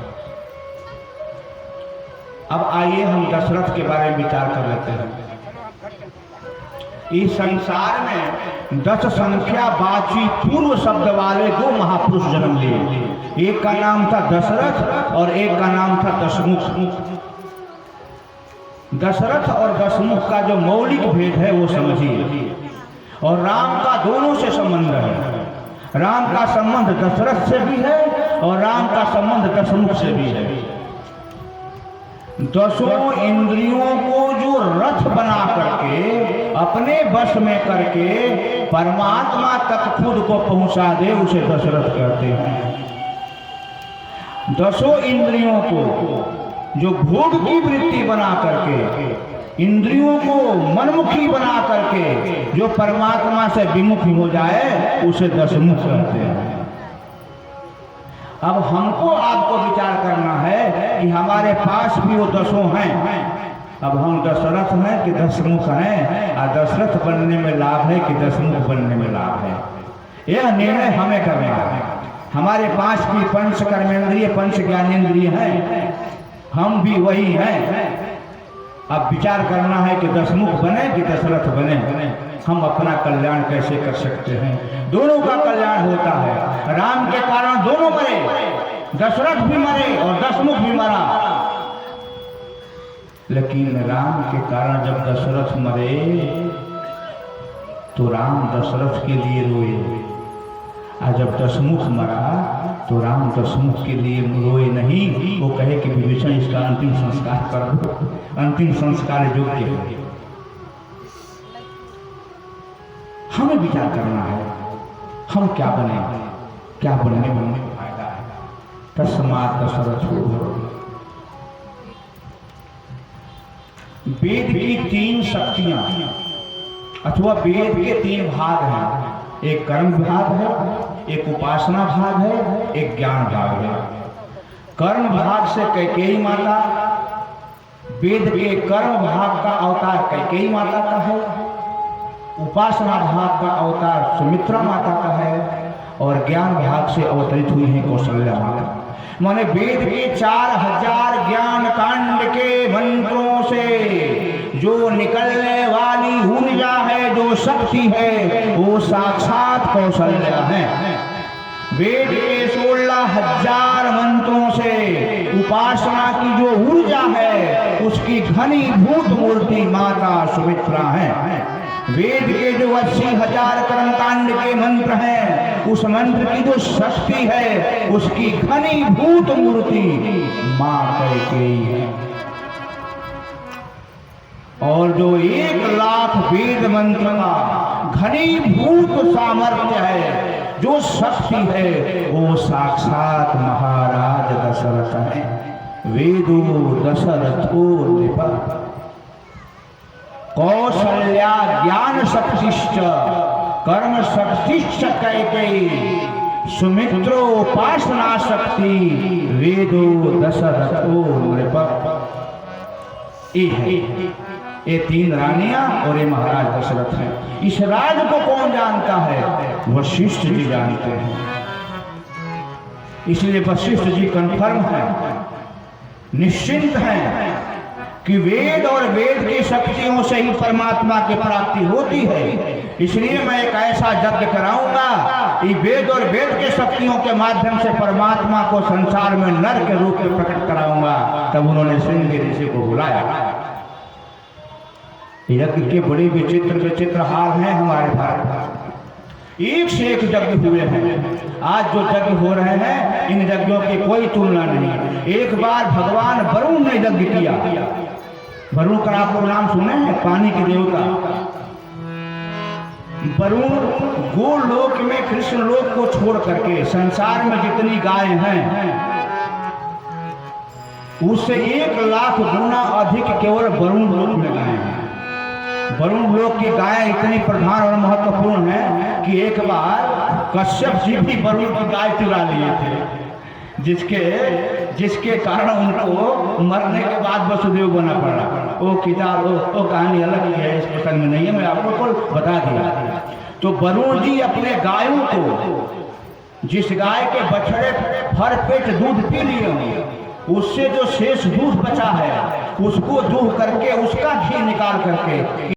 अब आइए हम दशरथ के बारे में विचार कर लेते हैं। इस संसार में 10 संख्या वाची पूर्व शब्द वाले 2 महापुरुष जन्म लिए। एक का नाम था दशरथ और एक का नाम था दशमुख। दशरथ और दशमुख का जो मौलिक भेद है वो समझिए। और राम का दोनों से संबंध है। राम का संबंध दशरथ से भी है और राम का संबंध दशमुख से भी है। 10 इंद्रियों को जो रथ बना करके अपने वश में करके परमात्मा तक खुद को पहुंचा दे उसे दशरथ कहते हैं। 10 इंद्रियों को जो भोग की वृत्ति बना करके, इंद्रियों को मनमुखी बना करके जो परमात्मा से विमुख हो जाए उसे दशमुख कहते हैं। अब हमको आपको विचार करना है कि हमारे पास भी वो 10 हैं। अब हम दशरथ हैं कि दशमुख हैं, और दशरथ बनने में लाभ है कि दशमुख बनने में लाभ है, यह निर्णय हमें करना है। हमारे पास भी पंच कर्मेंद्रिय, पंच ज्ञानेंद्रिय हैं, हम भी वही हैं। अब विचार करना है कि दशमुख बने कि दशरथ बने। हम अपना कल्याण कैसे कर सकते हैं? दोनों का कल्याण होता है। राम के कारण दोनों मरे, दशरथ भी मरे और दशमुख भी मरा। लेकिन राम के कारण जब दशरथ मरे तो राम दशरथ के लिए रोए, और जब दशमुख मरा तो राम दशमुख के लिए रोए नहीं। वो कहे कि विभीषण इसका अंतिम संस्कार कर दो, अंतिम संस्कार योग्य है। हमें विचार करना है हम क्या बने, क्या बनने में फायदा है। तस्मात् दशरथ हो। वेद की 3 शक्तियां अथवा वेद के 3 भाग हैं। एक कर्म विभाग है, एक उपासना भाग है, एक ज्ञान भाग है। कर्म भाग से कैकेयी माता, वेद के कर्म भाग का अवतार कैकेयी माता का है, उपासना भाग का अवतार सुमित्रा माता का है, और ज्ञान भाग से अवतरित हुई है कौशल्या माता। माने वेद के 4000 ज्ञान कांड के मंत्रों से जो निकलने वाली ऊर्जा है, जो शक्ति है, वो साक्षात कौशल्या है। वेद के 16,000 मंत्रों से उपासना की जो ऊर्जा है, उसकी घनीभूत मूर्ति माता सुमित्रा है। वेद के जो 80,000 कर्मकांड के मंत्र हैं, उस मंत्र की जो शक्ति है, उसकी घनीभूत मूर्ति मां कैकेयी है। और जो 1,00,000 वेद मंत्र का घनीभूत सामर्थ्य है, जो शक्ति है, वो साक्षात महाराज दशरथ है। वेदो दशरथो नृप कौशल्या ज्ञान शक्तिश्च कर्म शक्तिश्च कैकेयी सुमित्रोपासना शक्ति वेदो दशरथो नृप। ये 3 रानियां और ये महाराज दशरथ हैं। इस राज को कौन जानता है? वशिष्ठ जी जानते हैं। इसलिए वशिष्ठ जी कन्फर्म है, निश्चिंत हैं कि वेद और वेद की शक्तियों से ही परमात्मा की प्राप्ति होती है। इसलिए मैं एक ऐसा यज्ञ कराऊंगा कि वेद और वेद के शक्तियों के माध्यम से परमात्मा को संसार में नर के रूप में प्रकट कराऊंगा। तब उन्होंने श्रृंगी ऋषि को बुलाया। यज्ञ के बड़े विचित्र हाल हैं हमारे भारत में। एक से एक यज्ञ हुए हैं। आज जो यज्ञ हो रहे हैं, इन यज्ञों की कोई तुलना नहीं। एक बार भगवान वरुण ने यज्ञ किया। वरुण का आप लोग नाम सुने हैं? पानी के देवता वरुण गोलोक में कृष्ण लोक को छोड़ करके संसार में जितनी गाय हैं, उससे 1,00,000 गुना अधिक केवल वरुण लोक में गाय हैं। वरुण लोक की गाय इतनी प्रधान और महत्वपूर्ण है कि एक बार कश्यप जी भी वरुण की गाय चुरा लिए थे, जिसके कारण उनको मरने के बाद वसुदेव बना पड़ा। वो किताब वो कहानी अलग ही है, इस प्रसंग में नहीं है, मैं आपको तो बता दिया। तो वरुण जी अपने गायों को, जिस गाय के बछड़े भर पेट दूध पी लिए होंगे, उससे जो शेष दूध बचा है, उसको दूह करके उसका घी निकाल करके